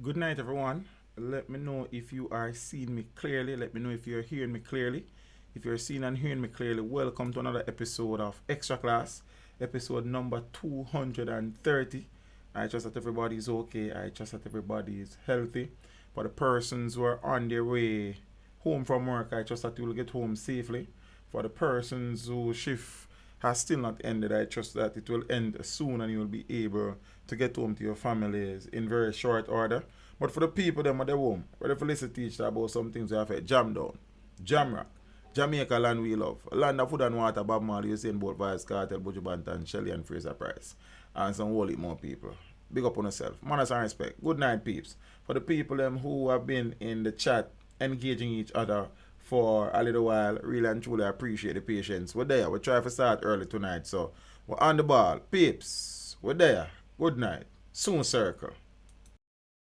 Good night, everyone. Let me know if you are seeing me clearly. Let me know if you're hearing me clearly. If you're seeing and hearing me clearly, welcome to another episode of Extra Class, episode number 230. I trust that everybody is okay. I trust that everybody is healthy. For the persons who are on their way home from work, I trust that you will get home safely. For the persons whose shift has still not ended, I trust that it will end soon and you will be able to get home to your families in very short order. But for the people them at the home, ready for listen teach about some things we have to jam down, jam rock, Jamaica land we love, land of food and water, Bob Marley, Usain Bolt, Vice Cartel, Buju Banton, Shelly and Fraser Price, and some whole heap more people. Big up on yourself. Manners and respect. Good night, peeps. For the people them who have been in the chat engaging each other for a little while, really and truly appreciate the patience. We're there. We try to start early tonight, so we're on the ball. Peeps, we're there. Good night. Soon circle.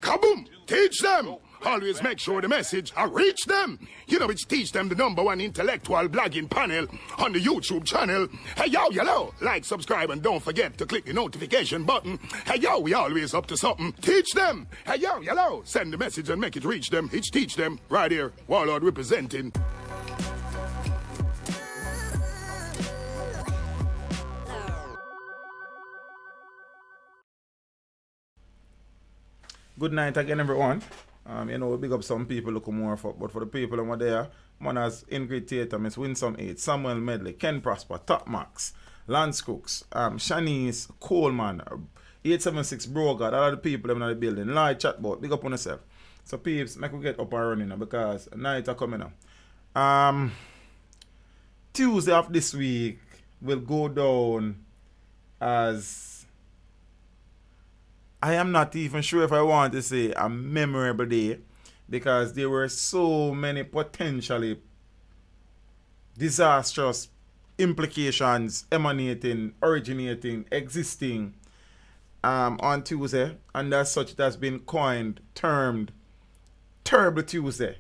Kaboom! Teach them! Always make sure the message I reach them. You know it's teach them the number one intellectual blogging panel on the YouTube channel. Hey yo, hello! Like, subscribe, and don't forget to click the notification button. Hey yo, we always up to something. Teach them! Hey yo, hello! Send the message and make it reach them. It's teach them. Right here, Warlord representing. Good night again, everyone. We big up some people look more for, but for the people who are there, Manners, Ingrid Theatre, Miss Winsome 8, Samuel Medley, Ken Prosper, Top Max, Lance Cooks, Shanice Coleman, 876 Brogard, all of the people them in the building, live chatbot, big up on yourself. So peeps, make we get up and running now because night are coming up. Tuesday of this week will go down as I am not even sure if I want to say a memorable day because there were so many potentially disastrous implications originating, existing on Tuesday, and as such it has been termed Terrible Tuesday,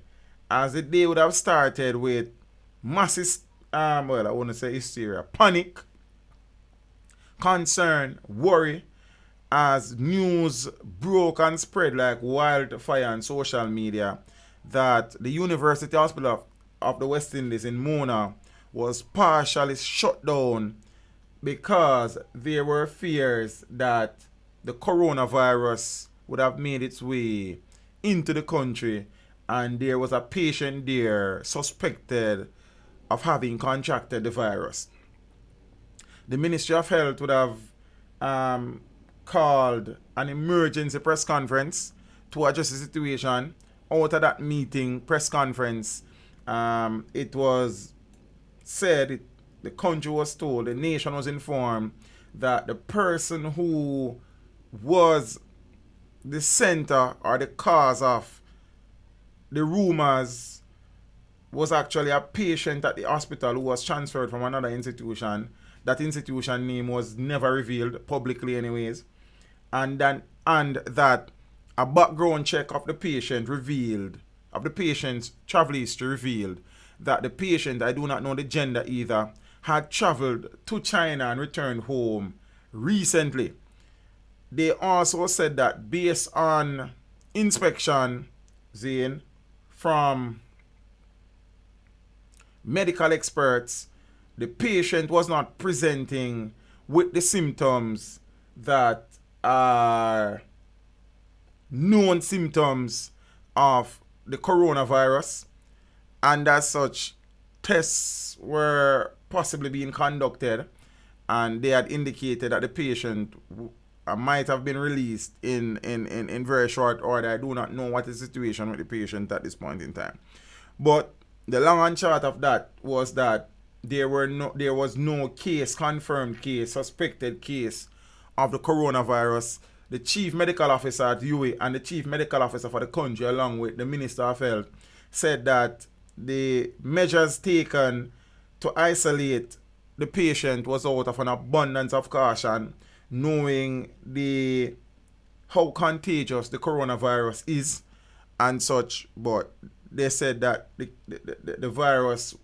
as the day would have started with massive, I want to say hysteria, panic, concern, worry, as news broke and spread like wildfire on social media that the University Hospital of the West Indies in Mona was partially shut down because there were fears that the coronavirus would have made its way into the country and there was a patient there suspected of having contracted the virus. The Ministry of Health would have called an emergency press conference to address the situation. Out of that meeting, press conference, it was said, the country was told, the nation was informed that the person who was the center or the cause of the rumors was actually a patient at the hospital who was transferred from another institution. That institution name was never revealed publicly anyways. And that a background check of the patient's travel history revealed that the patient, I do not know the gender either, had traveled to China and returned home recently. They also said that based on inspection, Zane, from medical experts, the patient was not presenting with the symptoms that are known symptoms of the coronavirus, and as such, tests were possibly being conducted, and they had indicated that the patient might have been released in very short order. I do not know what is the situation with the patient at this point in time. But the long and short of that was that there was no confirmed case, suspected case of the coronavirus. The chief medical officer at UA and the chief medical officer for the country, along with the Minister of Health, said that the measures taken to isolate the patient was out of an abundance of caution, knowing how contagious the coronavirus is and such. But they said that the virus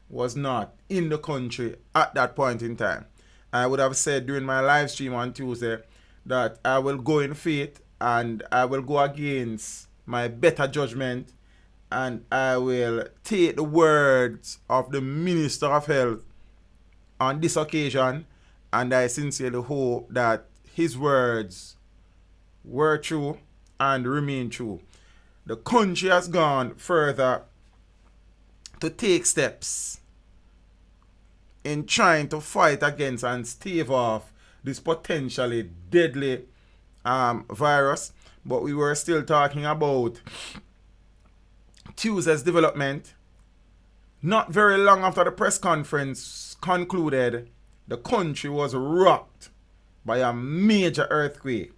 was not in the country at that point in time. I would have said during my live stream on Tuesday that I will go in faith and I will go against my better judgment, and I will take the words of the Minister of Health on this occasion, and I sincerely hope that his words were true and remain true. The country has gone further to take steps in trying to fight against and stave off this potentially deadly virus. But we were still talking about Tuesday's development. Not very long after the press conference concluded, the country was rocked by a major earthquake.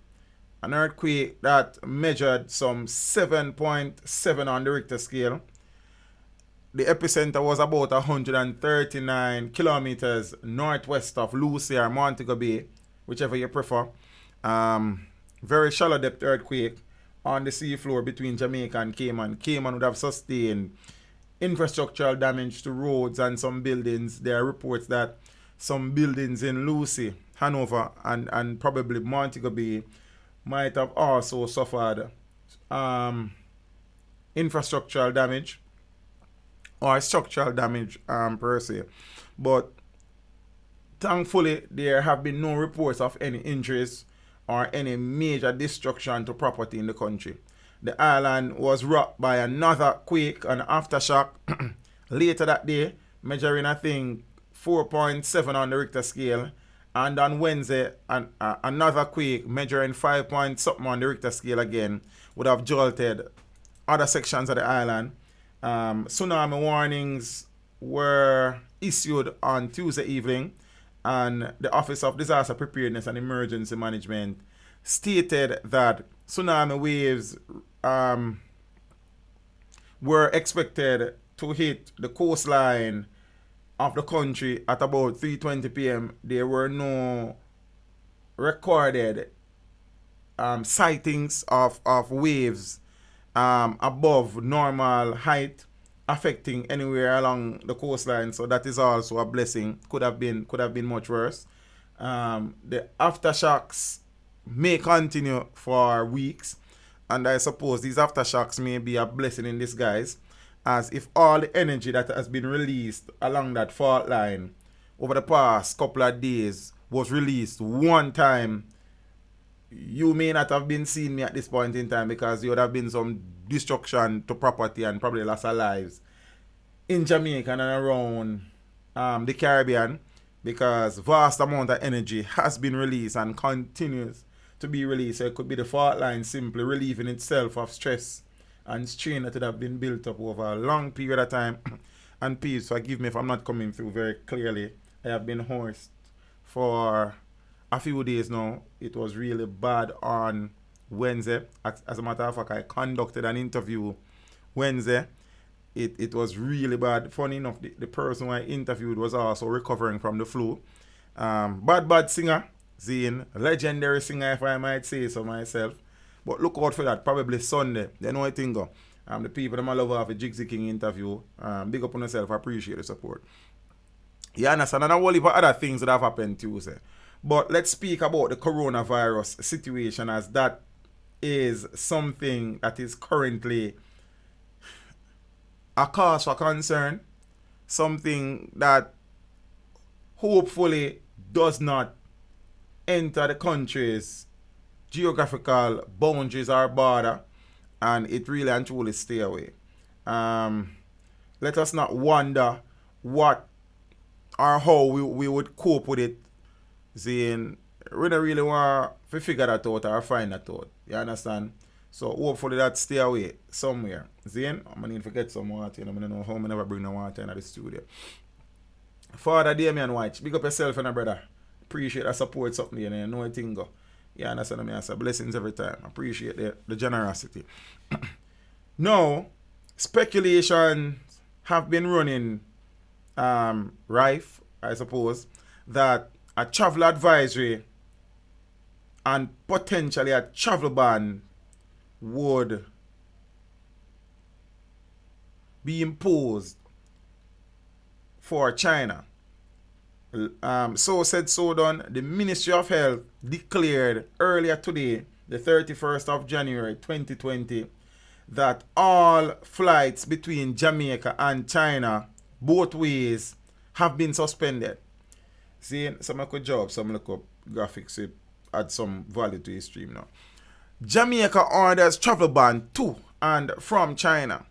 An earthquake that measured some 7.7 on the Richter scale. The epicenter was about 139 kilometers northwest of Lucy or Montego Bay, whichever you prefer. Very shallow depth earthquake on the seafloor between Jamaica and Cayman. Cayman would have sustained infrastructural damage to roads and some buildings. There are reports that some buildings in Lucy, Hanover, and probably Montego Bay might have also suffered infrastructural damage or structural damage per se. But thankfully, there have been no reports of any injuries or any major destruction to property in the country. The island was rocked by another quake, an aftershock, later that day, measuring, I think, 4.7 on the Richter scale. And on Wednesday, another quake measuring 5 point something on the Richter scale again would have jolted other sections of the island. Tsunami warnings were issued on Tuesday evening, and the Office of Disaster Preparedness and Emergency Management stated that tsunami waves were expected to hit the coastline of the country at about 3:20 p.m. There were no recorded sightings of waves above normal height affecting anywhere along the coastline, so that is also a blessing. Could have been much worse. The aftershocks may continue for weeks, and I suppose these aftershocks may be a blessing in disguise, as if all the energy that has been released along that fault line over the past couple of days was released one time, you may not have been seeing me at this point in time, because there would have been some destruction to property and probably loss of lives in Jamaica and around the Caribbean, because vast amount of energy has been released and continues to be released. So it could be the fault line simply relieving itself of stress and strain that would have been built up over a long period of time. And please forgive me if I'm not coming through very clearly. I have been hoarse for a few days now. It was really bad on Wednesday. As a matter of fact, I conducted an interview Wednesday. It was really bad. Funny enough, the person I interviewed was also recovering from the flu. Bad singer, Zane, legendary singer if I might say so myself. But look out for that, probably Sunday. They know I think go. The people that I love have a Jigsy King interview. Big up on yourself, I appreciate the support. You understand? And a whole heap of other things that have happened Tuesday. But let's speak about the coronavirus situation, as that is something that is currently a cause for concern. Something that hopefully does not enter the country's geographical boundaries or border, and it really and truly stay away. Let us not wonder what or how we would cope with it. Saying we don't really want to figure that out or find that out. You understand? So hopefully that stay away somewhere. Zane, I'm gonna need to get some water. I don't know how I never bring no water into the studio. Father Damian White, big up yourself and a brother. Appreciate the support something, you know a thing go. You understand me? I say blessings every time. Appreciate the generosity. Now, speculations have been running rife, I suppose, that a travel advisory and potentially a travel ban would be imposed for China. So said, so done. The Ministry of Health declared earlier today the 31st of January 2020, that all flights between Jamaica and China, both ways, have been suspended. See, some of good job, some look up graphics to add some value to his stream now. Jamaica orders travel ban to and from China.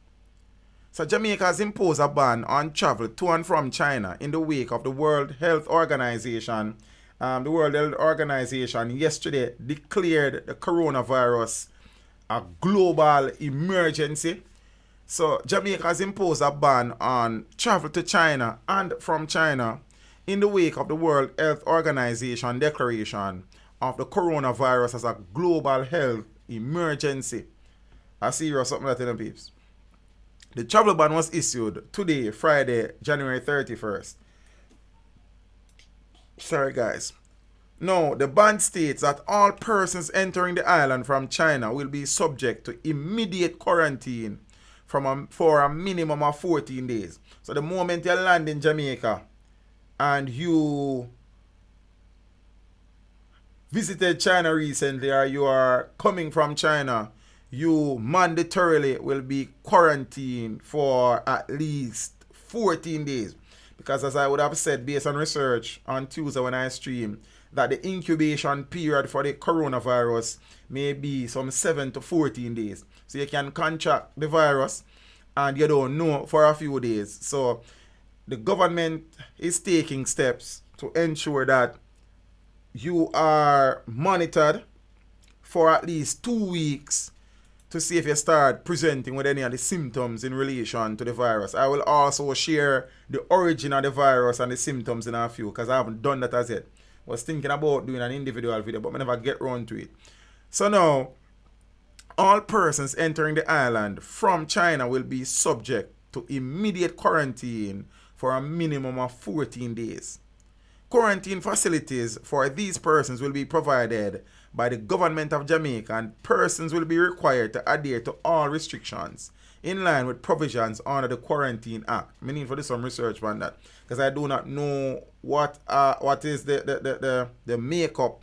So Jamaica has imposed a ban on travel to and from China in the wake of the World Health Organization. The World Health Organization yesterday declared the coronavirus a global emergency. So Jamaica has imposed a ban on travel to China and from China in the wake of the World Health Organization declaration of the coronavirus as a global health emergency. I see you or something like that, peeps. The travel ban was issued today, Friday, January 31st. Sorry, guys. Now, the ban states that all persons entering the island from China will be subject to immediate quarantine for a minimum of 14 days. So the moment you land in Jamaica and you visited China recently or you are coming from China, you mandatorily will be quarantined for at least 14 days. Because as I would have said based on research on Tuesday when I stream, that the incubation period for the coronavirus may be some 7 to 14 days. So you can contract the virus and you don't know for a few days. So the government is taking steps to ensure that you are monitored for at least 2 weeks to see if you start presenting with any of the symptoms in relation to the virus. I will also share the origin of the virus and the symptoms in a few, because I haven't done that as yet. I was thinking about doing an individual video, but I never get around to it. So now, all persons entering the island from China will be subject to immediate quarantine for a minimum of 14 days. Quarantine facilities for these persons will be provided by the government of Jamaica, and persons will be required to adhere to all restrictions in line with provisions under the Quarantine Act. I need to do some research on that, because I do not know what is the makeup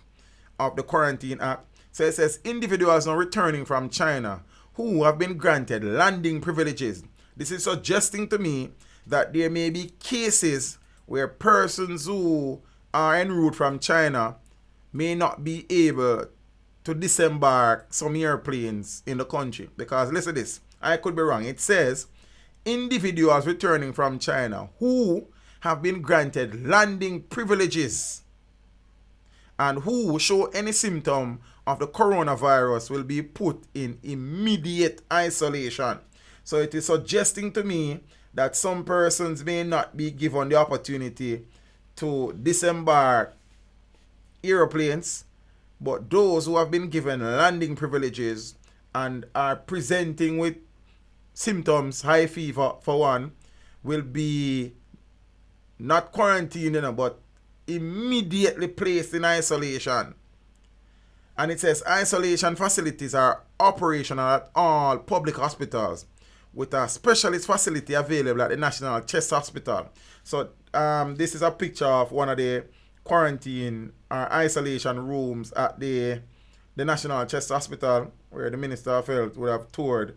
of the Quarantine Act. So it says individuals now returning from China who have been granted landing privileges. This is suggesting to me that there may be cases where persons who are en route from China may not be able to disembark some airplanes in the country. Because listen to this, I could be wrong. It says individuals returning from China who have been granted landing privileges and who show any symptom of the coronavirus will be put in immediate isolation. So it is suggesting to me that some persons may not be given the opportunity to disembark airplanes, but those who have been given landing privileges and are presenting with symptoms, high fever for one, will be not quarantined, but immediately placed in isolation. And it says isolation facilities are operational at all public hospitals, with a specialist facility available at the National Chest Hospital. So this is a picture of one of the quarantine or isolation rooms at the National Chest Hospital, where the Minister of Health would have toured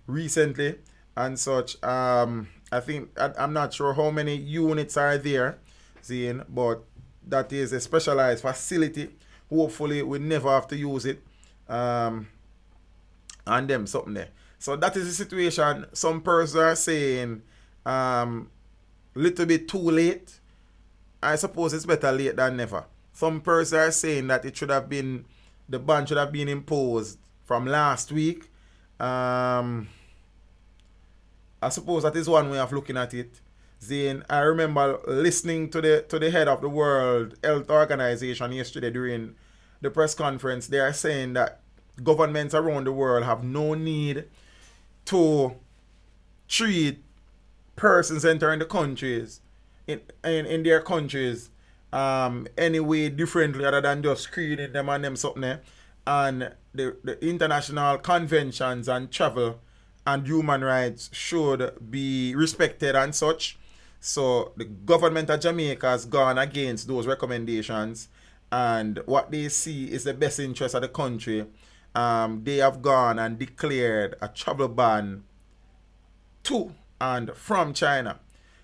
recently and such. I think, I'm not sure how many units are there, seeing, but that is a specialized facility. Hopefully we never have to use it. And them something there. So that is the situation. Some persons are saying little bit too late. I suppose it's better late than never. Some persons are saying that it should have been, the ban should have been imposed from last week. I suppose that is one way of looking at it. Zane, I remember listening to the head of the World Health Organization yesterday during the press conference. They are saying that governments around the world have no need to treat persons entering the countries in their countries any way differently other than just screening them and them something. And the international conventions and travel and human rights should be respected and such. So the government of Jamaica has gone against those recommendations, and what they see is the best interest of the country they have gone and declared a travel ban to and from China.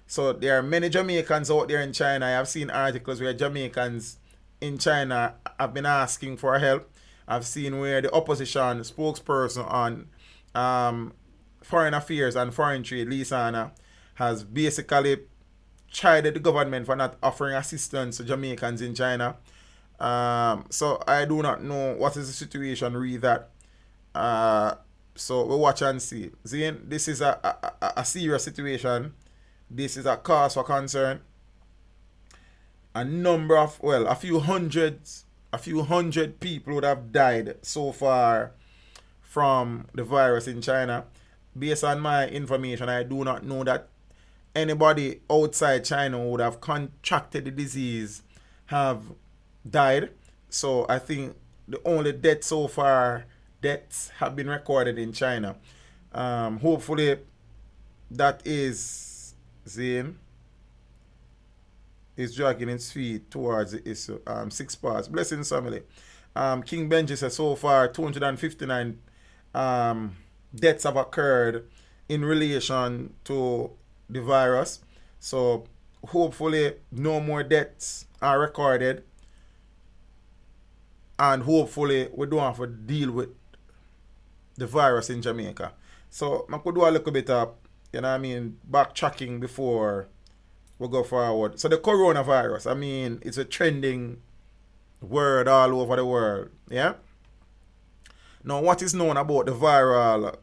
So there are many Jamaicans out there in China. I have seen articles where Jamaicans in China have been asking for help. I've seen where the opposition spokesperson on foreign affairs and foreign trade, Lisana, has basically chided the government for not offering assistance to Jamaicans in China. So I do not know what is the situation with that. So we'll watch and see. Zane, this is a serious situation. This is a cause for concern. A number of, well, a few hundred people would have died so far from the virus in China. Based on my information, I do not know that anybody outside China who would have contracted the disease have died. So I think the only deaths have been recorded in China. Hopefully that is Zane is dragging its feet towards the issue. 6 parts. Blessings, family. King Benji says so far 259 deaths have occurred in relation to the virus. So hopefully no more deaths are recorded. And hopefully we don't have to deal with the virus in Jamaica. So I could do a little bit of, backtracking before we go forward. So the coronavirus, it's a trending word all over the world. Yeah? Now, what is known about the viral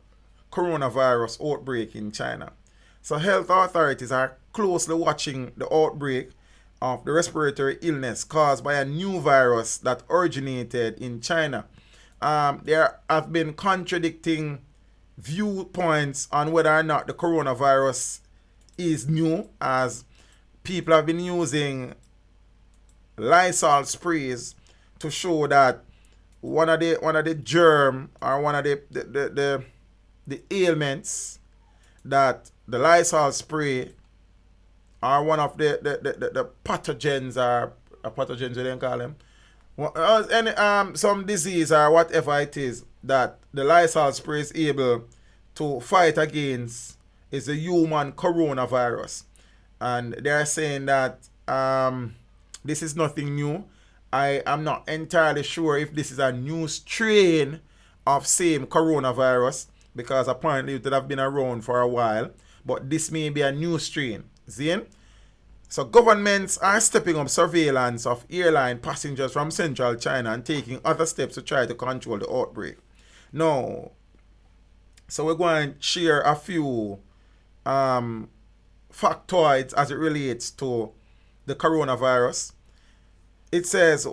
coronavirus outbreak in China? So health authorities are closely watching the outbreak of the respiratory illness caused by a new virus that originated in China. There have been contradicting viewpoints on whether or not the coronavirus is new, as people have been using Lysol sprays to show that one of the germ or one of the ailments that the Lysol spray or one of the pathogens or pathogens, you didn't call them, some disease or whatever it is that the Lysol spray is able to fight against is the human coronavirus. And they're saying that this is nothing new. I am not entirely sure if this is a new strain of same coronavirus, because apparently it would have been around for a while. But this may be a new strain. Zane? So governments are stepping up surveillance of airline passengers from central China and taking other steps to try to control the outbreak. Now, so we're going to share a few factoids as it relates to the coronavirus. It says,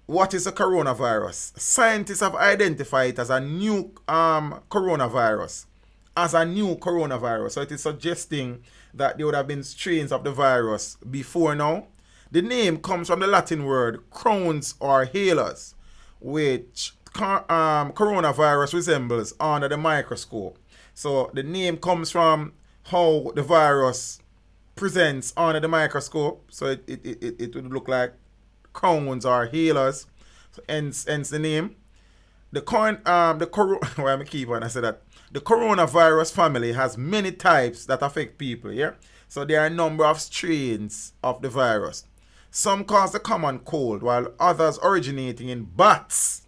what is a coronavirus? Scientists have identified it as a new coronavirus. So it is suggesting that there would have been strains of the virus before now. The name comes from the Latin word crowns or halos, which coronavirus resembles under the microscope. So the name comes from how the virus presents under the microscope. So it would look like crowns or halos. So hence the name. The coronavirus family has many types that affect people, yeah? So there are a number of strains of the virus. Some cause the common cold, while others originating in bats,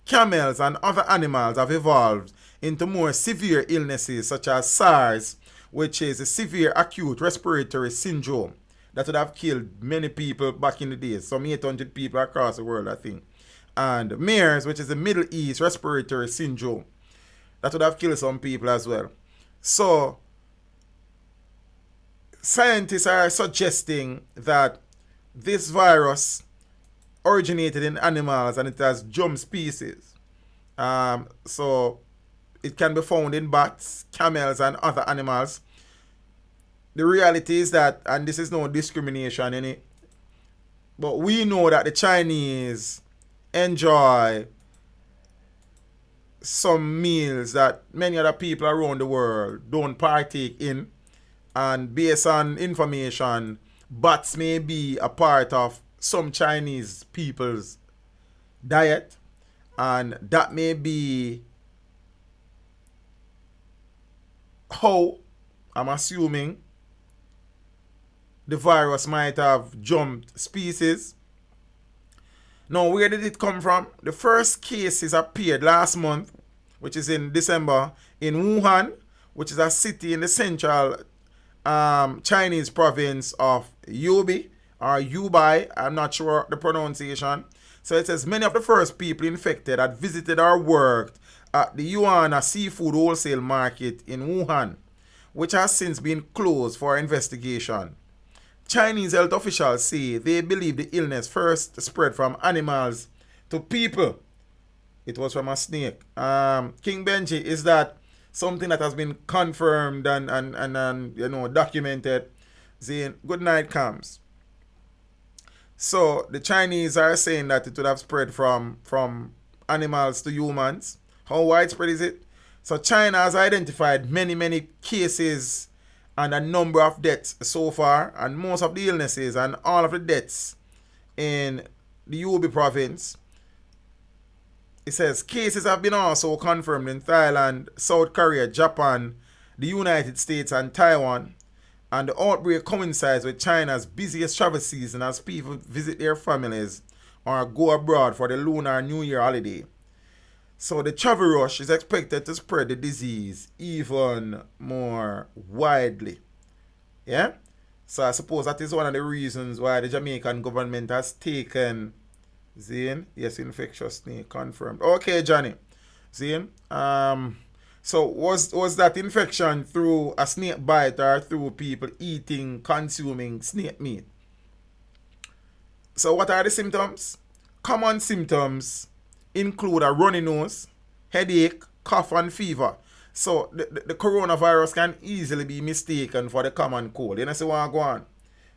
camels, and other animals have evolved into more severe illnesses such as SARS, which is a severe acute respiratory syndrome that would have killed many people back in the days, some 800 people across the world, I think. And MERS, which is the Middle East respiratory syndrome, that would have killed some people as well. So scientists are suggesting that this virus originated in animals and it has jumped species. So it can be found in bats, camels, and other animals. The reality is that, and this is no discrimination in it, but we know that the Chinese enjoy some meals that many other people around the world don't partake in. And based on information, bats may be a part of some Chinese people's diet. And that may be how, I'm assuming, the virus might have jumped species. Now, where did it come from? The first cases appeared last month, which is in December, in Wuhan, which is a city in the central Chinese province of Hubei or Hubei. I'm not sure the pronunciation. So it says many of the first people infected had visited or worked at the Yuan seafood wholesale market in Wuhan, which has since been closed for investigation. Chinese health officials say they believe the illness first spread from animals to people. It was from a snake. King Benji, is that something that has been confirmed and documented? Saying good night comes. So the Chinese are saying that it would have spread from animals to humans. How widespread is it? So China has identified many cases and a number of deaths so far, and most of the illnesses and all of the deaths in the Hubei province. It says cases have been also confirmed in Thailand, South Korea, Japan, the United States, and Taiwan. And the outbreak coincides with China's busiest travel season as people visit their families or go abroad for the Lunar New Year holiday. So the travel rush is expected to spread the disease even more widely. Yeah? So I suppose that is one of the reasons why the Jamaican government has taken Zane, yes, infectious snake confirmed. Okay, Johnny. Zane. So was that infection through a snake bite or through people consuming snake meat? So what are the symptoms? Common symptoms include a runny nose, headache, cough, and fever. So the coronavirus can easily be mistaken for the common cold. You know, so what I go on?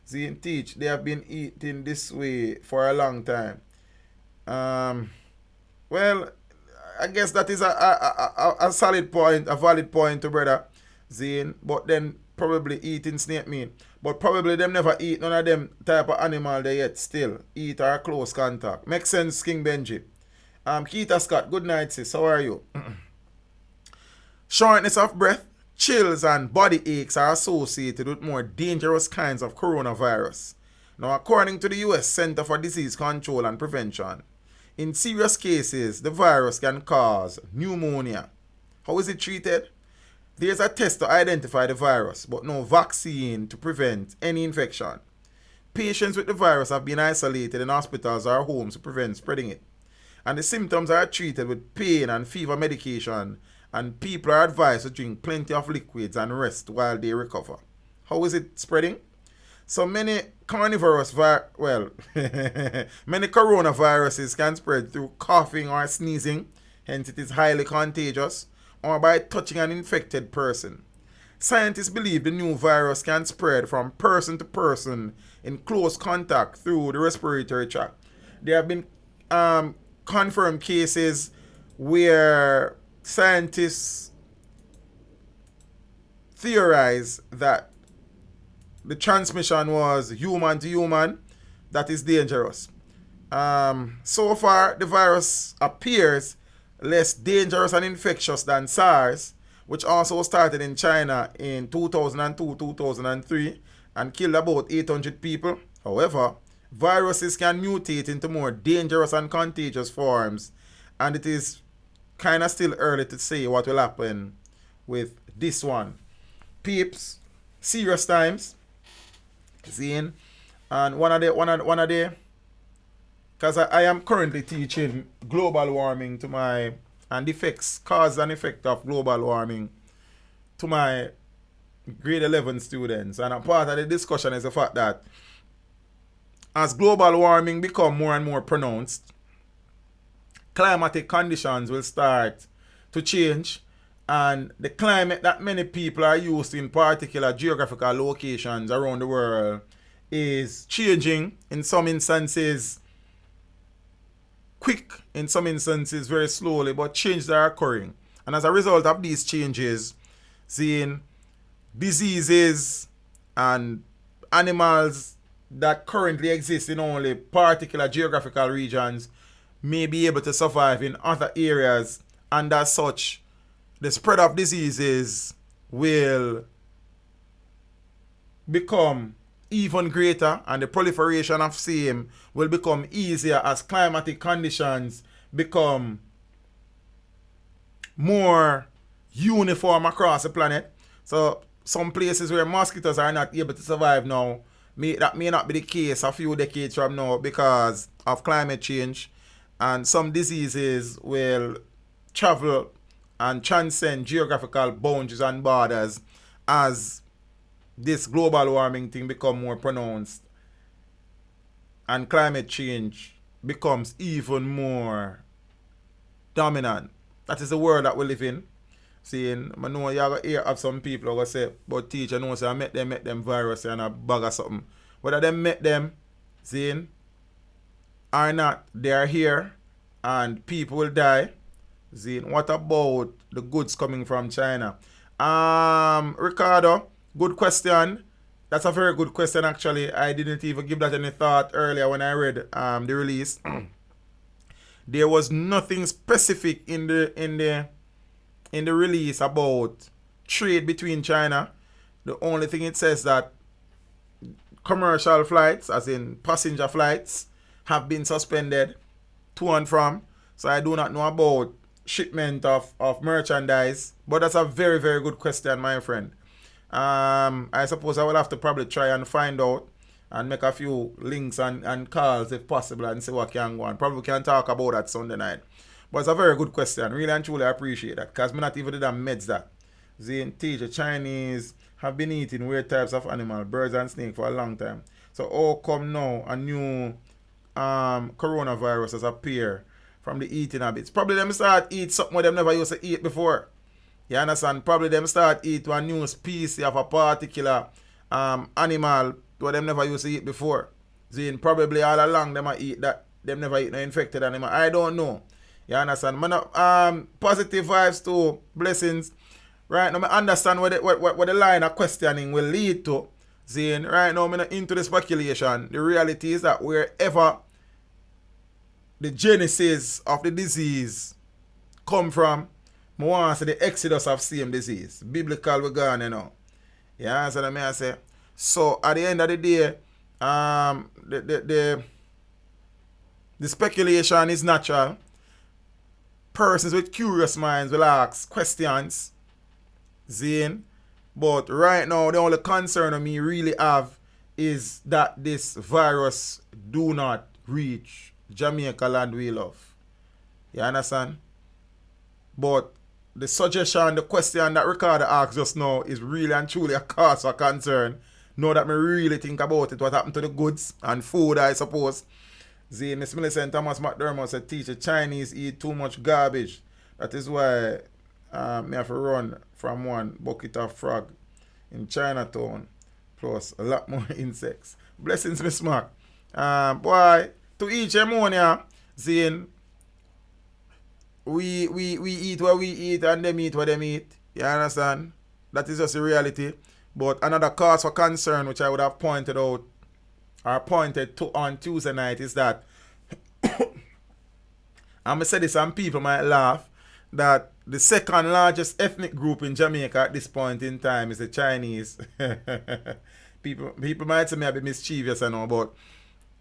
Zane teach, they have been eating this way for a long time. Well, I guess that is a solid point, a valid point to brother Zane. But then probably eating snake meat. But probably them never eat none of them type of animal they yet still eat or close contact. Makes sense, King Benji. Keita Scott, good night, sis. How are you? Shortness of breath, chills, and body aches are associated with more dangerous kinds of coronavirus. Now, according to the U.S. Center for Disease Control and Prevention, in serious cases, the virus can cause pneumonia. How is it treated? There's a test to identify the virus, but no vaccine to prevent any infection. Patients with the virus have been isolated in hospitals or homes to prevent spreading it. And the symptoms are treated with pain and fever medication, and people are advised to drink plenty of liquids and rest while they recover. How is it spreading? So many many coronaviruses can spread through coughing or sneezing, hence it is highly contagious, or by touching an infected person. Scientists believe the new virus can spread from person to person in close contact through the respiratory tract. There have been confirmed cases where scientists theorize that the transmission was human to human. That is dangerous. So far, the virus appears less dangerous and infectious than SARS, which also started in China in 2002-2003 and killed about 800 people. However, viruses can mutate into more dangerous and contagious forms, and it is kind of still early to say what will happen with this one. Peeps, serious times. Zane, and one of the, because I am currently teaching global warming to my, and effects, cause and effect of global warming to my grade 11 students, and a part of the discussion is the fact that as global warming become more and more pronounced, climatic conditions will start to change, and the climate that many people are used to in particular geographical locations around the world is changing, in some instances quick, in some instances very slowly, but changes are occurring. And as a result of these changes, seeing diseases and animals that currently exist in only particular geographical regions may be able to survive in other areas, and as such, the spread of diseases will become even greater, and the proliferation of same will become easier as climatic conditions become more uniform across the planet. So some places where mosquitoes are not able to survive now, that may not be the case a few decades from now because of climate change, and some diseases will travel and transcend geographical boundaries and borders as this global warming thing become more pronounced and climate change becomes even more dominant. That is the world that we live in. Saying, I know you have hear of some people who say, but teacher knows I met them virus and a bag or something. Whether them met them, saying, or not, they are here and people will die. Saying, what about the goods coming from China? Ricardo, good question. That's a very good question actually. I didn't even give that any thought earlier when I read the release. There was nothing specific in the release about trade between China. The only thing it says that commercial flights, as in passenger flights, have been suspended to and from. So I do not know about shipment of merchandise. But that's a very, very good question, my friend. I suppose I will have to probably try and find out and make a few links and calls if possible and see what can go on. Probably can talk about that Sunday night. But it's a very good question. Really and truly I appreciate that. Because me not even did that meds that. The Chinese have been eating weird types of animal, birds and snakes for a long time. So how come now a new coronavirus has appeared from the eating habits? Probably them start eat something them never used to eat before. You understand? Probably them start eat one new species of a particular animal what them never used to eat before. Probably all along them a eat that. Them never eat no infected animal. I don't know. You understand? Man, positive vibes to blessings. Right now, I understand what the line of questioning will lead to. Right now, I'm not into the speculation. The reality is that wherever the genesis of the disease come from, I want to see the exodus of same disease. Biblical we're gone, you know. You understand what I say? So, at the end of the day, the speculation is natural. Persons with curious minds will ask questions. But right now, the only concern of me really have is that this virus do not reach Jamaica land we love. You understand? But the suggestion, the question that Ricardo asked just now is really and truly a cause for concern. Now that me really think about it, what happened to the goods and food, I suppose. Miss Millicent Thomas McDermott said, teacher, Chinese eat too much garbage. That is why me have to run from one bucket of frog in Chinatown. Plus a lot more insects. Blessings, Miss Mark. Boy, to each ammonia, Zane, we eat what we eat and them eat what them eat. You understand? That is just the reality. But another cause for concern, which I would have pointed out or pointed to on Tuesday night, is that I'm going to say this and people might laugh, that the second largest ethnic group in Jamaica at this point in time is the Chinese. people might say me a bit mischievous and all, but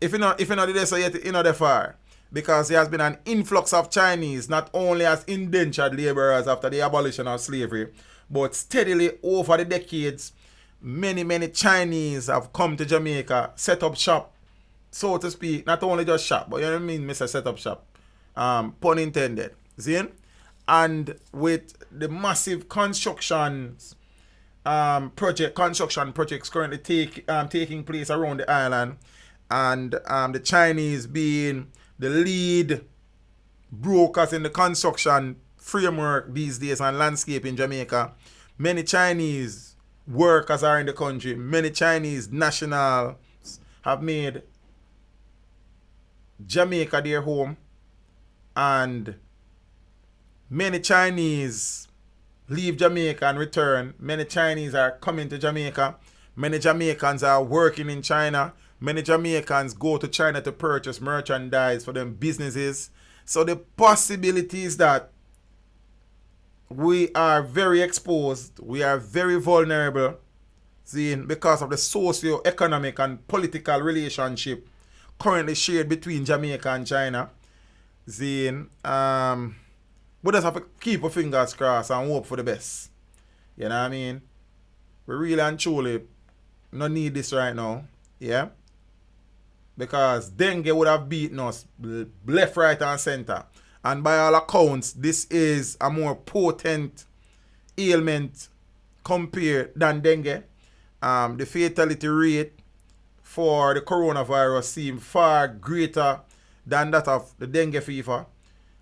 if you know this so yet, you know the far. Because there has been an influx of Chinese, not only as indentured laborers after the abolition of slavery, but steadily over the decades, many Chinese have come to Jamaica, set up shop, so to speak. Not only just shop, but you know what I mean, Mr. Set up shop. Pun intended. See? And with the massive construction projects currently taking place around the island, and the Chinese being the lead brokers in the construction framework these days and landscape in Jamaica, many Chinese workers are in the country. Many Chinese nationals have made Jamaica their home, and many Chinese leave Jamaica and return. Many Chinese are coming to Jamaica. Many Jamaicans are working in China. Many Jamaicans go to China to purchase merchandise for them businesses. So the possibility is that we are very exposed, we are very vulnerable, seeing because of the socio-economic and political relationship currently shared between Jamaica and China. Seeing, we just have to keep our fingers crossed and hope for the best. You know what I mean? We really and truly no need this right now. Yeah? Because dengue would have beaten us left, right, and center. And by all accounts, this is a more potent ailment compared than dengue. The fatality rate for the coronavirus seems far greater than that of the dengue fever.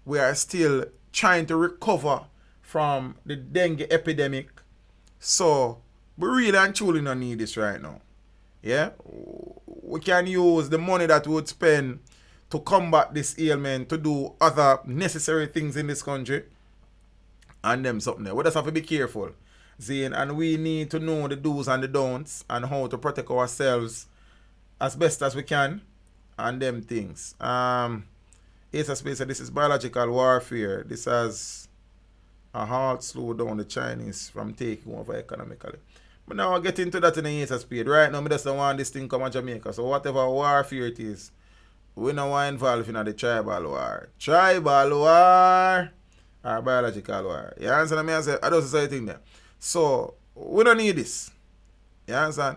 We are still trying to recover from the dengue epidemic. So, we really and truly don't need this right now. Yeah? We can use the money that we would spend to combat this ailment to do other necessary things in this country. And them something there. We just have to be careful. Zane, and we need to know the do's and the don'ts and how to protect ourselves as best as we can and them things. Ace of Space said this is biological warfare. This has a halt slow down the Chinese from taking over economically. But now I get into that in the Ace of Spades. Right now, I just don't want this thing come to Jamaica. So whatever warfare it is, we don't want involved in the tribal war. Tribal war or biological war. You understand me? I don't say anything there. So, we don't need this. You understand?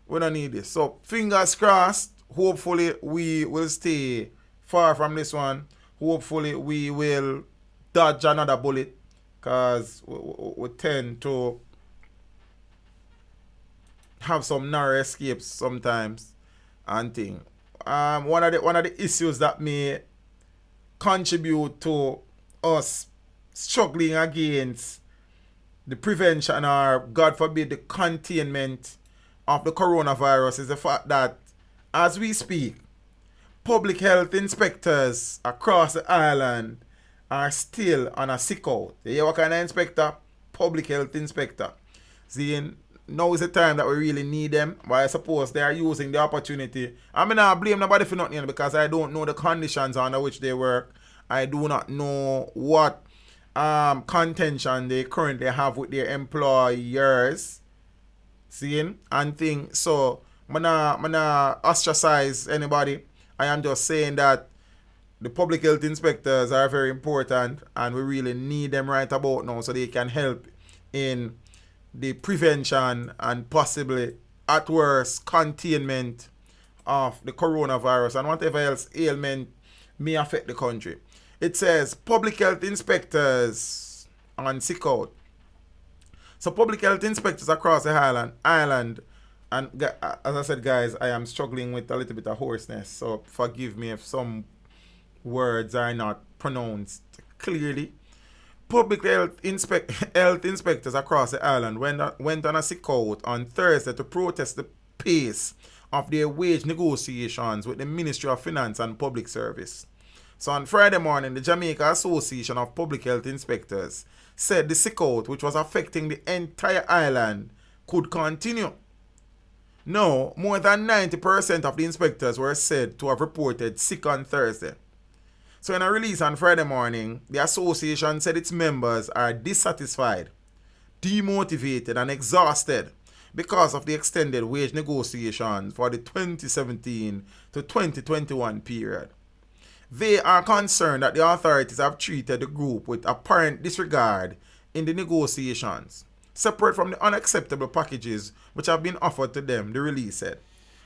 We don't need this. So, fingers crossed. Hopefully, we will stay far from this one. Hopefully, we will dodge another bullet. Because we tend to have some narrow escapes sometimes and things. One of the issues that may contribute to us struggling against the prevention or, God forbid, the containment of the coronavirus is the fact that, as we speak, public health inspectors across the island are still on a sick out. You hear what kind of inspector? Public health inspector. See, now is the time that we really need them, but I suppose they are using the opportunity. I mean, I blame nobody for nothing because I don't know the conditions under which they work. I do not know what contention they currently have with their employers. Seeing and things. So I'm not ostracize anybody. I am just saying that the public health inspectors are very important and we really need them right about now so they can help in the prevention and possibly at worst containment of the coronavirus and whatever else ailment may affect the country. It says public health inspectors on sick out. So public health inspectors across the island, and as I said, guys, I am struggling with a little bit of hoarseness, so forgive me if some words are not pronounced clearly. Public health inspectors across the island went on a sick out on Thursday to protest the pace of their wage negotiations with the Ministry of Finance and Public Service. So on Friday morning, the Jamaica Association of Public Health Inspectors said the sick out, which was affecting the entire island, could continue. Now, more than 90% of the inspectors were said to have reported sick on Thursday. So in a release on Friday morning, the association said its members are dissatisfied, demotivated and exhausted because of the extended wage negotiations for the 2017 to 2021 period. They are concerned that the authorities have treated the group with apparent disregard in the negotiations, separate from the unacceptable packages which have been offered to them, the release said.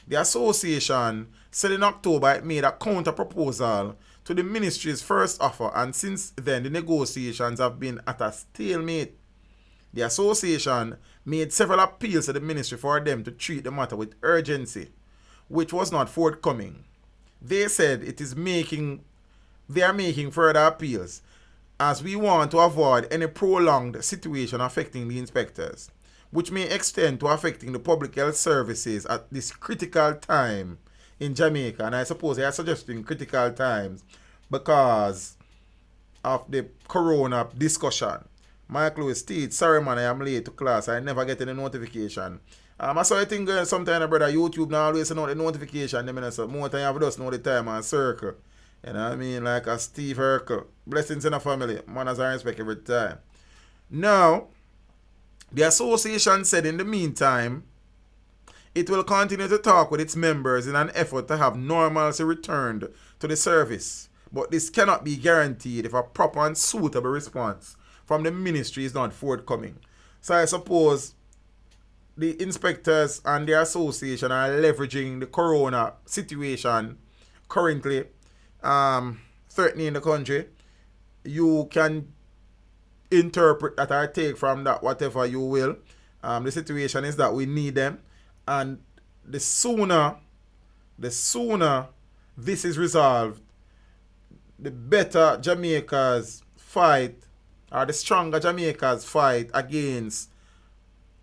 The association said in October it made a counter proposal to the ministry's first offer, and since then the negotiations have been at a stalemate. The association made several appeals to the ministry for them to treat the matter with urgency, which was not forthcoming. They said they are making further appeals as we want to avoid any prolonged situation affecting the inspectors, which may extend to affecting the public health services at this critical time in Jamaica. And I suppose they are suggesting critical times because of the corona discussion. Michael Lewis states, sorry man, I am late to class. I never get any notification. I saw a thing going sometimes, brother. YouTube now always know the notification. More time you have just know the time and circle. You know what I mean? Like a Steve Urkel. Blessings in the family. Manners are respect every time. Now, the association said in the meantime, it will continue to talk with its members in an effort to have normalcy returned to the service. But this cannot be guaranteed if a proper and suitable response from the ministry is not forthcoming. So I suppose the inspectors and the association are leveraging the corona situation currently threatening the country. You can interpret that or take from that whatever you will. The situation is that we need them, and the sooner this is resolved, the better Jamaica's fight, or the stronger Jamaica's fight against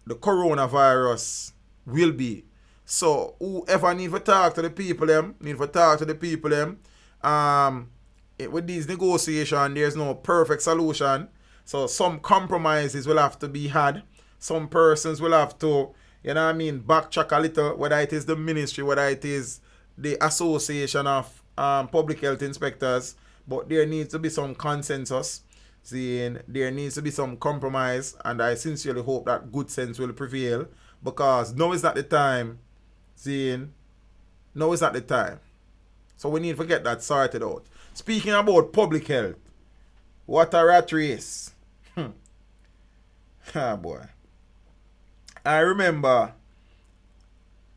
the coronavirus will be. So whoever need to talk to the people them, with these negotiations, there's no perfect solution. So some compromises will have to be had. Some persons will have to, you know what I mean, backtrack a little, whether it is the ministry, whether it is the association of public health inspectors. But there needs to be some consensus. There needs to be some compromise, and I sincerely hope that good sense will prevail, because now is not the time. Now is not the time. So we need to get that sorted out. Speaking about public health, what a rat race. Ah, boy. I remember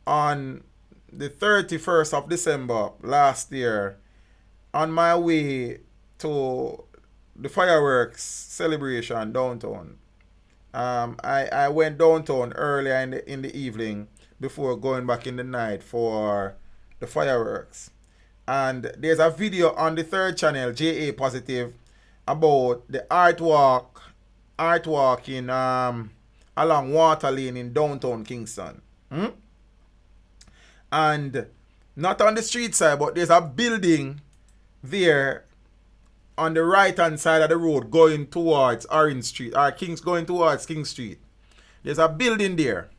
on the 31st of December last year, on my way to the fireworks celebration downtown. I went downtown earlier in the evening before going back in the night for the fireworks. And there's a video on the third channel, JA Positive, about the artwork in along Water Lane in downtown Kingston. And not on the street side, but there's a building there on the right hand side of the road going towards Orange Street, or going towards King Street. There's a building there.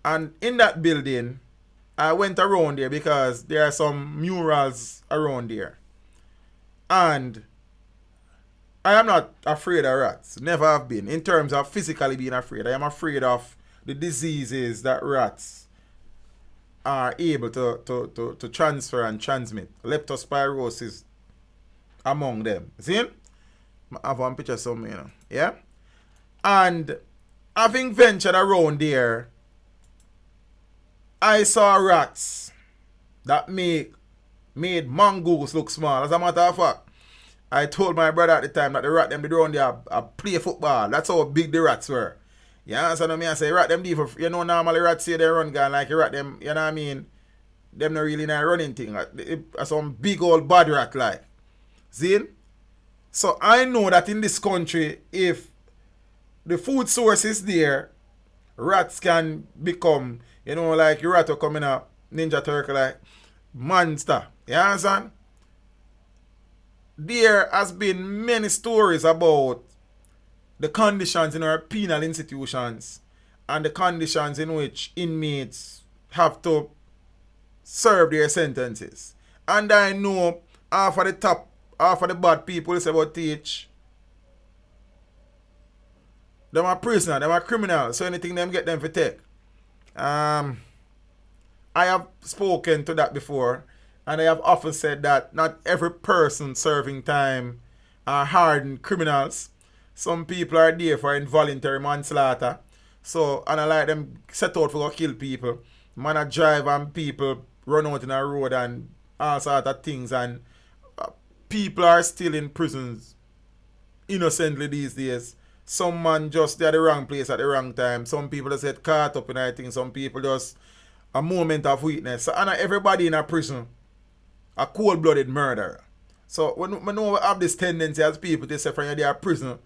And in that building, I went around there because there are some murals around there. And I am not afraid of rats. Never have been. In terms of physically being afraid, I am afraid of the diseases that rats are able to transfer and transmit. Leptospirosis among them. See? I have one picture somewhere, you know. Yeah? And having ventured around there, I saw rats that made mongoose look small. As a matter of fact, I told my brother at the time that the rat them did around there play football. That's how big the rats were. You understand me? I say rat them you know, normally rats say they run gun like you rat them, you know what I mean? Them not really not running thing. Some big old bad rat like. See? So I know that in this country, if the food source is there, rats can become, you know, like your rat coming up, Ninja Turtle like monster. You understand? There has been many stories about the conditions in our penal institutions and the conditions in which inmates have to serve their sentences. And I know half of the bad people say about teach. Them are prisoner, them are criminals, so anything them get them for take. I have spoken to that before, and I have often said that not every person serving time are hardened criminals. Some people are there for involuntary manslaughter. So, and I like them set out for to kill people. Man a drive and people run out in a road and all sorts of things, and people are still in prisons innocently these days. Some man just they're at the wrong place at the wrong time. Some people just get caught up in everything. Some people just a moment of weakness. So, and everybody in a prison a cold-blooded murderer. So when we know we have this tendency as people to say from your prison,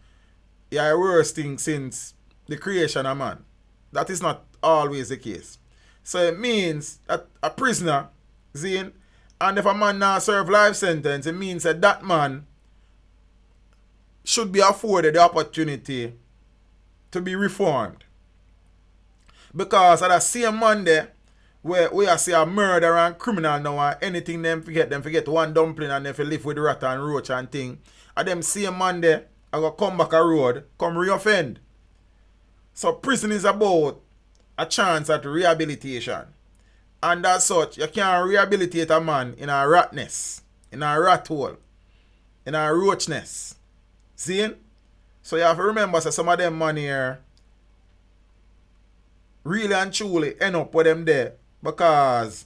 you're the worst thing since the creation of man. That is not always the case. So it means that a prisoner, Zane, and if a man now serve life sentence, it means that that man should be afforded the opportunity to be reformed. Because at the same Monday, where we are see a murder and criminal now and anything them forget one dumpling and them live with rat and roach and thing. And them same man there, I go come back a road, come reoffend. So prison is about a chance at rehabilitation. And as such, you can't rehabilitate a man in a ratness, in a rat hole, in a roachness. See? So you have to remember so some of them man here really and truly end up with them there because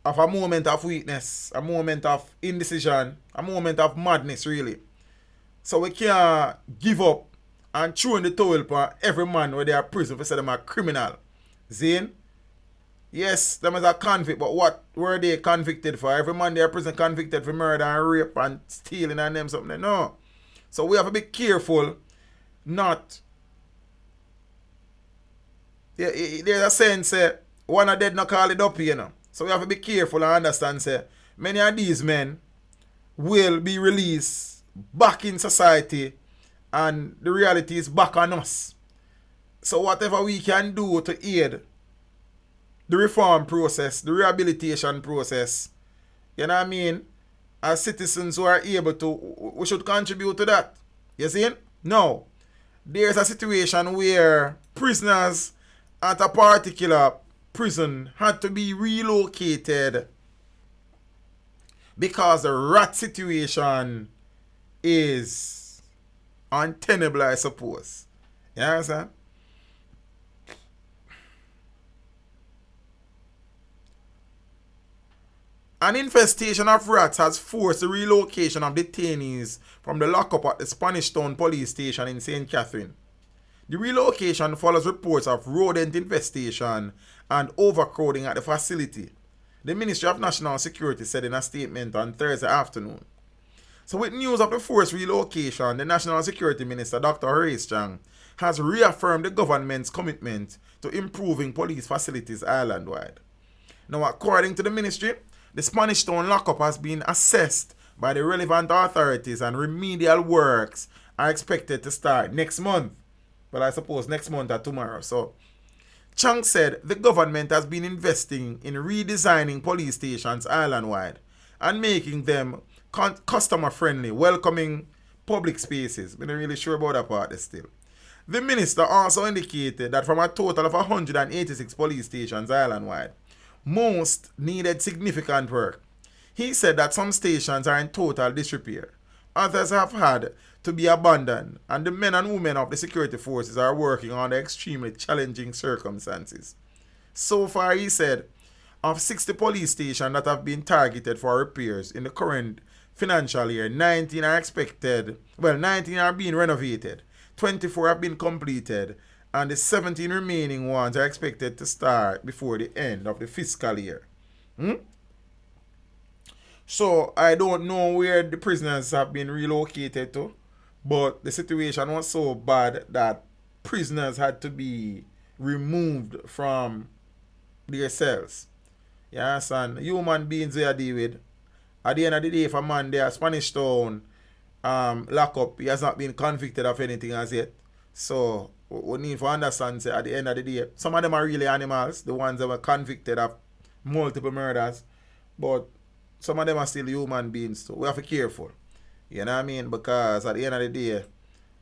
of a moment of weakness, a moment of indecision, a moment of madness really. So we can't give up and throw in the towel for every man where they are prison for say them a criminal. Zane? Yes, them is a convict, but what were they convicted for? Every man they are prison convicted for murder and rape and stealing and them something. No. So we have to be careful not. There's a sense one of dead not call it up, you know. So we have to be careful and understand say many of these men will be released back in society and the reality is back on us. So whatever we can do to aid the reform process, the rehabilitation process, you know what I mean? As citizens who are able to, we should contribute to that. You see? No. There's a situation where prisoners at a particular prison had to be relocated because the rat situation is untenable, I suppose. You understand? An infestation of rats has forced the relocation of detainees from the lockup at the Spanish Town police station in St. Catherine. The relocation follows reports of rodent infestation and overcrowding at the facility, the Ministry of National Security said in a statement on Thursday afternoon. So with news of the forced relocation, the National Security Minister, Dr. Horace Chang, has reaffirmed the government's commitment to improving police facilities island-wide. Now, according to the ministry, the Spanish Town lockup has been assessed by the relevant authorities and remedial works are expected to start next month. Well, I suppose next month or tomorrow. So, Chang said the government has been investing in redesigning police stations island-wide and making them customer-friendly, welcoming public spaces. I'm not really sure about that part still. The minister also indicated that from a total of 186 police stations island-wide, most needed significant work. He said that some stations are in total disrepair. Others have had to be abandoned, and the men and women of the security forces are working under extremely challenging circumstances. So far, he said, of 60 police stations that have been targeted for repairs in the current financial year, 19 are being renovated, 24 have been completed, and the 17 remaining ones are expected to start before the end of the fiscal year. So, I don't know where the prisoners have been relocated to, but the situation was so bad that prisoners had to be removed from their cells. You understand? Human beings we are dealing with. At the end of the day, if a man there, Spanish Town, lock up, he has not been convicted of anything as yet. So, we need to understand, say, at the end of the day, some of them are really animals, the ones that were convicted of multiple murders, but some of them are still human beings too. We have to be careful. You know what I mean? Because at the end of the day,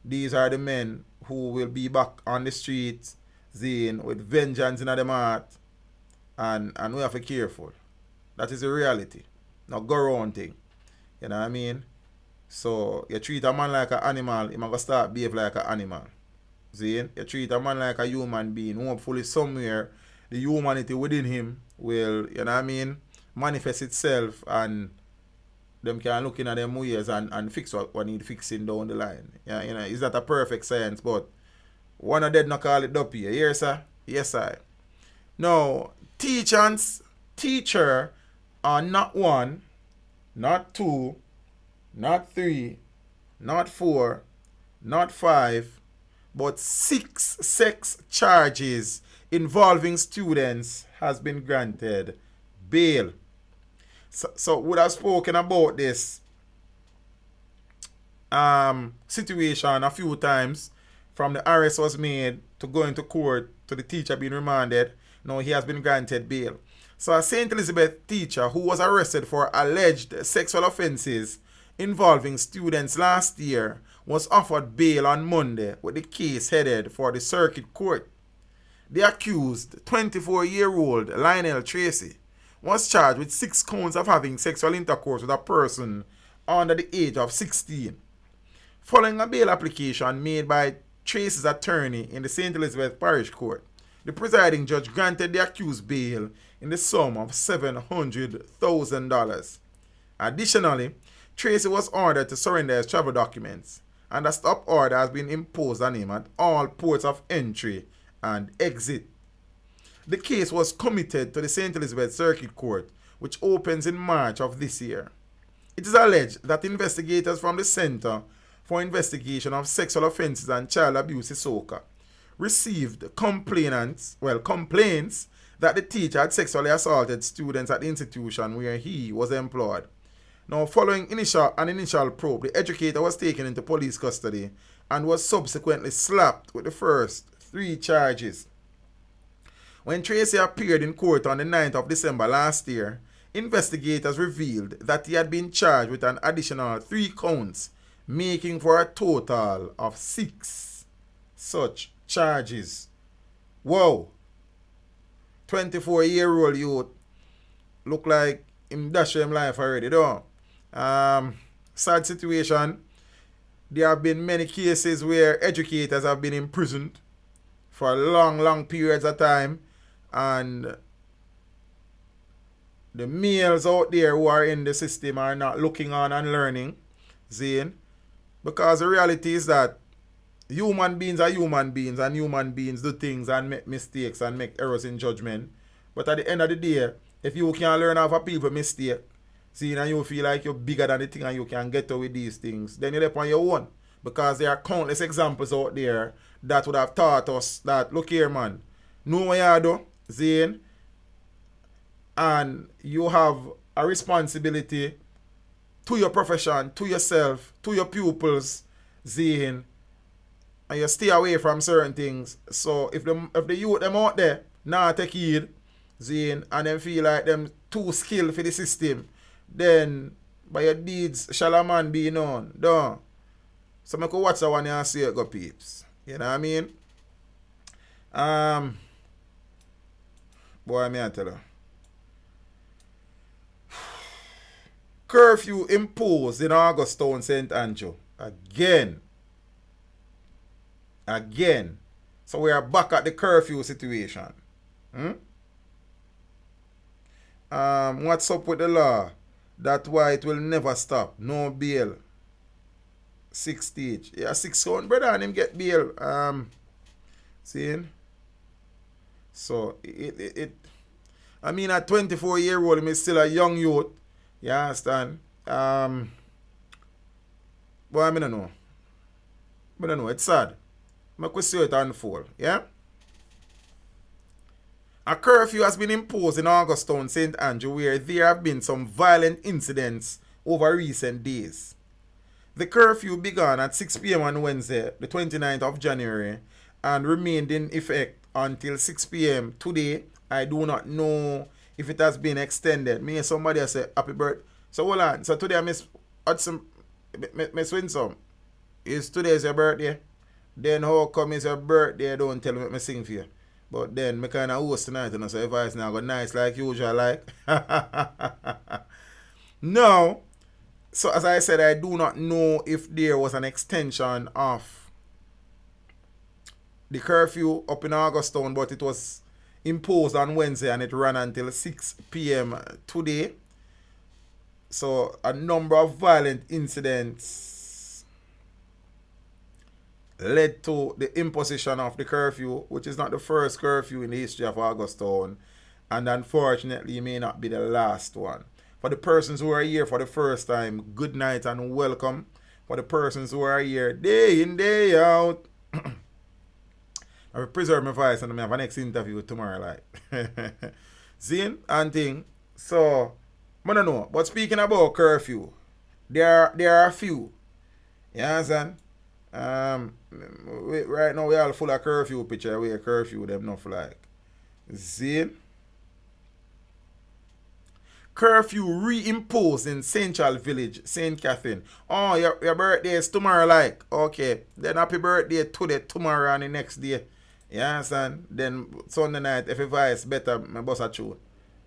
these are the men who will be back on the streets, with vengeance in their heart, and we have to be careful. That is the reality. Not go around thing. You know what I mean? So, you treat a man like an animal, he might start behave like an animal. You treat a man like a human being. Hopefully somewhere the humanity within him will, you know what I mean, manifest itself and them can look in at them ways and fix what need fixing down the line. Yeah, you know, it's not a perfect science, but one of them not call it up here. Yes, sir? Yes, sir. Now, teacher are not one, not two, not three, not four, not five, but 6 sex charges involving students has been granted bail. So would have spoken about this situation a few times from the arrest was made to going to court to the teacher being remanded. Now he has been granted bail. So a St. Elizabeth teacher who was arrested for alleged sexual offenses involving students last year was offered bail on Monday with the case headed for the circuit court. The accused, 24-year-old Lionel Tracy, was charged with 6 counts of having sexual intercourse with a person under the age of 16. Following a bail application made by Tracy's attorney in the St. Elizabeth Parish Court, the presiding judge granted the accused bail in the sum of $700,000. Additionally, Tracy was ordered to surrender his travel documents, and a stop order has been imposed on him at all ports of entry and exit. The case was committed to the St. Elizabeth Circuit Court, which opens in March of this year. It is alleged that investigators from the Center for Investigation of Sexual Offences and Child Abuse (SOCA) received complaints that the teacher had sexually assaulted students at the institution where he was employed. Now, following an initial probe, the educator was taken into police custody and was subsequently slapped with the first 3 charges. When Tracy appeared in court on the 9th of December last year, investigators revealed that he had been charged with an additional 3 counts, making for a total of 6 such charges. Whoa! 24-year-old youth look like him dash him life already, though. Sad situation. There have been many cases where educators have been imprisoned for long periods of time, and the males out there who are in the system are not looking on and learning, Zane, because the reality is that human beings are human beings, and human beings do things and make mistakes and make errors in judgment. But at the end of the day, if you can learn off of people's mistake, see, and you feel like you're bigger than the thing and you can get away with these things, then you're on your own. Because there are countless examples out there that would have taught us that, look here, man, know what you do, Zane, and you have a responsibility to your profession, to yourself, to your pupils, Zane, and you stay away from certain things. So if the youth them out there now take heed, Zane, and them feel like them too skilled for the system, then by your deeds shall a man be known. Don't. So I could watch that one and see it go, peeps. You know what I mean? Boy, I tell you. Curfew imposed in Augustown, St. Andrew. Again. So we are back at the curfew situation. What's up with the law? That's why it will never stop. No bail. 6 stage. Yeah, 6 count, brother, and him get bail. Seeing? So I mean, at 24-year-old, I'm still a young youth. You understand? But I don't know. It's sad. I could see it unfold. Yeah? A curfew has been imposed in Augustown, St. Andrew, where there have been some violent incidents over recent days. The curfew began at 6 p.m. on Wednesday, the 29th of January, and remained in effect until 6 p.m. today. I do not know if it has been extended. Me and somebody has said happy birthday. So hold on. So today I miss win some. Is today's your birthday? Then how come it's your birthday? Don't tell me what I sing for you. But then I kind of host tonight, and so if it's not go nice like usual, like. No. So as I said, I do not know if there was an extension of the curfew up in Augustown, but it was imposed on Wednesday and it ran until 6 p.m. today. So a number of violent incidents led to the imposition of the curfew, which is not the first curfew in the history of Augustown, and unfortunately it may not be the last one. For the persons who are here for the first time, good night and welcome. For the persons who are here day in, day out, I will preserve my voice and I have a next interview tomorrow, like. Zine and thing. So, I don't know. But speaking about curfew, there are a few. You understand? Right now we all full of curfew picture. We curfew them enough, like. See? Curfew reimposed in Central Village, St. Catherine. Oh, your birthday is tomorrow, like. Okay. Then happy birthday today, tomorrow, and the next day. You understand? Then Sunday night, if your voice better, my boss a true.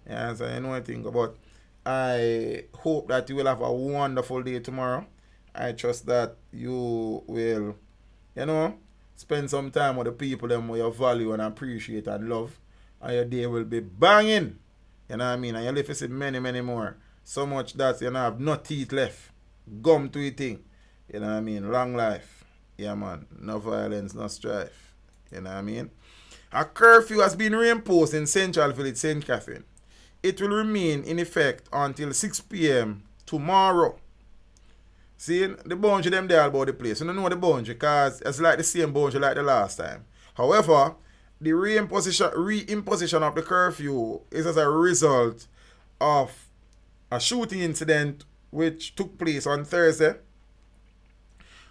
You understand? You know what I think about. I hope that you will have a wonderful day tomorrow. I trust that you will, spend some time with the people them who you value and appreciate and love. And your day will be banging. You know what I mean? And you'll live to see many, many more. So much that you don't have no teeth left. Gum to eating. You know what I mean? Long life. Yeah, man. No violence, no strife. You know what I mean? A curfew has been reimposed in Central Village, St. Catherine. It will remain in effect until 6 p.m. tomorrow. See, the boundary them there about the place. You don't know the boundary because it's like the same boundary like the last time. However, the reimposition of the curfew is as a result of a shooting incident which took place on Thursday.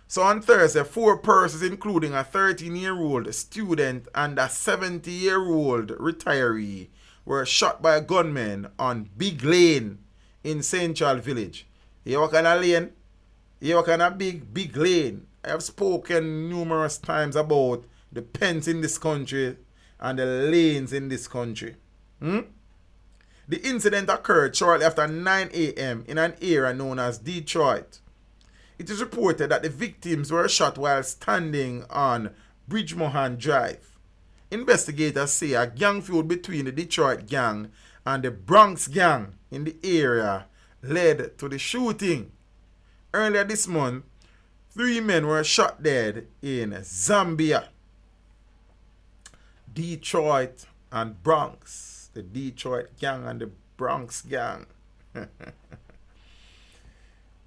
So on Thursday, 4 persons, including a 13-year-old student and a 70-year-old retiree, were shot by gunmen on Big Lane in Central Village. You know what kind of lane? You know what kind of big lane? I have spoken numerous times about the pens in this country and the lanes in this country. The incident occurred shortly after 9 a.m. in an area known as Detroit. It is reported that the victims were shot while standing on Bridgemohan Drive. Investigators say a gang feud between the Detroit gang and the Bronx gang in the area led to the shooting. Earlier this month, 3 men were shot dead in Zambia. Detroit and Bronx. The Detroit gang and the Bronx gang.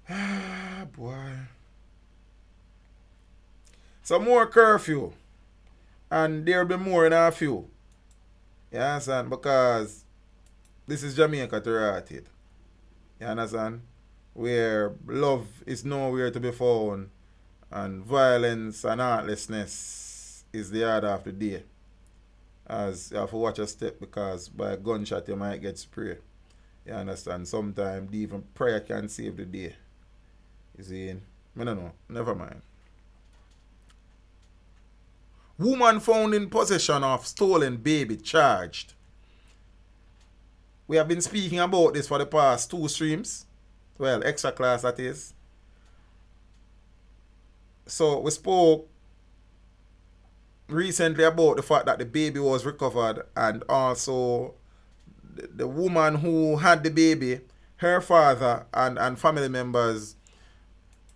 Ah, boy. Some more curfew. And there'll be more in a few. You understand? Because this is Jamaica to rot it. You understand? Where love is nowhere to be found. And violence and heartlessness is the order of the day. As you have to watch a step because by a gunshot you might get sprayed. You understand? Sometimes even prayer can save the day. You see? I don't know. Never mind. Woman found in possession of stolen baby charged. We have been speaking about this for the past 2 streams. Well, extra class that is. So we spoke recently about the fact that the baby was recovered and also the woman who had the baby, her father and family members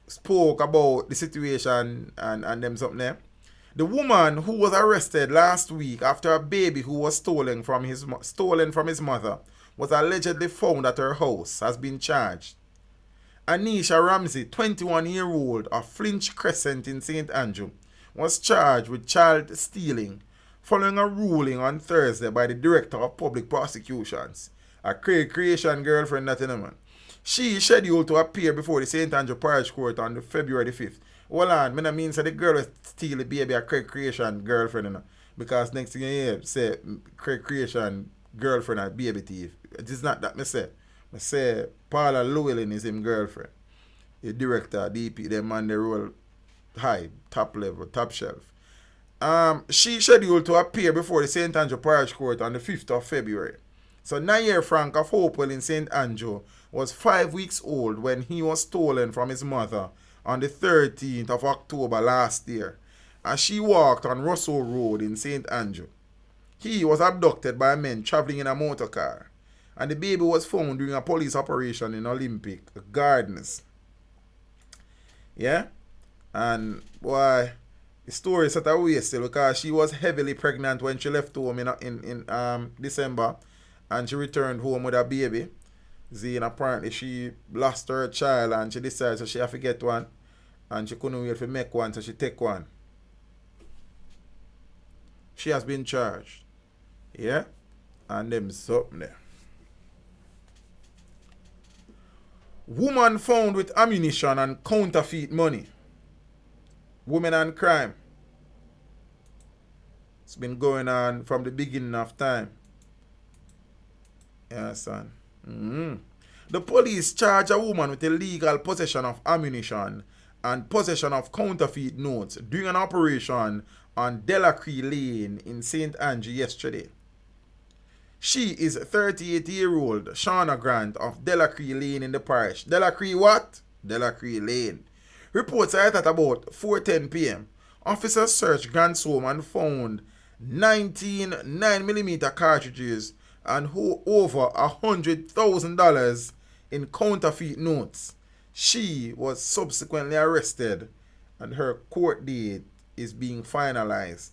spoke about the situation and them something there. The woman who was arrested last week after a baby who was stolen from his mother was allegedly found at her house has been charged. Anisha Ramsey, 21-year-old of Flinch Crescent in St. Andrew, was charged with child stealing following a ruling on Thursday by the Director of Public Prosecutions, a Creation girlfriend that man. She is scheduled to appear before the St. Andrew Parish Court on the February 5th. Hold on, I mean, so the girl will steal the baby a Creation girlfriend, you know, because next thing you hear, say, Creation girlfriend and baby thief. It is not that I say. I say Paula Llewellyn is him girlfriend. The director, DP, them man they roll high, top level, top shelf. She scheduled to appear before the St. Andrew Parish Court on the 5th of February. So Nair Frank of Hopewell in St. Andrew was 5 weeks old when he was stolen from his mother on the 13th of October last year as she walked on Russell Road in St. Andrew. He was abducted by men traveling in a motor car, and the baby was found during a police operation in Olympic Gardens. Yeah? And boy, the story is set away still because she was heavily pregnant when she left home in December, and she returned home with a baby. And apparently she lost her child and she decided so she have to get one, and she couldn't wait to make one, so she take one. She has been charged. Yeah? And them something there. Woman found with ammunition and counterfeit money. Women and crime. It's been going on from the beginning of time. You understand? The police charge a woman with illegal possession of ammunition and possession of counterfeit notes during an operation on Delacree Lane in St. Angie yesterday. She is 38-year-old Shauna Grant of Delacree Lane in the parish. Delacree what? Delacree Lane. Reports are at about 4:10 p.m. Officers searched Grant's home and found 19 9mm cartridges and over $100,000 in counterfeit notes. She was subsequently arrested and her court date is being finalized.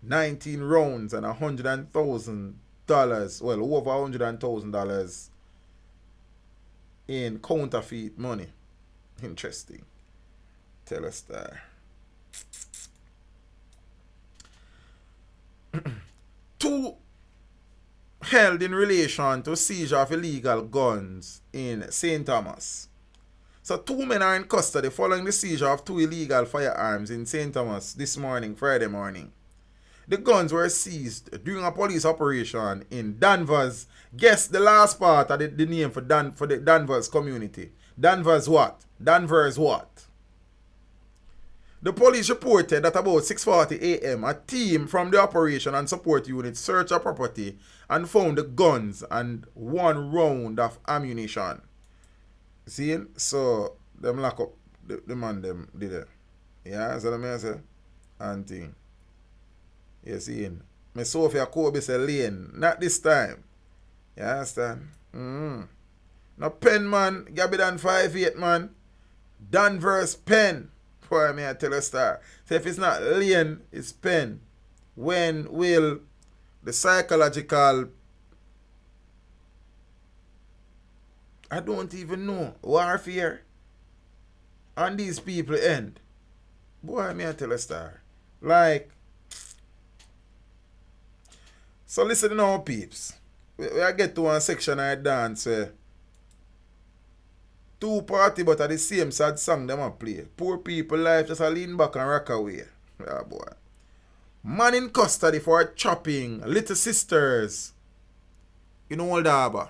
19 rounds and $100,000, well, over $100,000 in counterfeit money. Interesting. Tell us that. Two held in relation to seizure of illegal guns in St. Thomas. So 2 men are in custody following the seizure of 2 illegal firearms in St. Thomas this morning, Friday morning. The guns were seized during a police operation in Danvers. Guess the last part of the name for the Danvers community. Danvers what? Danvers what? The police reported that about 6:40 a.m. a team from the operation and support unit searched a property and found the guns and 1 round of ammunition. See? So, them lock up the man them did it. Yeah, so I say? And thing. You see? Me Sophia Kobe say lane. Not this time. You understand? No pen man. Gabby than 5'8" man. Danvers pen. Boy, me I tell a star. So if it's not lane, it's pen. When will the psychological, I don't even know, warfare on these people end? Boy, me I tell a star. Like, so listen now, peeps. We get to one section I dance where 2 party but at the same sad song them a play. Poor people life just a lean back and rock away. Yeah, boy. Man in custody for chopping little sisters in Old Harbour.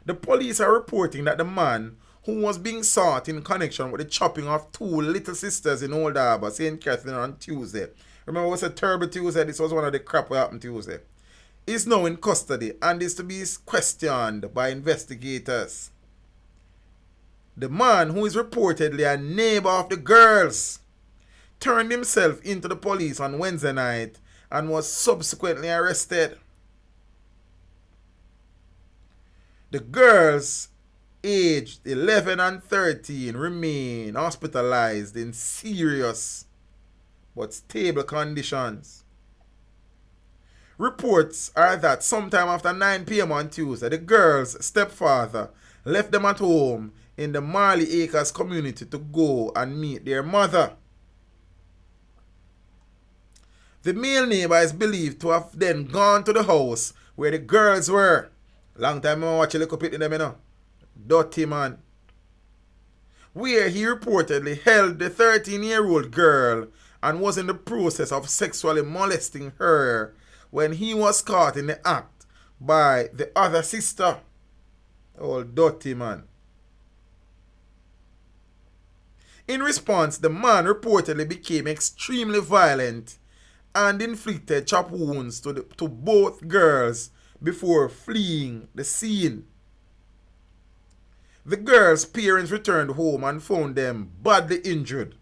The police are reporting that the man who was being sought in connection with the chopping of 2 little sisters in Old Harbour, St. Catherine, on Tuesday. Remember, it was a terrible Tuesday. This was one of the crap that happened Tuesday. Is now in custody and is to be questioned by investigators. The man, who is reportedly a neighbor of the girls, turned himself into the police on Wednesday night and was subsequently arrested. The girls, aged 11 and 13, remain hospitalized in serious but stable conditions. Reports are that sometime after 9 p.m. on Tuesday, the girls' stepfather left them at home in the Marley Acres community to go and meet their mother. The male neighbor is believed to have then gone to the house where the girls were. Long time I watch a little bit in them, you know. Dirty man. Where he reportedly held the 13-year-old girl and was in the process of sexually molesting her when he was caught in the act by the other sister. Old dirty man. In response, the man reportedly became extremely violent and inflicted chop wounds to both girls before fleeing the scene. The girls' parents returned home and found them badly injured.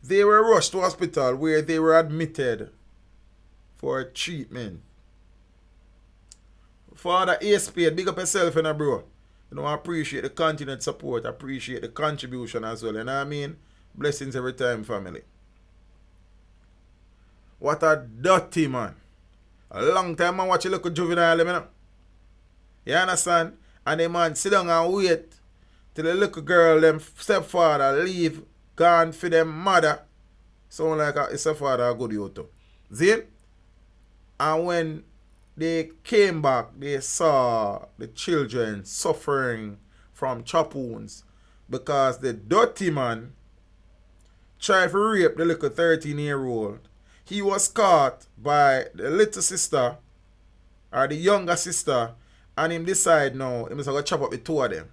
They were rushed to hospital where they were admitted for treatment. Father A-Spade, big up yourself, you know, bro. You know, I appreciate the continued support. I appreciate the contribution as well. You know what I mean? Blessings every time, family. What a dirty man. A long time I watch a look at juvenile, you know. You understand? And the man sit down and wait till the little girl, them stepfather, leave, gone for them mother. Sound like a stepfather a good you too. See? And when they came back, they saw the children suffering from chop wounds because the dirty man tried to rape the little 13-year-old. He was caught by the little sister or the younger sister, and him decide now he must go chop up the two of them.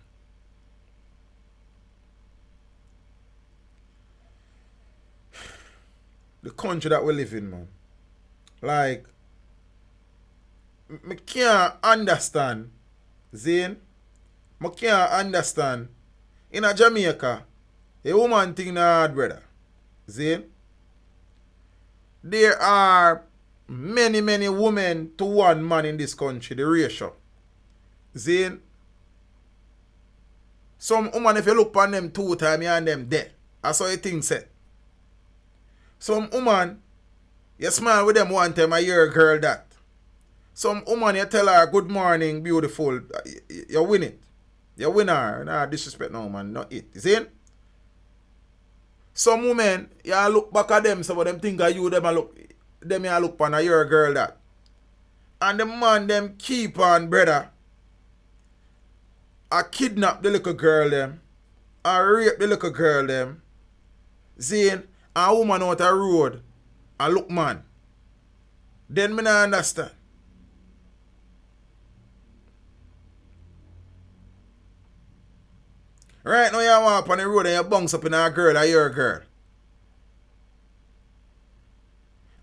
The country that we live in, man. Like, me can't understand, Zane. I can't understand. In a Jamaica, a woman thing na hard, brother. Zane. There are many, many women to one man in this country, the ratio. Zane. Some woman, if you look on them 2 times, you and them dead. That's how you think, say. Some woman, you smile with them 1 time, I hear a girl that. Some woman, you tell her, good morning, beautiful. You win it. You win her. Nah, disrespect no, man. Not it. You see? Some women, you look back at them, some of them think of you, them you look on, you're a girl that. And the man, them keep on, brother. I kidnap the little girl, them. I rape the little girl, them. Zane, a woman out the road, I look man. Then me not understand. Right now you walk on the road and you bounce up in a girl or you're a girl.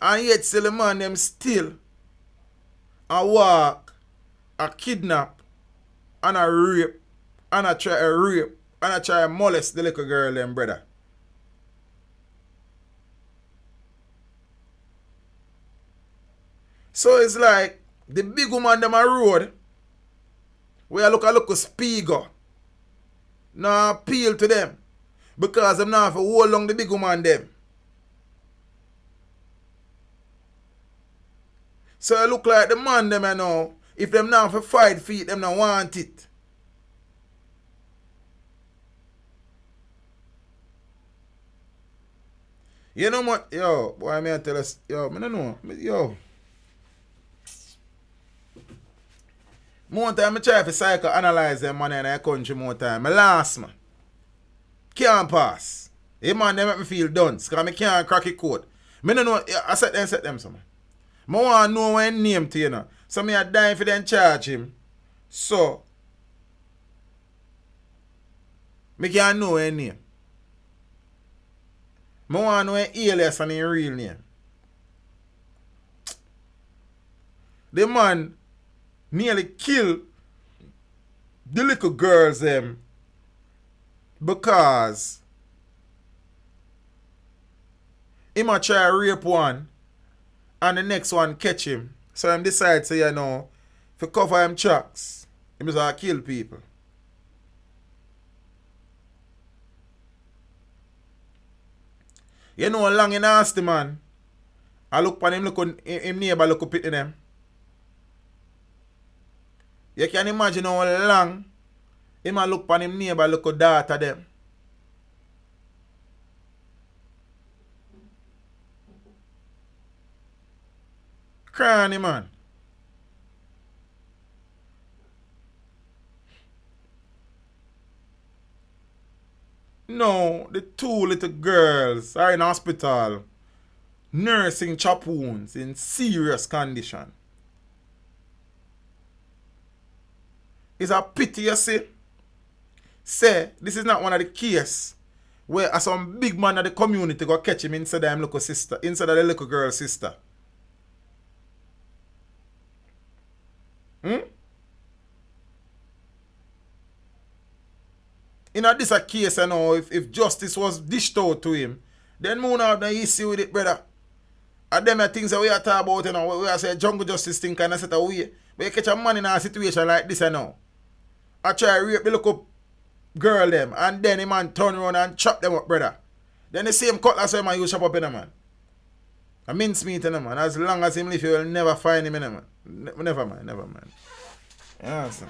And yet still the man them still a walk, a kidnap, and a rape, and a try to rape, and a try to molest the little girl them, brother. So it's like the big woman them a road where I look a little speaker. Now appeal to them. Because them now have to hold on the big woman them. So it look like the man them I know. If them now have to fight feet, them not want it. You know what? Yo, boy, I may tell us. Yo, I don't know. Yo. More time I try to psychoanalyze them man in the country more time. I last man. Can't pass. Hey man, they make me feel done. Because I can't crack it code. I don't know. I set them some. I want to know what name to you know. So I dying for them charge him. So I can't know his name. I want to know his alias and his real name. The man nearly kill the little girls them because he might try to rape one and the next one catch him. So him decide to, you know, to cover him tracks, he must kill people. You know how long he nasty man. I look on him, look on him neighbor look up at them. You can imagine how long he might look on him neighbor look at daughter them. Cranny man. No, the 2 little girls are in hospital nursing chop wounds in serious condition. It's a pity, you see. Say, this is not one of the cases where some big man of the community go catch him inside of little sister, inside of the little girl's sister. In this a case, you know, if justice was dished out to him, then we have no issue with it, brother. And them are things that we are talking about, you know, we are saying jungle justice thing kind of set away. But you catch a man in a situation like this, you know. I try to rape the little girl them, and then the man turn around and chop them up, brother. Then the same cutlass way man you chop up in a man. A mincemeat in a man. As long as him live, you will never find him in a man. Never mind. Yeah, son.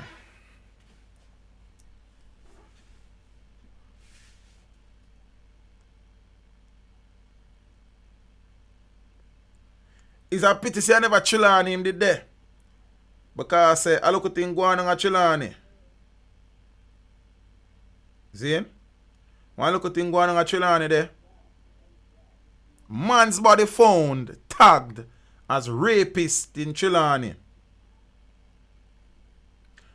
It's a pity say I never chill on him did there. Because I look at thing going on a chill on him. See him? One look at thing going on a chill on him there. Man's body found tagged as rapist in Trelawney.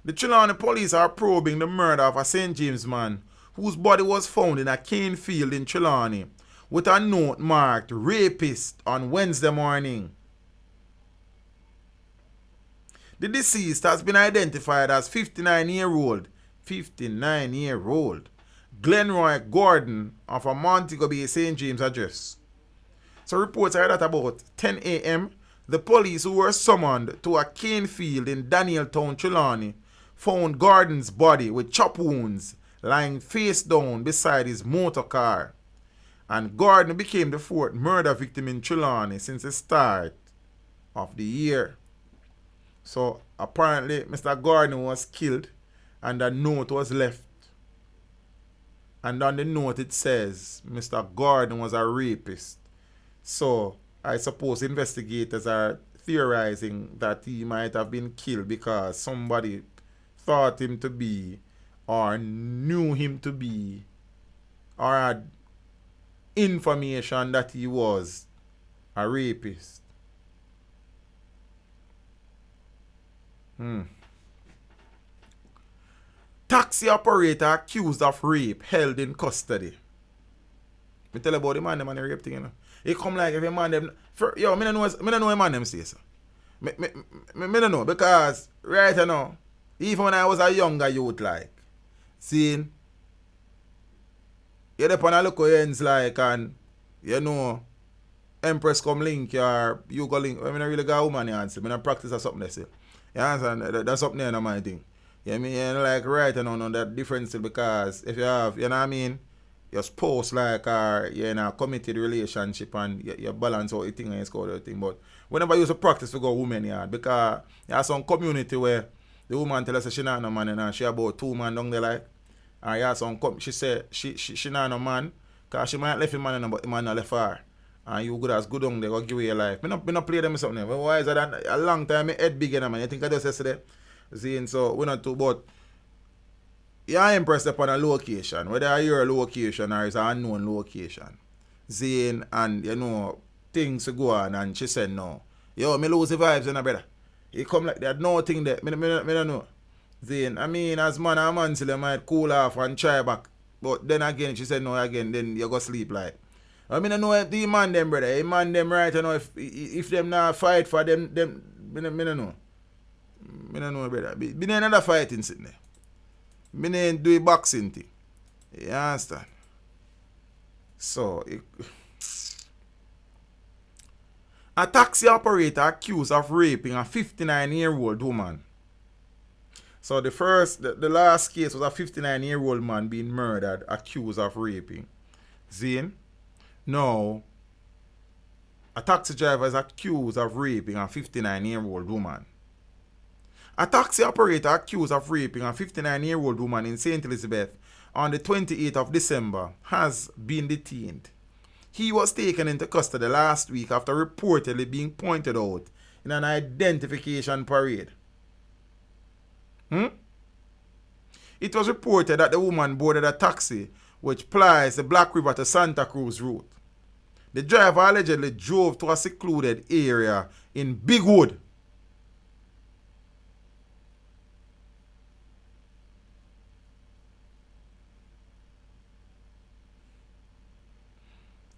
The Trelawney police are probing the murder of a St. James man whose body was found in a cane field in Trelawney with a note marked rapist on Wednesday morning. The deceased has been identified as 59-year-old Glenroy Gordon of a Montego Bay St. James address. So reports are that about 10 a.m., the police who were summoned to a cane field in Danieltown, Trelawney, found Gordon's body with chop wounds lying face down beside his motor car. And Gordon became the fourth murder victim in Trelawney since the start of the year. So apparently Mr. Gordon was killed and a note was left. And on the note it says Mr. Gordon was a rapist. So I suppose investigators are theorizing that he might have been killed because somebody thought him to be or knew him to be or had information that he was a rapist. Taxi operator accused of rape held in custody. Me tell you about the man them and the rape thing, you know. It come like if a man them yo, me don't know a man them say so. Me don't know because right now, even when I was a younger youth like, seeing you dep on a look ends like and you know Empress come link or you go link. I mean I really got a woman answer. Me not practice or something they say. You understand? That's something there in my thing. You know what I mean? You know, like right now that difference because if you have, you know what I mean, your spouse like you're in a committed relationship and you balance out the thing and you score the thing. But whenever you use a practice to go women yard because you have some community where the woman tell us she not no man and she about 2 man down there like and you have some she say she not no man because she might left him man but the man not left her. And you good as good on there go give away your life. Me not play them something. But why is that a long time my head big man. You think I just yesterday? Seeing so we're not too but you're impressed upon a location, whether you're a location or it's an unknown location. Zane and you know things to go on and she said no. Yo, me lose the vibes in a brother. It come like that no thing there. Me don't know. Zane, I mean as man and man still might cool off and try back. But then again she said no again, then you go sleep like. I mean I know if the man them brother, the man them right you know if them not fight for them me don't know. Me don't know brother. Me ain't another fighting sitting there. Me ain't do a boxing thing. You understand? So, a taxi operator accused of raping a 59-year-old woman. So the last case was a 59-year-old man being murdered, accused of raping. Zane? Now, a taxi driver is accused of raping a 59-year-old woman. A taxi operator accused of raping a 59-year-old woman in St. Elizabeth on the 28th of December has been detained. He was taken into custody last week after reportedly being pointed out in an identification parade. It was reported that the woman boarded a taxi which plies the Black River to Santa Cruz route. The driver allegedly drove to a secluded area in Bigwood.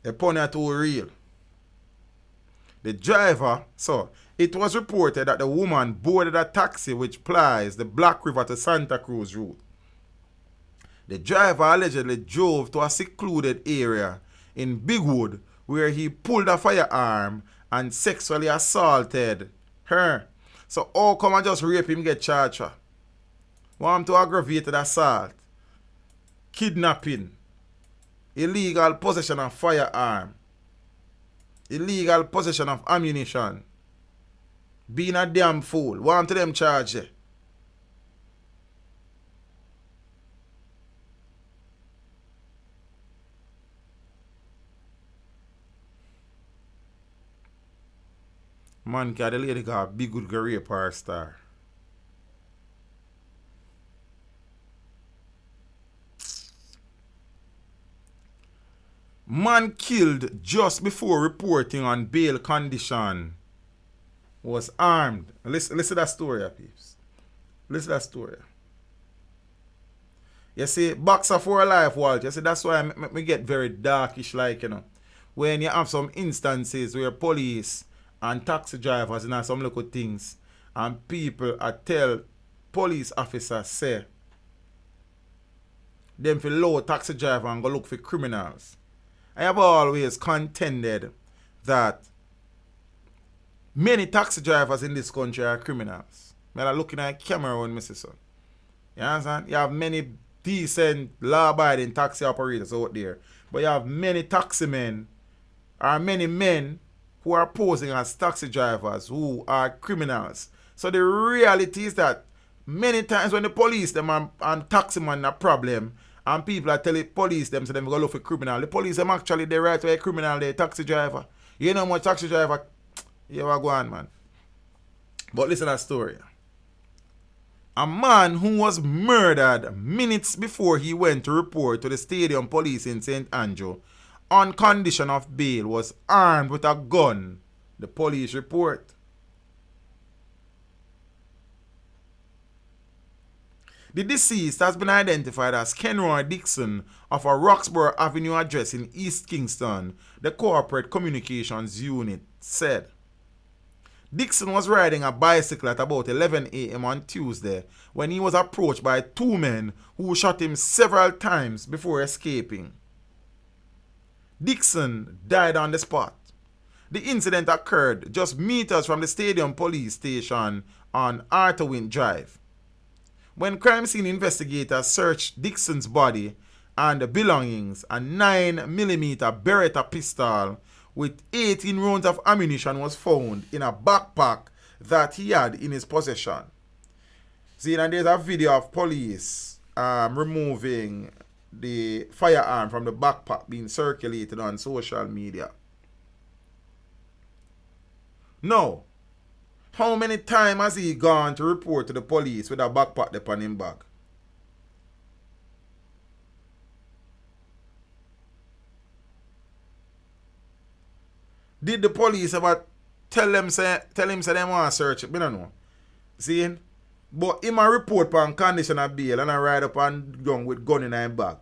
The pony are too real. The driver, so it was reported that the woman boarded a taxi which plies the Black River to Santa Cruz route. The driver allegedly drove to a secluded area in Bigwood where he pulled a firearm and sexually assaulted her. So how come I just rape him get charged for? Want him to aggravated assault, kidnapping, illegal possession of firearm, illegal possession of ammunition, being a damn fool. Want to them charge you. Man, the lady got a big good rape her star. Man killed just before reporting on bail condition was armed. Listen to that story, peeps. Listen to that story. You see, boxer for life, Walt. You see, that's why I get very darkish, like, you know. When you have some instances where police and taxi drivers and some little things, and people tell police officers, say, them for low taxi driver and go look for criminals. I have always contended that many taxi drivers in this country are criminals. I'm looking at a camera when I say so. You understand? You have many decent, law-abiding taxi operators out there. But you have many taxi men, or many men who are posing as taxi drivers who are criminals. So the reality is that many times when the police them and taxi man a problem, and people are telling police them so them go look for criminal, the police them actually they right away criminal, they taxi driver. You know much taxi driver, you are going, man. But listen to that story. A man who was murdered minutes before he went to report to the stadium police in St. Andrew on condition of bail was armed with a gun, the police report. The deceased has been identified as Kenroy Dixon of a Roxborough Avenue address in East Kingston, the Corporate Communications Unit said. Dixon was riding a bicycle at about 11 a.m. on Tuesday when he was approached by two men who shot him several times before escaping. Dixon died on the spot. The incident occurred just meters from the stadium police station on Arthurwin Drive. When crime scene investigators searched Dixon's body and belongings, a 9mm Beretta pistol with 18 rounds of ammunition was found in a backpack that he had in his possession. See, and there's a video of police removing the firearm from the backpack being circulated on social media. Now, how many times has he gone to report to the police with a backpack upon him bag? Did the police ever tell him say they want to search it? I don't know. See? But him a report on condition of bail and I ride up and down with gun in his bag.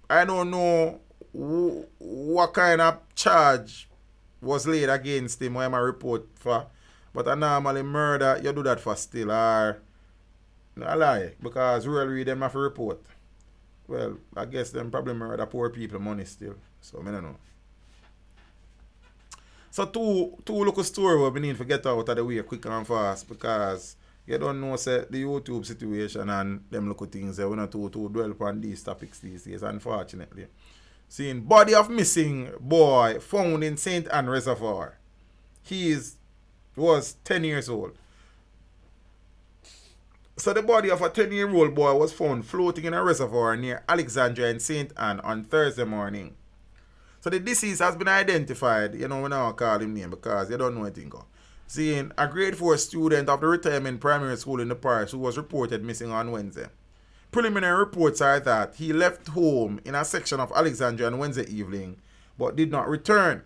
I don't know what kind of charge was laid against him or him a report for. But I normally murder, you do that for still or I lie. Because really them have to report. Well, I guess them probably murder poor people money still. So I don't know. So two local story we need to get out of the way quick and fast because you don't know say the YouTube situation and them local things we not too dwell upon these topics these days, unfortunately. Seeing body of missing boy found in St. Anne Reservoir. He was 10 years old. So the body of a 10-year-old boy was found floating in a reservoir near Alexandria in St. Anne on Thursday morning. So the deceased has been identified. You know, we now call him name because you don't know anything. Seeing a grade 4 student of the retirement primary school in the parish who was reported missing on Wednesday. Preliminary reports are that he left home in a section of Alexandria on Wednesday evening but did not return.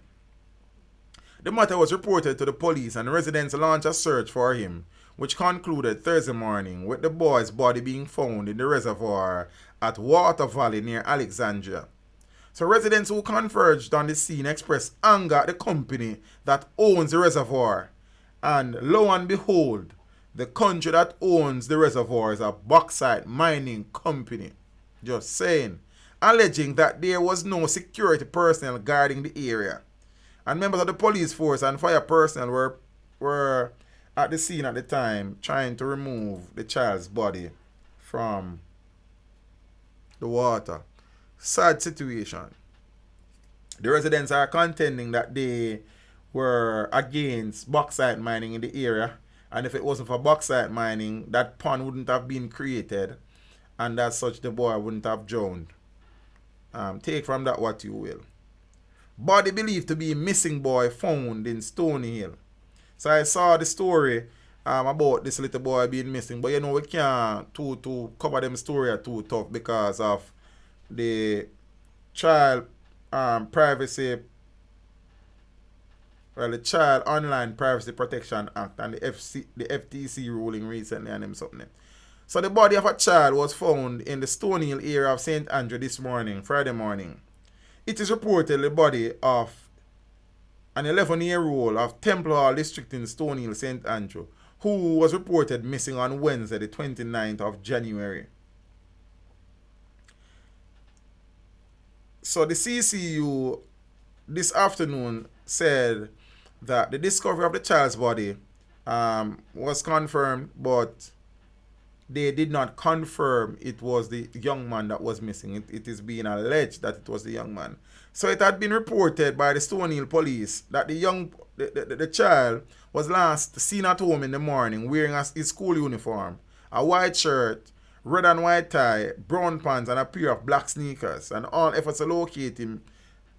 The matter was reported to the police and residents launched a search for him, which concluded Thursday morning with the boy's body being found in the reservoir at Water Valley near Alexandria. So residents who converged on the scene expressed anger at the company that owns the reservoir. And lo and behold, the country that owns the reservoir is a bauxite mining company. Just saying. Alleging that there was no security personnel guarding the area. And members of the police force and fire personnel were at the scene at the time trying to remove the child's body from the water. Sad situation. The residents are contending that they were against bauxite mining in the area, and if it wasn't for bauxite mining, that pond wouldn't have been created, and as such the boy wouldn't have drowned. Take from that what you will. Body believed to be missing boy found in Stony Hill. So I saw the story about this little boy being missing, but you know we can't to cover them story are too tough because of the child privacy, well, the Child Online Privacy Protection Act and the FTC ruling recently and them something. So the body of a child was found in the Stonehill area of St. Andrew this morning, Friday morning. It is reported the body of an 11-year-old of Temple Hall District in Stonehill, St. Andrew, who was reported missing on Wednesday, the 29th of January. So the CCU this afternoon said that the discovery of the child's body was confirmed, but they did not confirm it was the young man that was missing. It is being alleged that it was the young man. So it had been reported by the Stonehill police that the child was last seen at home in the morning wearing his school uniform, a white shirt, red and white tie, brown pants, and a pair of black sneakers. And all efforts to locate him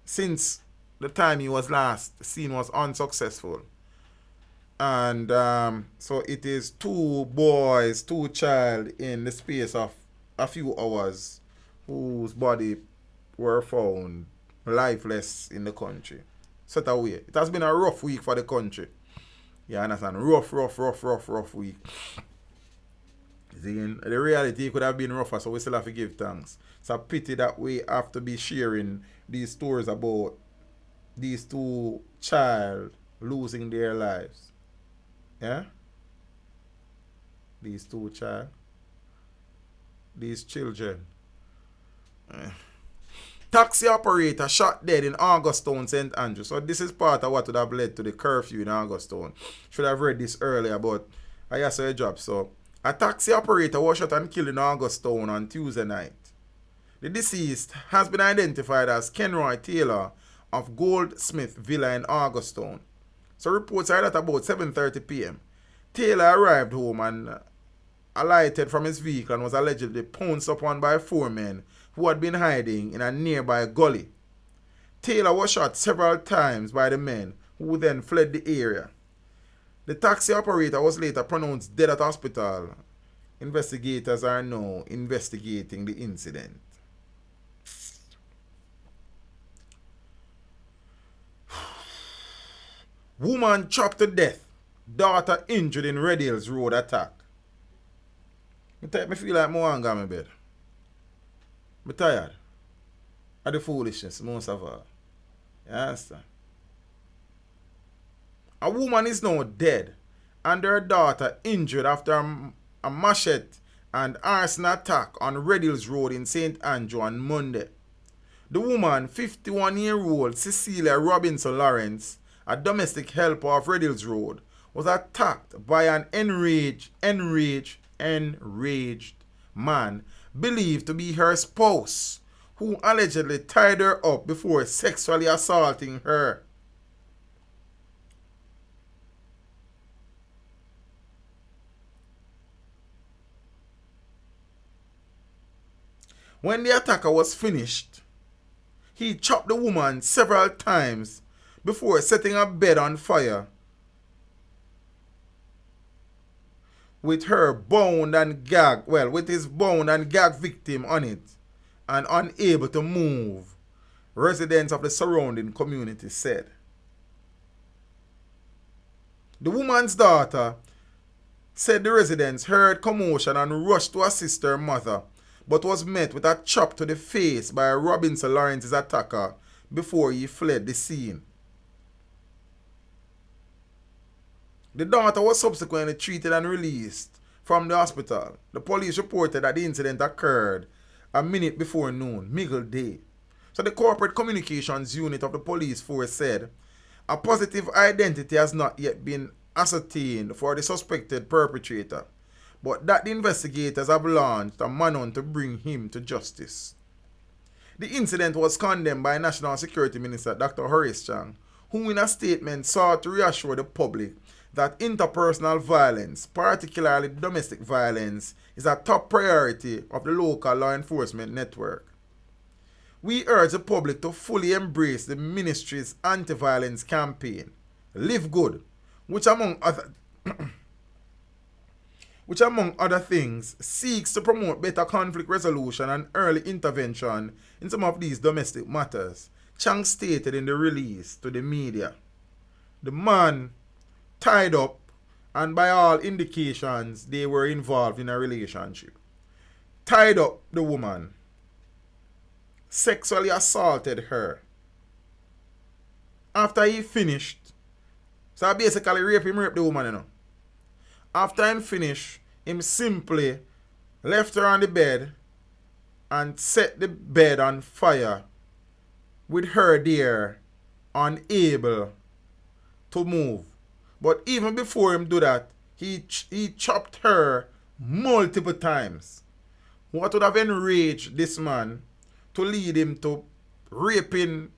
since the time he was last seen was unsuccessful. And so it is two child in the space of a few hours whose body were found lifeless in the country. Set away. It has been a rough week for the country. You understand? Rough week. The reality could have been rougher, so we still have to give thanks. It's a pity that we have to be sharing these stories about these two child losing their lives. Yeah? These children. Taxi operator shot dead in Augustown, St. Andrew. So this is part of what would have led to the curfew in Augustown. Should have read this earlier, but I just saw a job. So a taxi operator was shot and killed in Augustown on Tuesday night. The deceased has been identified as Kenroy Taylor of Goldsmith Villa in Augustown. So reports are that about 7:30 p.m. Taylor arrived home and alighted from his vehicle and was allegedly pounced upon by 4 men who had been hiding in a nearby gully. Taylor was shot several times by the men, who then fled the area. The taxi operator was later pronounced dead at hospital. Investigators are now investigating the incident. Woman chopped to death. Daughter injured in Red Hills Road attack. Me feel like I want to go to my bed. I'm tired of the foolishness most of all. You understand? A woman is now dead and her daughter injured after a machete and arson attack on Red Hills Road in St. Andrew on Monday. The woman, 51-year-old Cecilia Robinson Lawrence, a domestic helper of Red Hills Road, was attacked by an enraged man believed to be her spouse, who allegedly tied her up before sexually assaulting her. When the attacker was finished, he chopped the woman several times before setting her bed on fire with his bound and gagged victim on it and unable to move, residents of the surrounding community said. The woman's daughter said the residents heard commotion and rushed to assist her mother, but was met with a chop to the face by Robinson Lawrence's attacker before he fled the scene. The daughter was subsequently treated and released from the hospital. The police reported that the incident occurred a minute before noon, Miggle Day. So the corporate communications unit of the police force said a positive identity has not yet been ascertained for the suspected perpetrator, but that the investigators have launched a manhunt to bring him to justice. The incident was condemned by National Security Minister Dr. Horace Chang, who in a statement sought to reassure the public that interpersonal violence, particularly domestic violence, is a top priority of the local law enforcement network. We urge the public to fully embrace the ministry's anti-violence campaign, Live Good, which among which among other things seeks to promote better conflict resolution and early intervention in some of these domestic matters, Chang stated in the release to the media. The man tied up, and by all indications, they were involved in a relationship. Tied up the woman, sexually assaulted her. After he finished, so I basically raped the woman, you know. After him finished, him simply left her on the bed and set the bed on fire with her there, unable to move. But even before him do that, he chopped her multiple times. What would have enraged this man to lead him to raping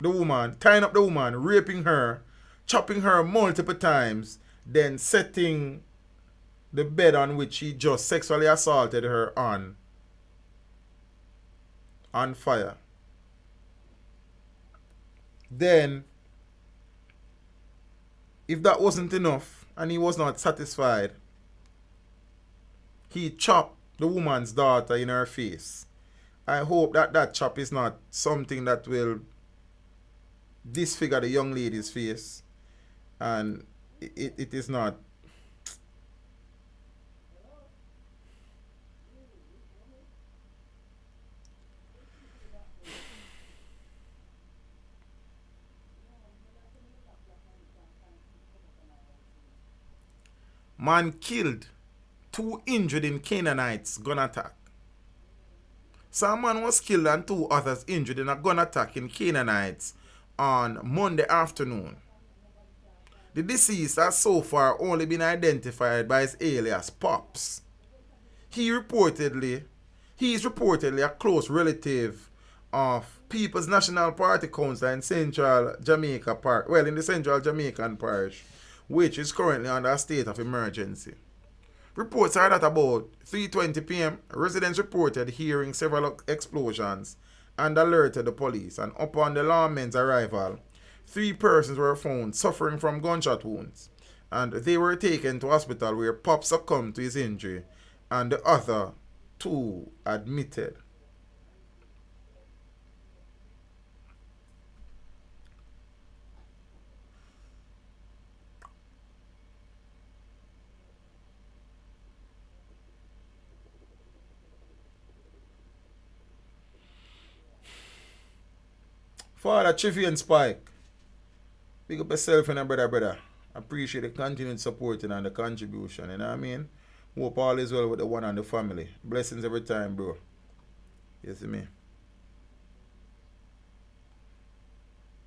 the woman, tying up the woman, raping her, chopping her multiple times, then setting the bed on which he just sexually assaulted her on fire. Then, if that wasn't enough and he was not satisfied, he chopped the woman's daughter in her face. I hope that that chop is not something that will disfigure the young lady's face, and it is not. Man killed, 2 injured in Canaanites gun attack. So a man was killed and 2 others injured in a gun attack in Canaanites on Monday afternoon. The deceased has so far only been identified by his alias Pops. He is reportedly a close relative of People's National Party councillor in Central Jamaica in the Central Jamaican Parish, which is currently under a state of emergency. Reports are that about 3:20 p.m., residents reported hearing several explosions and alerted the police, and upon the lawmen's arrival, 3 persons were found suffering from gunshot wounds, and they were taken to hospital where Pop succumbed to his injury and the other 2 admitted. Father Chivian Spike, big up yourself and a brother. Appreciate the continued support and the contribution, you know what I mean? Hope all is well with the one and the family. Blessings every time, bro. You see me?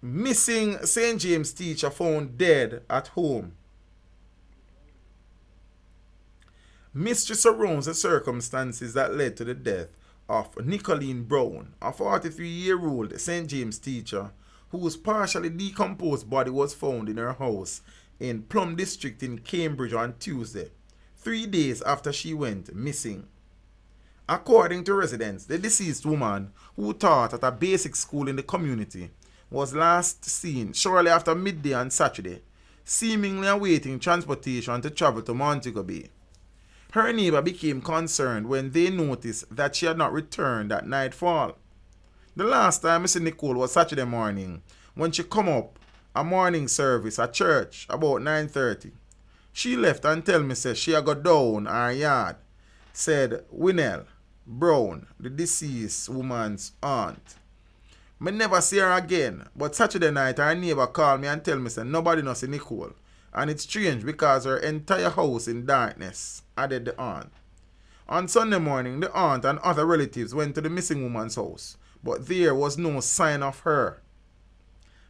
Missing St. James teacher found dead at home. Mystery surrounds the circumstances that led to the death of Nicolene Brown, a 43-year-old St. James teacher whose partially decomposed body was found in her house in Plum District in Cambridge on Tuesday, 3 days after she went missing. According to residents, the deceased woman, who taught at a basic school in the community, was last seen shortly after midday on Saturday, seemingly awaiting transportation to travel to Montego Bay. Her neighbor became concerned when they noticed that she had not returned at nightfall. The last time Mrs. Nicole was Saturday morning when she come up a morning service at church about 9:30. She left and tell me she had got down her yard, said Winnell Brown, the deceased woman's aunt. Me never see her again, but Saturday night her neighbor called me and tell me nobody knows Nicole. And it's strange because her entire house in darkness, added the aunt. On Sunday morning, the aunt and other relatives went to the missing woman's house, but there was no sign of her.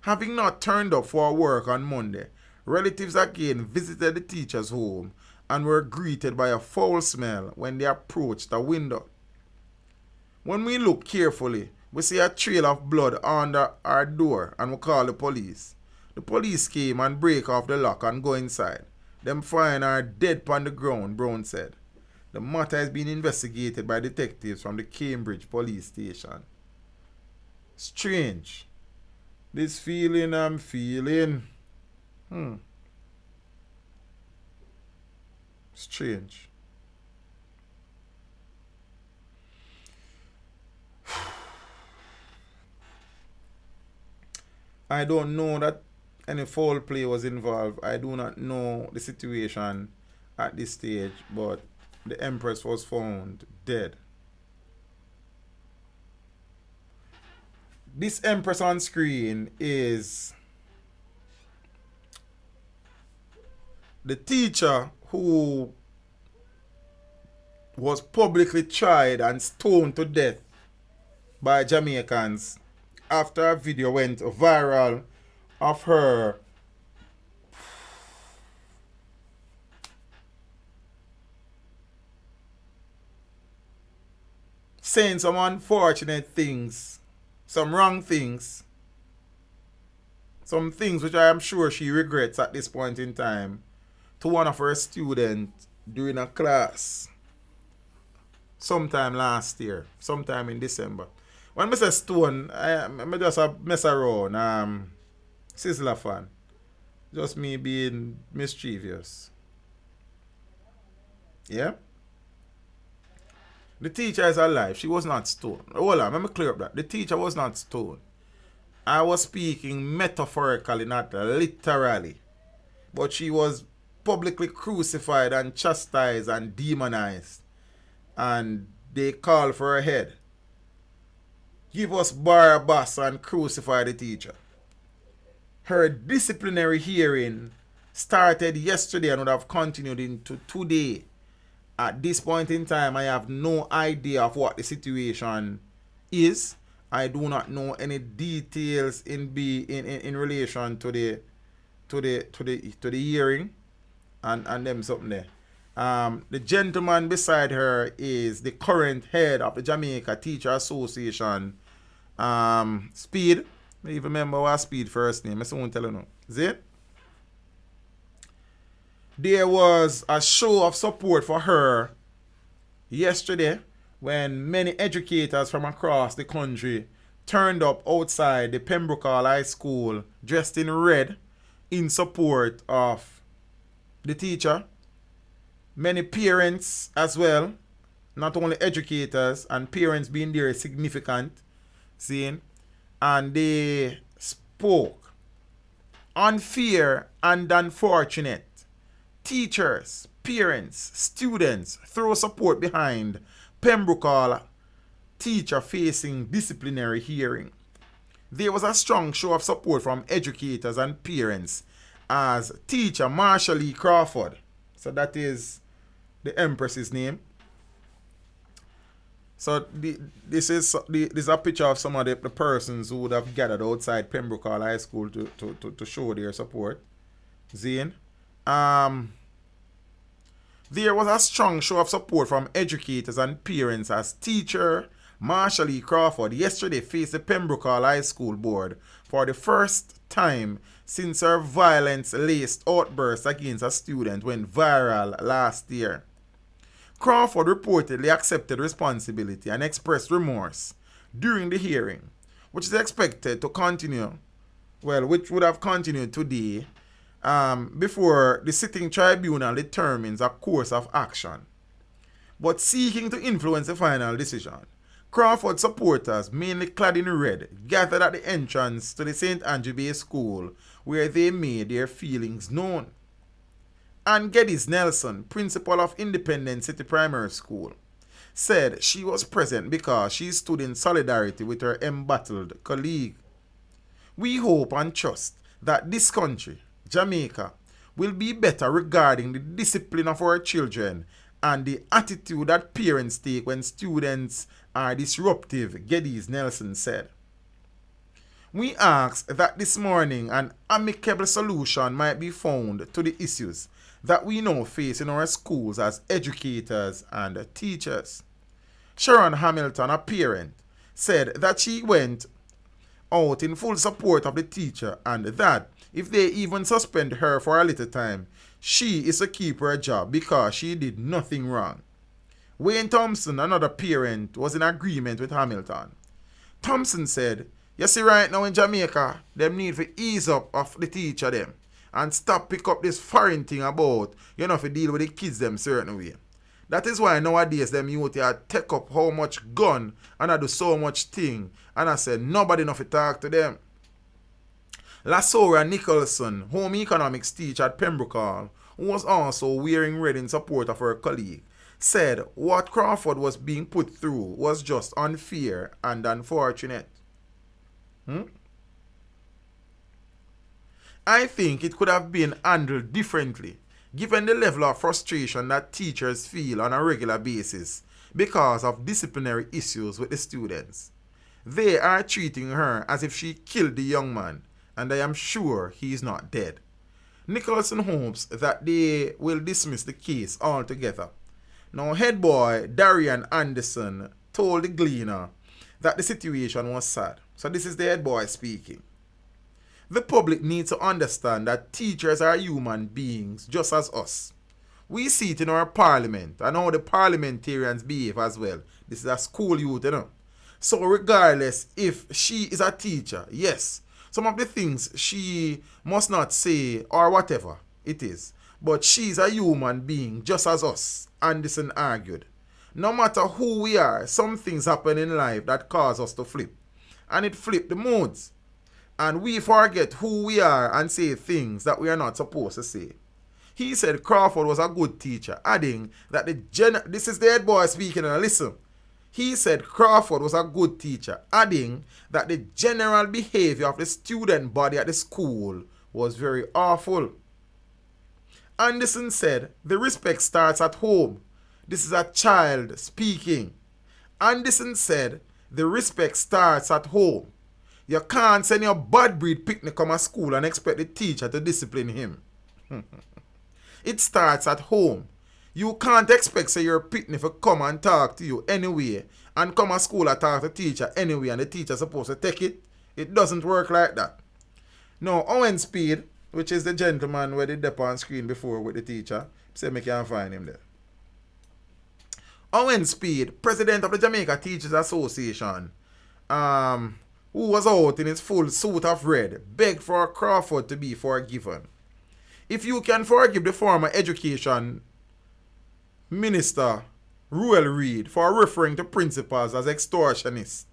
Having not turned up for work on Monday, relatives again visited the teacher's home and were greeted by a foul smell when they approached the window. When we look carefully, we see a trail of blood under our door and we call the police. The police came and break off the lock and go inside. Them find her dead on the ground, Brown said. The matter is being investigated by detectives from the Cambridge police station. Strange. This feeling I'm feeling. Strange. I don't know that any foul play was involved. I do not know the situation at this stage, but the Empress was found dead. This Empress on screen is the teacher who was publicly tried and stoned to death by Jamaicans after a video went viral of her saying some unfortunate things, some wrong things, some things which I am sure she regrets at this point in time, to one of her students during a class sometime last year, sometime in December. When I say stone, I just mess around. Sizzler fan. Just me being mischievous. Yeah? The teacher is alive. She was not stoned. Hold on, let me clear up that. The teacher was not stoned. I was speaking metaphorically, not literally. But she was publicly crucified and chastised and demonized. And they called for her head. Give us Barabbas and crucify the teacher. Her disciplinary hearing started yesterday and would have continued into today. At this point in time, I have no idea of what the situation is. I do not know any details in relation to the hearing and them something there. The gentleman beside her is the current head of the Jamaica Teacher Association. Speed. I even remember what Speed first name. I won't tell you no. Is it? There was a show of support for her yesterday when many educators from across the country turned up outside the Pembroke High School dressed in red in support of the teacher. Many parents as well, not only educators, and parents being there is significant, seeing, and they spoke. Unfair and unfortunate. Teachers, parents, students throw support behind Pembroke Hall teacher facing disciplinary hearing. There was a strong show of support from educators and parents as teacher Marsha Lee Crawford, so that is the Empress's name. So this is a picture of some of the persons who would have gathered outside Pembroke Hall High School to show their support. Zane. There was a strong show of support from educators and parents as teacher Marsha Lee Crawford yesterday faced the Pembroke Hall High School board for the first time since her violence-laced outburst against a student went viral last year. Crawford reportedly accepted responsibility and expressed remorse during the hearing, which is expected to continue, which would have continued today, before the sitting tribunal determines a course of action. But seeking to influence the final decision, Crawford supporters, mainly clad in red, gathered at the entrance to the St. Andrew Bay School where they made their feelings known. Ann Geddes Nelson, principal of Independent City Primary School, said she was present because she stood in solidarity with her embattled colleague. We hope and trust that this country, Jamaica, will be better regarding the discipline of our children and the attitude that parents take when students are disruptive, Geddes Nelson said. We ask that this morning an amicable solution might be found to the issues that we now face in our schools as educators and teachers. Sharon Hamilton, a parent, said that she went out in full support of the teacher and that if they even suspend her for a little time, she is to keep her job because she did nothing wrong. Wayne Thompson, another parent, was in agreement with Hamilton. Thompson said, you see right now in Jamaica, them need to ease up of the teacher them and stop pick up this foreign thing about, you know, to deal with the kids them certain way. That is why nowadays them youth take up how much gun and I do so much thing and I said nobody enough to talk to them. Lasora Nicholson, home economics teacher at Pembroke Hall, who was also wearing red in support of her colleague, said what Crawford was being put through was just unfair and unfortunate. I think it could have been handled differently, given the level of frustration that teachers feel on a regular basis because of disciplinary issues with the students. They are treating her as if she killed the young man, and I am sure he is not dead. Nicholson hopes that they will dismiss the case altogether. Now, head boy Darian Anderson told the Gleaner that the situation was sad. So this is the head boy speaking. The public needs to understand that teachers are human beings just as us. We see it in our parliament and how the parliamentarians behave as well. This is a school youth, you know. So regardless if she is a teacher, yes, some of the things she must not say or whatever it is. But she is a human being just as us, Anderson argued. No matter who we are, some things happen in life that cause us to flip. And it flipped the moods. And we forget who we are and say things that we are not supposed to say. He said Crawford was a good teacher, adding that this is the head boy speaking, and listen. He said Crawford was a good teacher, adding that the general behavior of the student body at the school was very awful. Anderson said the respect starts at home. This is a child speaking. Anderson said the respect starts at home. You can't send your bad breed picnic come to school and expect the teacher to discipline him. It starts at home. You can't expect say your picnic to come and talk to you anyway and come to school and talk to the teacher anyway and the teacher supposed to take it. It doesn't work like that. Now, Owen Speed, which is the gentleman where they dep on screen before with the teacher, say me can find him there. Owen Speed, president of the Jamaica Teachers Association, who was out in his full suit of red, begged for Crawford to be forgiven. If you can forgive the former education minister, Ruel Reid, for referring to principals as extortionists,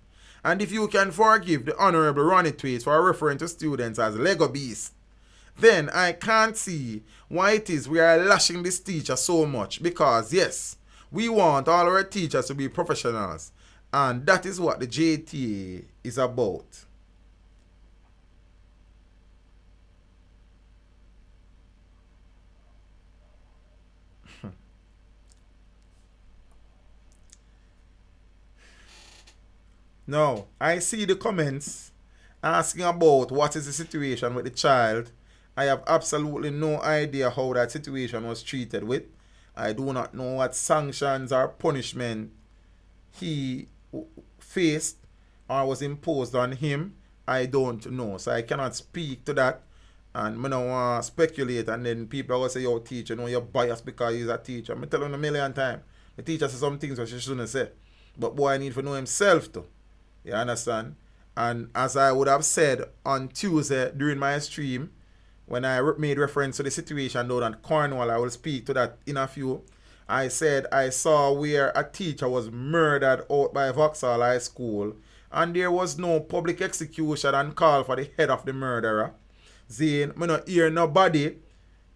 and if you can forgive the Honorable Ronnie Twaits for referring to students as Lego beasts, then I can't see why it is we are lashing this teacher so much, because yes, we want all our teachers to be professionals, and that is what the JTA is about. Now, I see the comments asking about what is the situation with the child. I have absolutely no idea how that situation was treated with. I do not know what sanctions or punishment he faced or was imposed on him. I don't know. So I cannot speak to that. And I don't want to speculate, and then people will say, yo, teacher, you're biased because he's a teacher. I'm telling you a million times. The teacher says some things that she shouldn't say. But boy, I need to know himself too. You understand? And as I would have said on Tuesday during my stream, when I made reference to the situation down at Cornwall, I will speak to that in a few. I said I saw where a teacher was murdered out by Vauxhall High School, and there was no public execution and call for the head of the murderer. Zane, I don't hear nobody.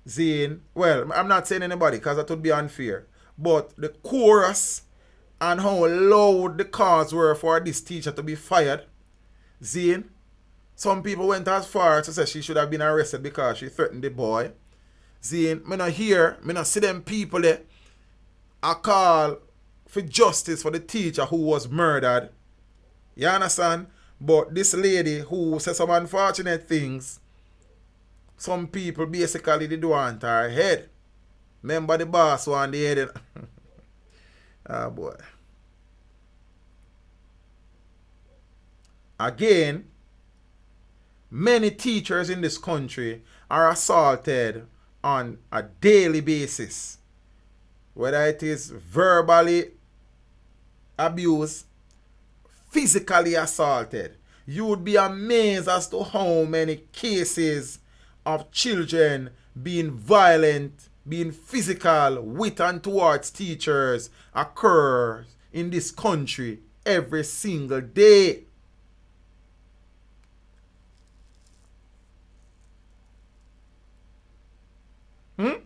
Zane, well, I'm not saying anybody because that would be unfair. But the chorus and how loud the calls were for this teacher to be fired, Zane, some people went as far as to say she should have been arrested because she threatened the boy. Zane, I don't see them people there. I call for justice for the teacher who was murdered. You understand? But this lady who said some unfortunate things, some people basically did want her head. Remember the boss one the head? Ah, boy. Again, many teachers in this country are assaulted on a daily basis. Whether it is verbally abused, physically assaulted. You would be amazed as to how many cases of children being violent, being physical with and towards teachers occur in this country every single day. But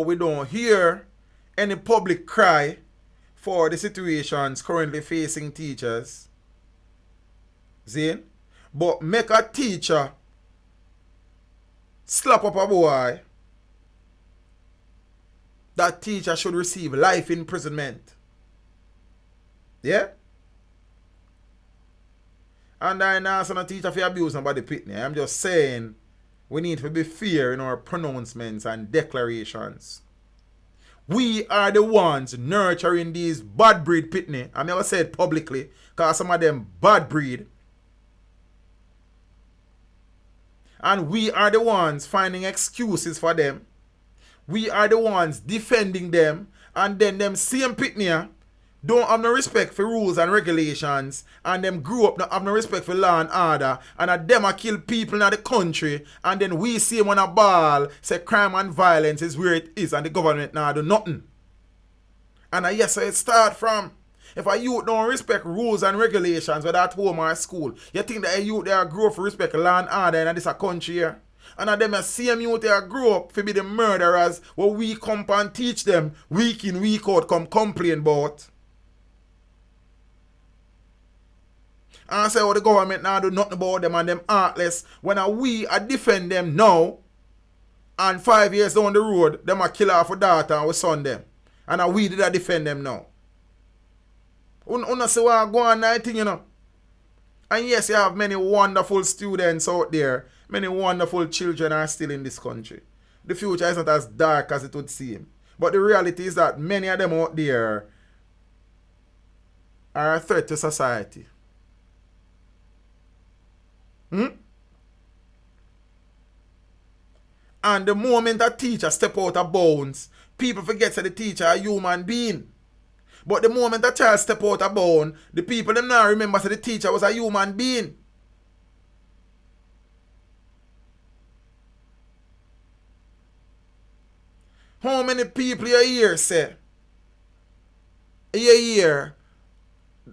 we don't hear any public cry for the situations currently facing teachers. See? But make a teacher slap up a boy, that teacher should receive life imprisonment. Yeah? And I'm not saying a teacher for abuse nobody pitney. I'm just saying we need to be fair in our pronouncements and declarations. We are the ones nurturing these bad breed pitney. I never say it publicly because some of them bad breed. And we are the ones finding excuses for them. We are the ones defending them. And then them same pitney don't have no respect for rules and regulations, and them grew up not have no respect for law and order, and a them a kill people in the country, and then we see them on a ball say crime and violence is where it is, and the government now do nothing. And yes, so it start from. If a youth don't respect rules and regulations, whether at home or at school, you think that a youth they grow up to respect law and order in this a country here? And of them same youth they grow up to be the murderers, what we come and teach them week in, week out, come complain about. And say, the government now do nothing about them and them heartless. When we defend them now, and 5 years down the road, them a kill off a daughter and we son them. And we did defend them now. Una say what go on that thing, you know. And yes, you have many wonderful students out there. Many wonderful children are still in this country. The future is not as dark as it would seem. But the reality is that many of them out there are a threat to society. And the moment a teacher step out of bounds, people forget that the teacher a human being. But the moment a child step out of bounds, the people them now remember that the teacher was a human being. How many people you hear say? You hear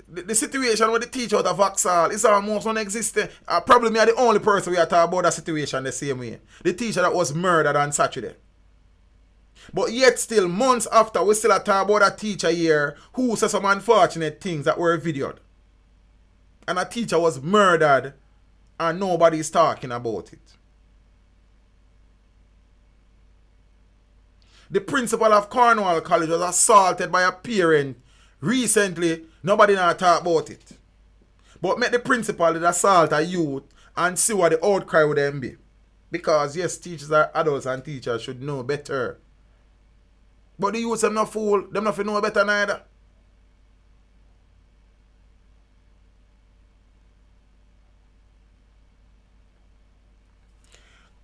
the situation with the teacher out of Vauxhall is almost non-existent. Probably me are the only person we are talking about that situation the same way. The teacher that was murdered on Saturday. But yet still, months after, we still are talking about a teacher here who said some unfortunate things that were videoed. And a teacher was murdered and nobody is talking about it. The principal of Cornwall College was assaulted by a parent recently. Nobody now talk about it. But make the principal that assault a youth and see what the outcry would then be. Because yes, teachers are adults and teachers should know better. But the youths them not fool, them not know better neither.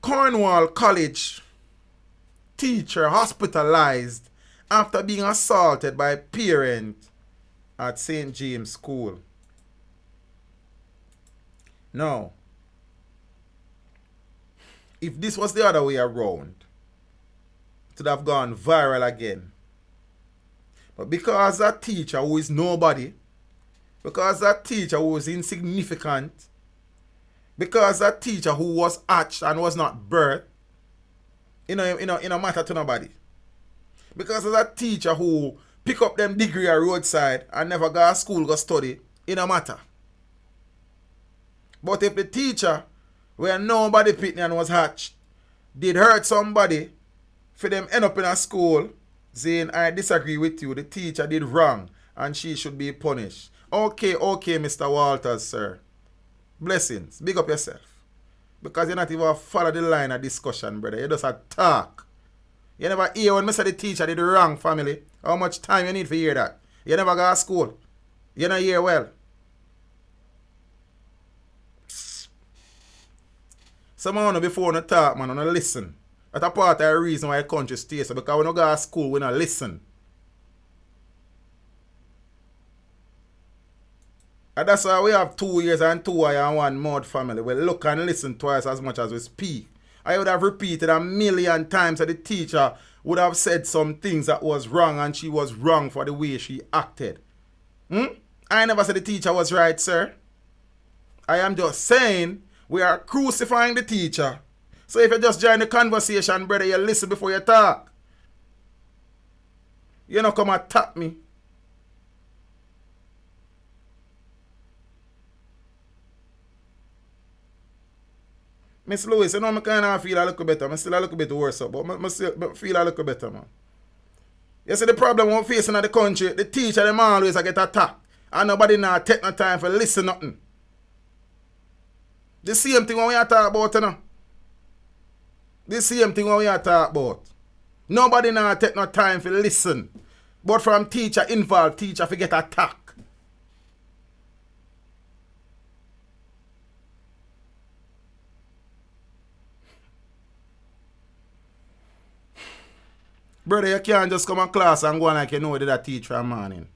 Cornwall College teacher hospitalized after being assaulted by a parent at St. James School. Now, if this was the other way around, it would have gone viral again. But because that teacher who is nobody, because that teacher who was insignificant, because that teacher who was hatched and was not birthed, it no matter to nobody. Because of that teacher who pick up them degree at roadside and never go to school go study, it no matter. But if the teacher where nobody pitney and was hatched did hurt somebody for them end up in a school saying I disagree with you, the teacher did wrong and she should be punished. Okay, Mr. Walters, sir. Blessings. Big up yourself. Because you not even follow the line of discussion, brother. You just a talk. You never hear when I say the teacher did wrong, family. How much time you need to hear that? You never go to school. You not hear well. Someone before no talk, man, no listen. That's a part of the reason why the country stays so, because we don't go to school, we don't listen. And that's why we have 2 ears and 2 eyes and 1 mouth, family. We look and listen twice as much as we speak. I would have repeated 1,000,000 times that the teacher would have said some things that was wrong and she was wrong for the way she acted. I never said the teacher was right, sir. I am just saying we are crucifying the teacher So if you just join the conversation, brother, you listen before you talk. You don't come attack me. Miss Lewis, you know I kind of feel a little better. I still a little bit worse, but I still feel a little better, man. You see the problem we're facing in the country, the teacher them always get attacked. And nobody now take no time for listen nothing. The same thing when we are talk about, you know. The same thing when we are talk about. Nobody now take no time for listen. But from teacher involved, teacher forget attack. Brother, you can't just come to class and go on like you know did a teach from morning.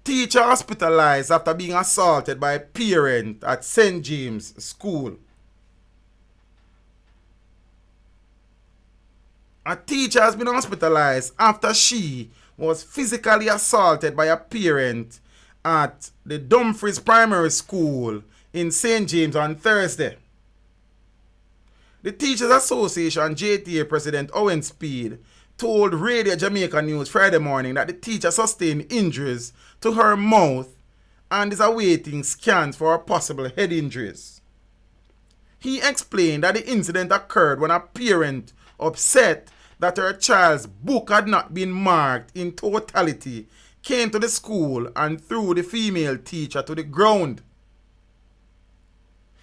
Teacher hospitalized after being assaulted by a parent at St. James School. A teacher has been hospitalized after she was physically assaulted by a parent at the Dumfries Primary School in St. James on Thursday. The Teachers Association JTA President Owen Speed told Radio Jamaica News Friday morning that the teacher sustained injuries to her mouth and is awaiting scans for possible head injuries. He explained that the incident occurred when a parent, upset that her child's book had not been marked in totality, came to the school and threw the female teacher to the ground.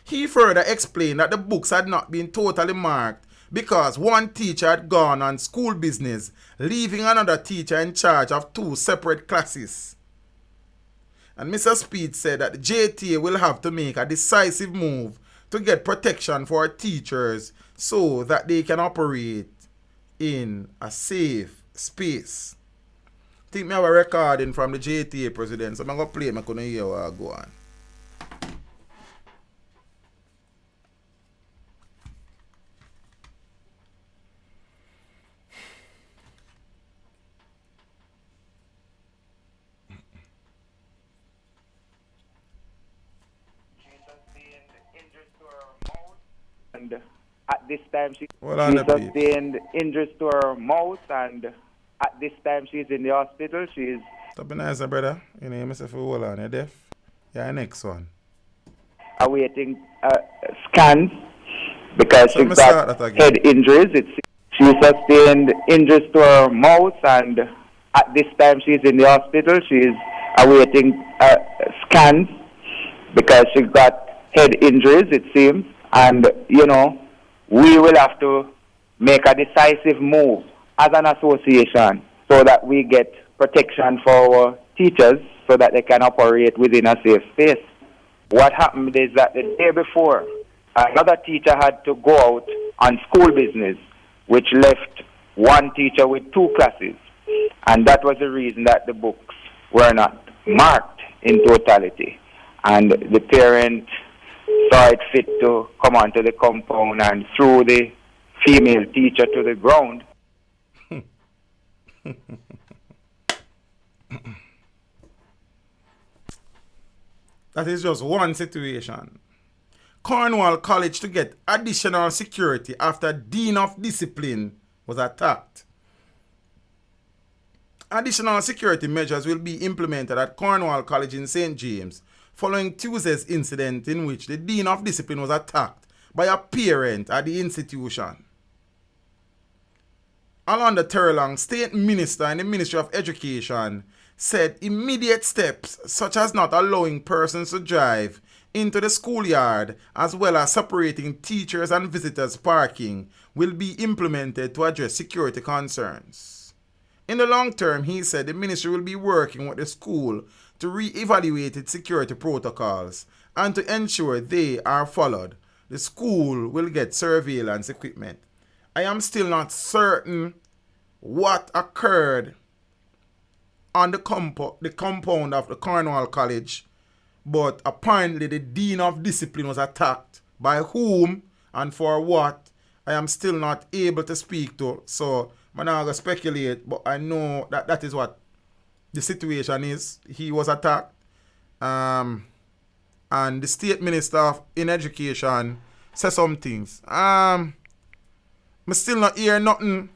He further explained that the books had not been totally marked because one teacher had gone on school business, leaving another teacher in charge of two separate classes. And Mr. Speed said that the JTA will have to make a decisive move to get protection for teachers so that they can operate in a safe space. I think I have a recording from the JTA president, so I'm going to play it. I couldn't hear what I go on. And at this time she sustained injuries to her mouth, and at this time she's in the hospital. She's Stop being nice, brother. You know, you say hold on, you're deaf. Yeah, next one. Awaiting scans because So she got head injuries. She sustained injuries to her mouth, and at this time she's in the hospital. She's awaiting scans because she got head injuries, it seems. And, you know, we will have to make a decisive move as an association so that we get protection for our teachers so that they can operate within a safe space. What happened is that the day before, another teacher had to go out on school business, which left one teacher with two classes. And that was the reason that the books were not marked in totality. And the parent saw it fit to come onto the compound and threw the female teacher to the ground. That is just one situation. Cornwall College to get additional security after Dean of Discipline was attacked. Additional security measures will be implemented at Cornwall College in St. James following Tuesday's incident in which the Dean of Discipline was attacked by a parent at the institution. Alonda Terrelong, State Minister in the Ministry of Education, said immediate steps such as not allowing persons to drive into the schoolyard as well as separating teachers and visitors parking will be implemented to address security concerns. In the long term, he said the ministry will be working with the school to re-evaluate its security protocols and to ensure they are followed. The school will get surveillance equipment. I am still not certain what occurred on the compound of the Cornwall College, but apparently the Dean of Discipline was attacked. By whom and for what, I am still not able to speak to. So I'm not going to speculate, but I know that that is what the situation is. He was attacked and the state minister in education say some things. Me still not hear nothing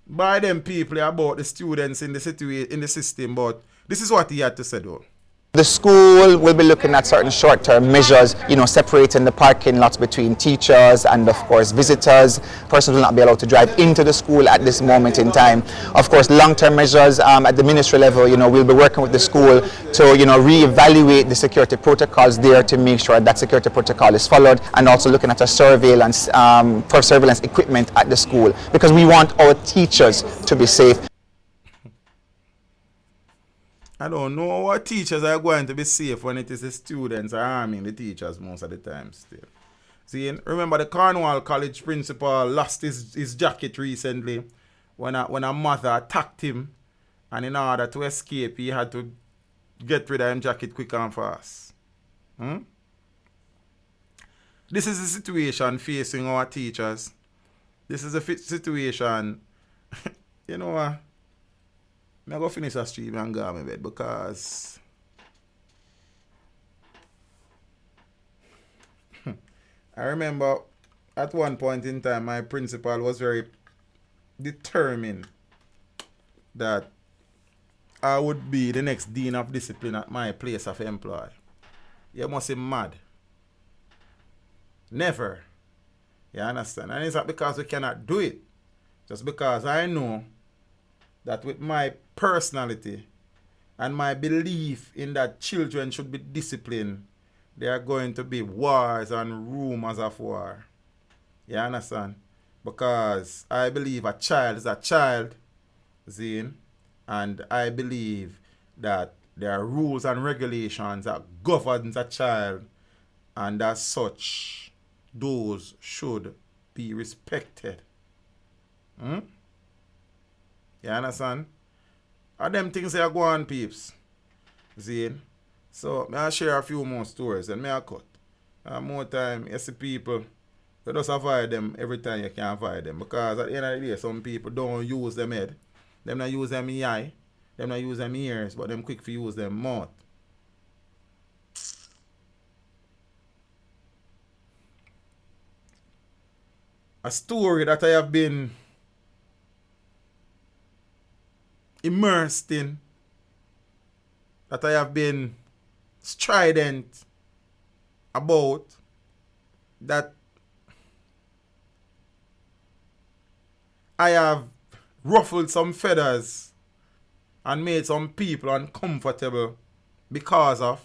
by them people about the students in the system, but this is what he had to say though. The school will be looking at certain short-term measures, separating the parking lots between teachers and, of course, visitors. Persons will not be allowed to drive into the school at this moment in time. Of course, long-term measures at the ministry level, we'll be working with the school to, reevaluate the security protocols there to make sure that security protocol is followed, and also looking at a surveillance, for surveillance equipment at the school, because we want our teachers to be safe. I don't know what teachers are going to be safe when it is the students are harming the teachers most of the time still. See, remember the Cornwall College principal lost his jacket recently when a mother attacked him, and in order to escape he had to get rid of his jacket quick and fast. This is the situation facing our teachers. This is the situation, you know what? I'm going to finish a stream and go to my bed because I remember at one point in time my principal was very determined that I would be the next dean of discipline at my place of employ. You must be mad. Never. You understand? And it's not because we cannot do it. Just because I know that with my personality and my belief in that children should be disciplined, there are going to be wars and rumors of war. You understand? Because I believe a child is a child, Zane, and I believe that there are rules and regulations that govern a child, and as such, those should be respected. You understand? And them things that go on, peeps. Zane. So, I'll share a few more stories and I'll cut. And more time, you see people, you just avoid them every time you can avoid them. Because at the end of the day, some people don't use them head. Them not use them eye. Them not use them ears, but them quick to use them mouth. A story that I have been immersed in, that I have been strident about, that I have ruffled some feathers and made some people uncomfortable because of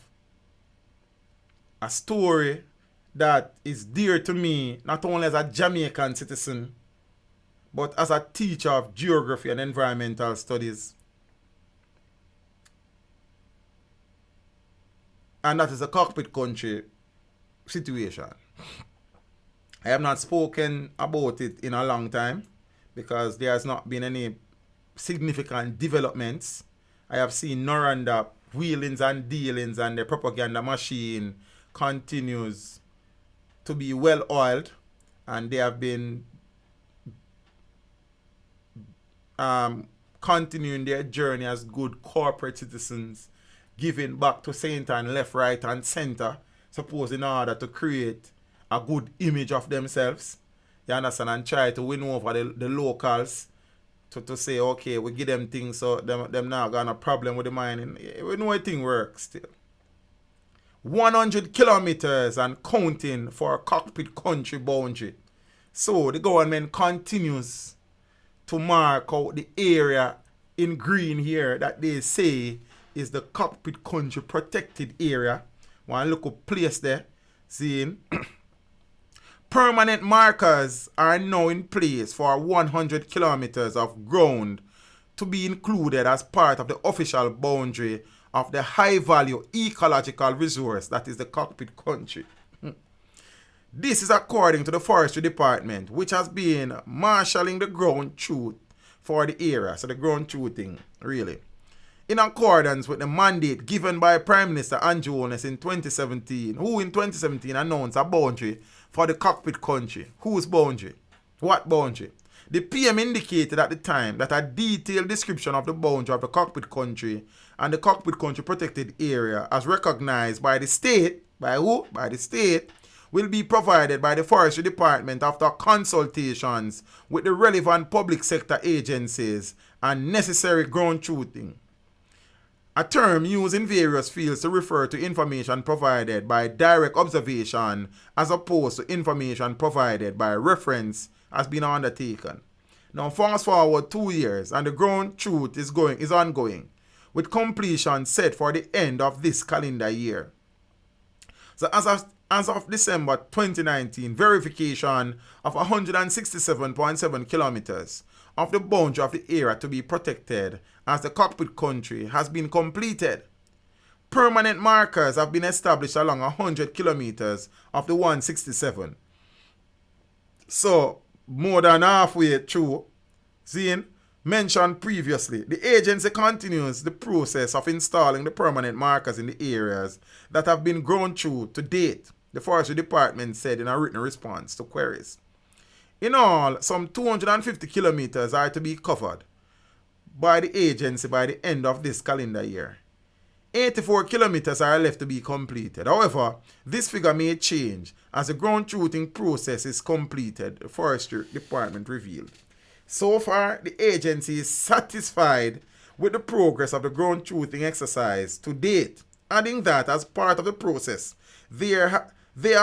a story that is dear to me, not only as a Jamaican citizen, but as a teacher of geography and environmental studies. And that is a Cockpit country situation. I have not spoken about it in a long time because there has not been any significant developments. I have seen Noranda wheelings and dealings, and the propaganda machine continues to be well oiled, and they have been continuing their journey as good corporate citizens, giving back to Saint and left, right, and center, suppose in order to create a good image of themselves. You understand? And try to win over the locals to say, okay, we give them things so them not got a problem with the mining. We know a thing works still. 100 kilometers and counting for a Cockpit country boundary. So the government continues to mark out the area in green here that they say is the Cockpit country protected area. One look up place there, seeing permanent markers are now in place for 100 kilometers of ground to be included as part of the official boundary of the high value ecological resource that is the Cockpit country. This is according to the Forestry Department, which has been marshalling the ground truth for the area. So the ground truthing, really. In accordance with the mandate given by Prime Minister Andrew Holness in 2017, who in 2017 announced a boundary for the Cockpit country. Whose boundary? What boundary? The PM indicated at the time that a detailed description of the boundary of the Cockpit country and the Cockpit country protected area as recognized by the state, by who? By the state, will be provided by the Forestry Department after consultations with the relevant public sector agencies and necessary ground truthing. A term used in various fields to refer to information provided by direct observation as opposed to information provided by reference has been undertaken. Now fast forward 2 years and the ground truth is ongoing, with completion set for the end of this calendar year. So as of December 2019, verification of 167.7 kilometers of the boundary of the area to be protected as the Cockpit country has been completed. Permanent markers have been established along 100 kilometers of the 167. So, more than halfway through, seeing mentioned previously, the agency continues the process of installing the permanent markers in the areas that have been grown through to date, the Forestry Department said in a written response to queries. In all, some 250 kilometers are to be covered by the agency by the end of this calendar year. 84 kilometers are left to be completed. However, this figure may change as the ground truthing process is completed, the Forestry Department revealed. So far, the agency is satisfied with the progress of the ground truthing exercise to date, adding that as part of the process, they have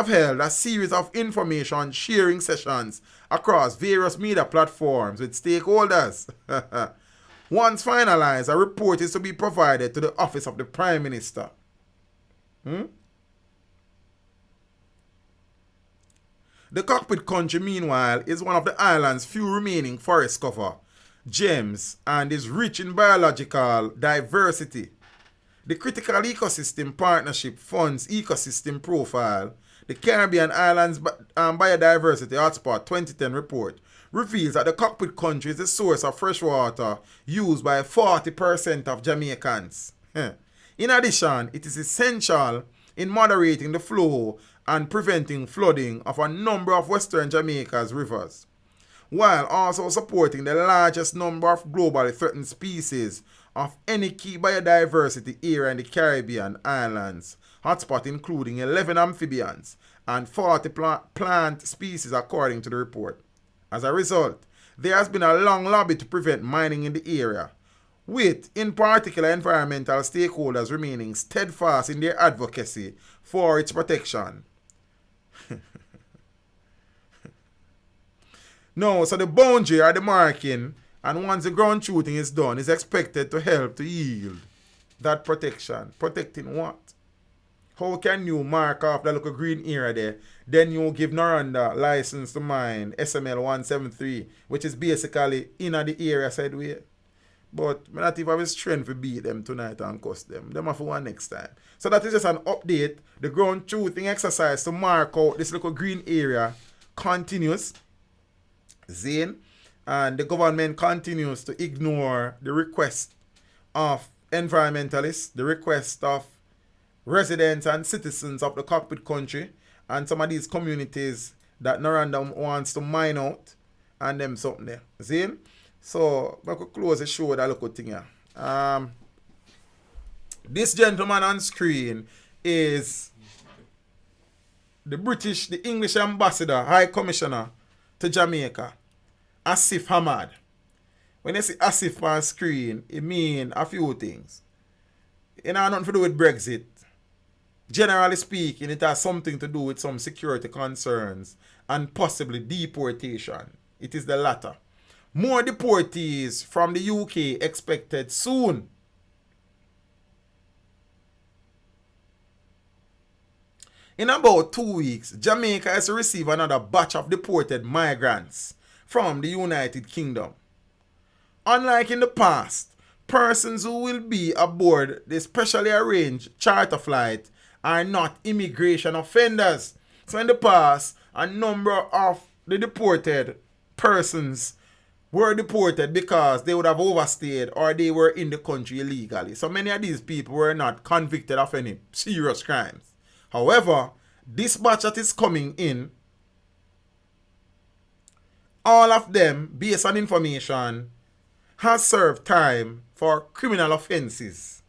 held a series of information sharing sessions across various media platforms with stakeholders. Once finalized, a report is to be provided to the Office of the Prime Minister. The Cockpit country, meanwhile, is one of the island's few remaining forest cover gems and is rich in biological diversity. The Critical Ecosystem Partnership Fund's Ecosystem Profile, the Caribbean Islands Biodiversity Hotspot 2010 report, reveals that the Cockpit country is the source of fresh water used by 40% of Jamaicans. In addition, it is essential in moderating the flow and preventing flooding of a number of Western Jamaica's rivers, while also supporting the largest number of globally threatened species of any key biodiversity area in the Caribbean islands hotspot, including 11 amphibians and 40 plant species according to the report. As a result, there has been a long lobby to prevent mining in the area, with, in particular, environmental stakeholders remaining steadfast in their advocacy for its protection. No, so the boundary or the marking, and once the ground truthing is done, is expected to help to yield that protection. Protecting what? How can you mark off the little green area there? Then you give Noranda license to mine SML 173, which is basically in the area sideway. But I not even have strength to beat them tonight and cuss them. Them have one next time. So that is just an update. The ground truthing exercise to mark out this little green area continues. Zane. And the government continues to ignore the request of environmentalists, the request of residents and citizens of the Cockpit country, and some of these communities that Noranda wants to mine out, and them something there. Zane? So, I could close the show with a little thing here. This gentleman on screen is the English ambassador, High Commissioner to Jamaica, Asif Hamad. When you see Asif on screen, it means a few things. It has nothing to do with Brexit. Generally speaking, it has something to do with some security concerns and possibly deportation. It is the latter. More deportees from the UK expected soon. In about 2 weeks, Jamaica is to receive another batch of deported migrants from the United Kingdom. Unlike in the past, persons who will be aboard the specially arranged charter flight are not immigration offenders. So in the past, a number of the deported persons were deported because they would have overstayed or they were in the country illegally. So many of these people were not convicted of any serious crimes. However, this batch that is coming in all of them, based on information, has served time for criminal offences.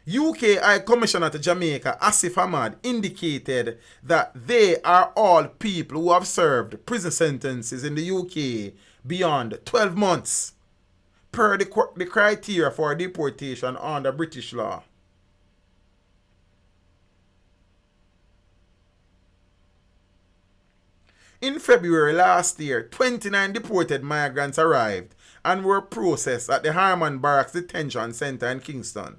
UK High Commissioner to Jamaica, Asif Ahmad, indicated that they are all people who have served prison sentences in the UK beyond 12 months, per the criteria for deportation under British law. In February last year, 29 deported migrants arrived and were processed at the Harman Barracks Detention Center in Kingston.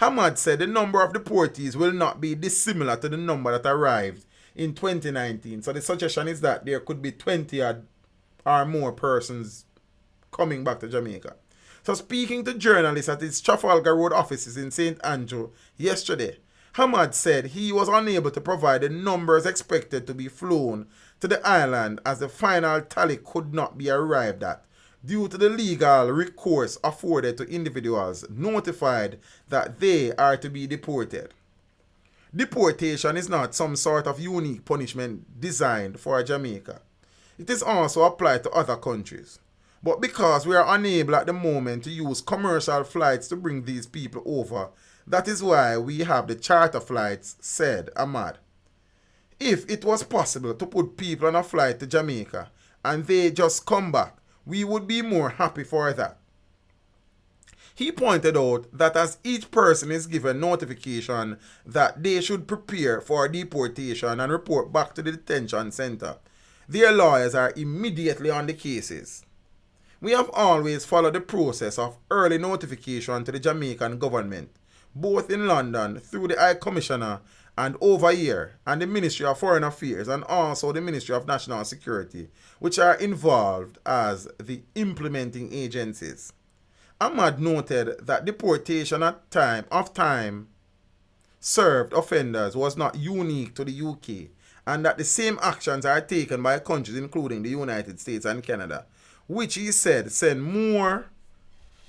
Ahmad said the number of deportees will not be dissimilar to the number that arrived in 2019. So the suggestion is that there could be 20 or more persons coming back to Jamaica. So speaking to journalists at his Trafalgar Road offices in St. Andrew yesterday, Ahmad said he was unable to provide the numbers expected to be flown to the island as the final tally could not be arrived at due to the legal recourse afforded to individuals notified that they are to be deported. Deportation is not some sort of unique punishment designed for Jamaica. It is also applied to other countries. But because we are unable at the moment to use commercial flights to bring these people over, that is why we have the charter flights, said Ahmad. If it was possible to put people on a flight to Jamaica and they just come back, we would be more happy for that. He pointed out that as each person is given notification that they should prepare for deportation and report back to the detention center, their lawyers are immediately on the cases. We have always followed the process of early notification to the Jamaican government, both in London through the High Commissioner and over here, and the Ministry of Foreign Affairs and also the Ministry of National Security, which are involved as the implementing agencies. Ahmad noted that deportation at time served offenders was not unique to the UK, and that the same actions are taken by countries including the United States and Canada, which he said send more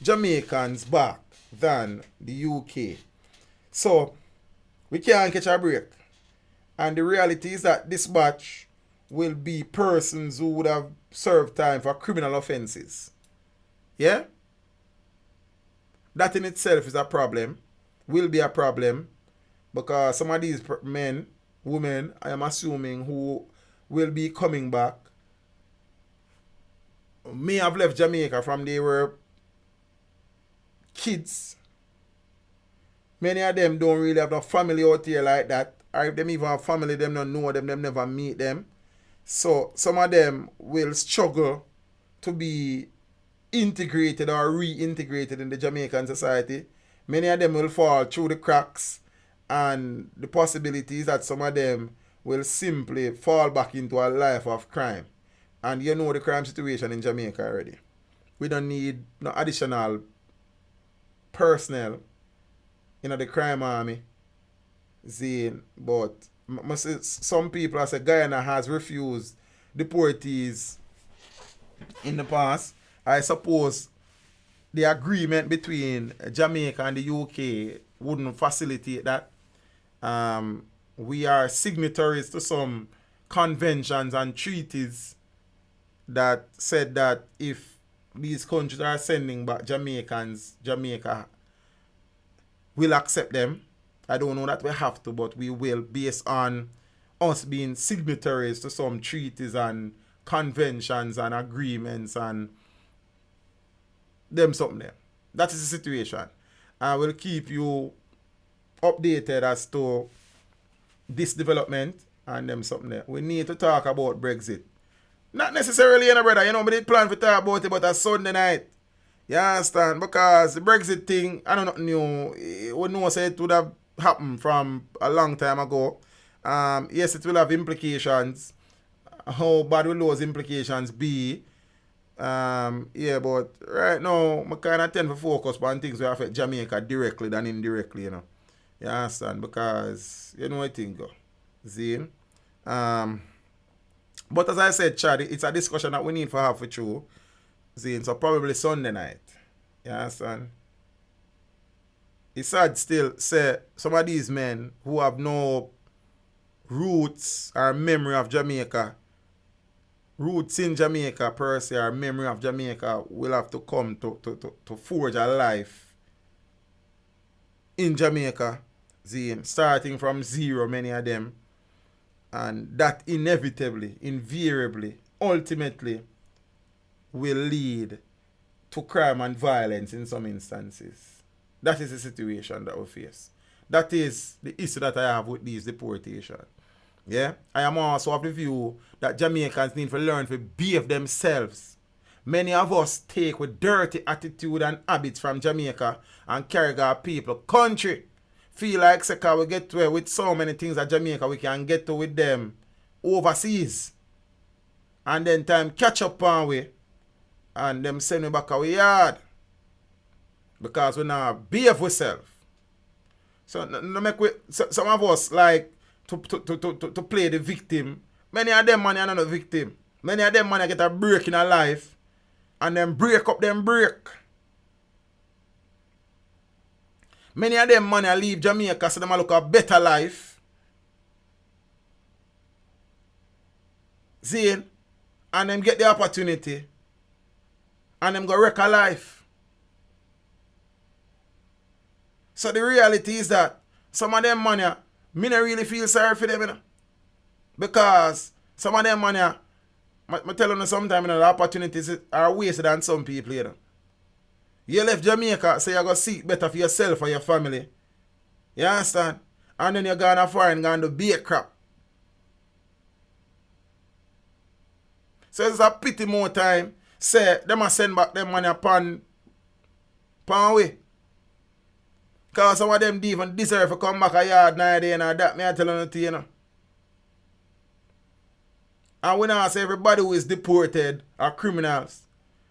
Jamaicans back than the UK. So, we can't catch a break. And the reality is that this batch will be persons who would have served time for criminal offenses. Yeah? That in itself is a problem. Will be a problem. Because some of these men, women, I am assuming, who will be coming back may have left Jamaica from they were kids. Many of them don't really have no family out here like that. Or if them even have family, them don't know them never meet them. So some of them will struggle to be integrated or reintegrated in the Jamaican society. Many of them will fall through the cracks, and the possibility is that some of them will simply fall back into a life of crime. And you know the crime situation in Jamaica already. We don't need no additional personnel in the crime army. Zane, but some people, as a Guyana has refused deportees in the past. I suppose the agreement between Jamaica and the UK wouldn't facilitate that. We are signatories to some conventions and treaties that said that if these countries are sending back Jamaicans, Jamaica will accept them. I don't know that we have to, but we will, based on us being signatories to some treaties and conventions and agreements and them something there. That is the situation. I will keep you updated as to this development and them something there. We need to talk about Brexit. Not necessarily, brother. We did plan to talk about it, but a Sunday night. You understand? Because the Brexit thing, I don't know, we know it would have happened from a long time ago. Yes, it will have implications. How bad will those implications be? Yeah, but right now, I kind of tend to focus on things that affect Jamaica directly than indirectly, You understand? Because, I think, Zane. But as I said, Chad, it's a discussion that we need to have with you, Zane. So probably Sunday night. You understand? It's sad still, say, some of these men who have no roots or memory of Jamaica, roots in Jamaica per se or memory of Jamaica will have to come to forge a life in Jamaica, starting from zero, many of them. And that inevitably, invariably, ultimately will lead to crime and violence in some instances. That is the situation that we face. That is the issue that I have with these deportations. Yeah? I am also of the view that Jamaicans need to learn to behave themselves. Many of us take with dirty attitude and habits from Jamaica and carry our people country. Feel like we get to with so many things that Jamaica we can get to with them overseas. And then time catch up on we and them send me back our yard. Because we now behave ourselves. So no make we, some of us like to play the victim. Many of them man are not a victim. Many of them man get a break in a life and then break up them break. Many of them man leave Jamaica so them look a better life. See? And them get the opportunity. And them go wreck a life. So the reality is that some of them man, me not really feel sorry for them, you know? Because some of them man, I tell you sometimes, you know, the opportunities are wasted on some people, you know. You left Jamaica, so you're going to seek better for yourself or your family. You understand? And then you're going to foreign, going to be a crap. So it's a pity more time. Say, them must send back them money upon way. Because some of them even deserve to come back a yard now day and that, me I tell you to you know. And we now say everybody who is deported are criminals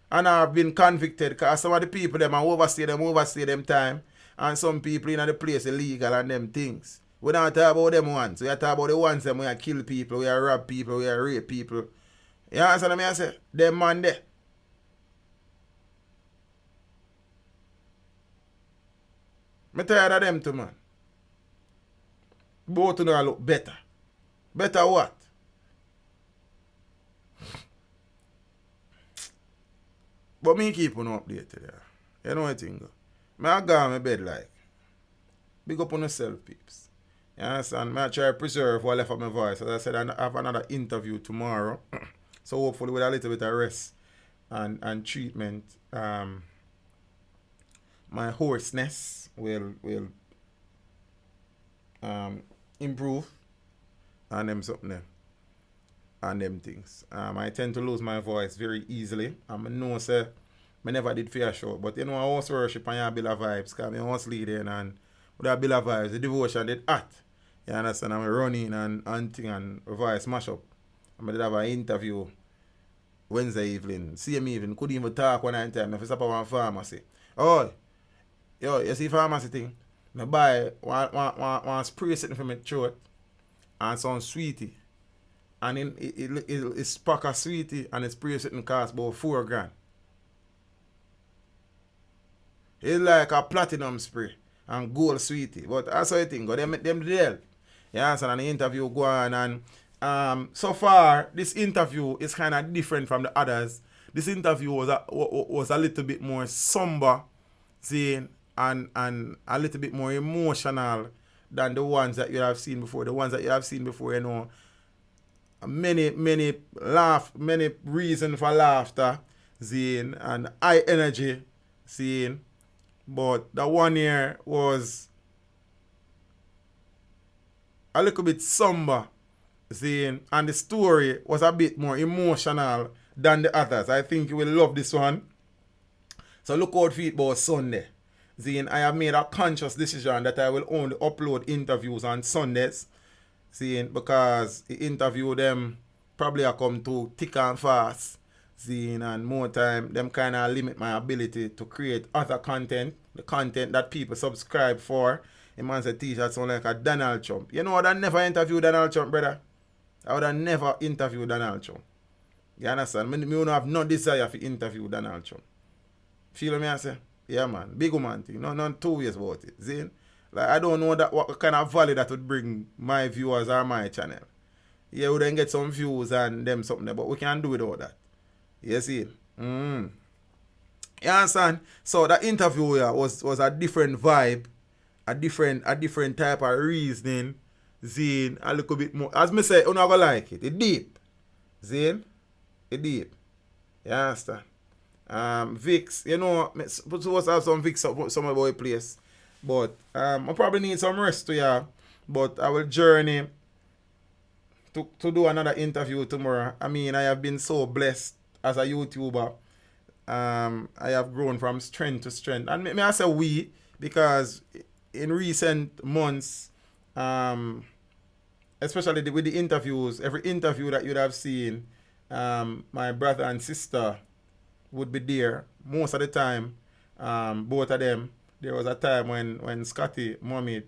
and have been convicted because some of the people them are overstay them time, and some people in the place illegal and them things. We don't talk about them ones. We talk about the ones them we kill people, we rob people, we rape people. You understand what I say? Them man there. I'm tired of them too, man. Both of them look better. Better what? But me keep on updated. Yeah. You know what I think? I go on my bed like. Big up on yourself, peeps. You understand? I try to preserve what left of my voice. As I said, I have another interview tomorrow. So hopefully with a little bit of rest and treatment, my hoarseness will improve and them something there. And them things. I tend to lose my voice very easily. I know say I never did fair show, but you know I also worship and I build a vibes because I was leading and with a build a vibes, the devotion did hot. You understand? I'm running and thing and voice mash up. I did have an interview Wednesday evening, same evening, couldn't even talk one time. If it's up at one pharmacy. Oh, yo, you see pharmacy thing? I buy one spray sitting from my throat and some sweetie. And then it's pack of sweetie and the spray sitting cost about $4,000. It's like a platinum spray and gold sweetie. But that's how you think. Them deal. You understand? And the interview go on and so far this interview is kind of different from the others. This interview was a little bit more somber, see, and a little bit more emotional than the ones that you have seen before. The ones that you have seen before, you know, many reason for laughter, seeing, and high energy, seeing. But the one here was a little bit somber, seeing, and the story was a bit more emotional than the others. I think you will love this one. So look out for it about Sunday. Seeing, I have made a conscious decision that I will only upload interviews on Sundays. Seeing, because the interview them probably are come to thick and fast. Seeing, and more time, them kind of limit my ability to create other content. The content that people subscribe for. A man said t-shirt sound like a Donald Trump. You know what? I never interviewed Donald Trump, brother. I would have never interviewed Donald Trump. You understand? Me don't have no desire to interview Donald Trump. Feel me I say? Yeah, man. Big man thing. No 2 years about it. See? Like, I don't know that what kind of value that would bring my viewers or my channel. Yeah, we then get some views and them something there, but we can't do without that. You see? You understand? So that interview was a different vibe, a different type of reasoning. Zine, a little bit more. As me say, you're not gonna like it. It deep. Zine, it deep. You understand? Vix, you know, supposed to have some Vix some about a place. But I probably need some rest to you. But I will journey to do another interview tomorrow. I mean, I have been so blessed as a YouTuber. I have grown from strength to strength. And may I say we, because in recent months, especially with the interviews, every interview that you'd have seen, my brother and sister would be there most of the time. Both of them. There was a time when Scotty, mommy,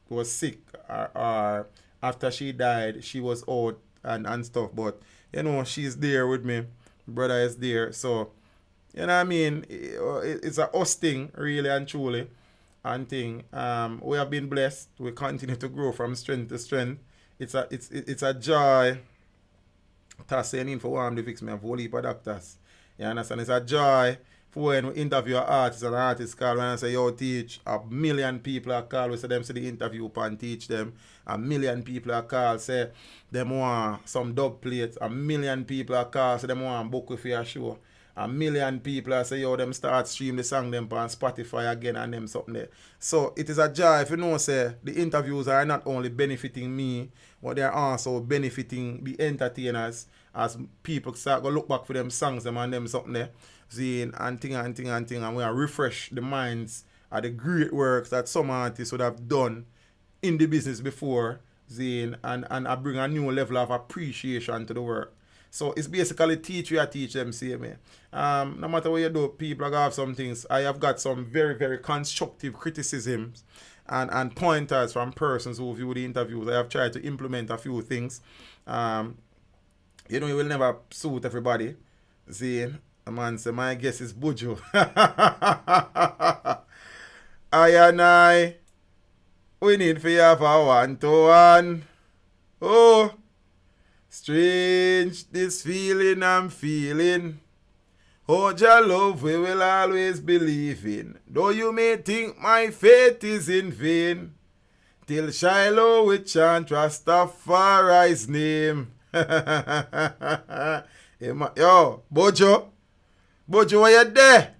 was sick, or after she died, she was out and stuff. But, you know, she's there with me. Brother is there. So, you know what I mean? It's a us thing, really and truly. And thing. We have been blessed. We continue to grow from strength to strength. It's a joy. That's saying for one, they fix me a whole heap of doctors. You understand? It's a joy for when we interview an artist and an artist call when I say, yo, teach. A million people are call. We say them see the interview and teach them. A million people are call. Say them want some dub plates. A million people are call. Say them want book with your show. A million people are say, yo, them start stream the song them on Spotify again and them something there. So it is a joy. If you know, say, the interviews are not only benefiting me, but they are also benefiting the entertainers as people start go look back for them songs them and them something there. Seeing and thing. And we are refresh the minds of the great works that some artists would have done in the business before. Seeing and I bring a new level of appreciation to the work. So it's basically teach you, I teach them, see me. No matter what you do, people are going to have some things. I have got some very, very constructive criticisms and pointers from persons who view the interviews. I have tried to implement a few things. You know, you will never suit everybody. See, a man say, my guess is Buju. I, we need for you have a one-to-one. Oh, strange this feeling I'm feeling. Oh, your love we will always believe in. Though you may think my faith is in vain, till Shiloh will chant Rastafari's name. Yo, Bojo, why you there?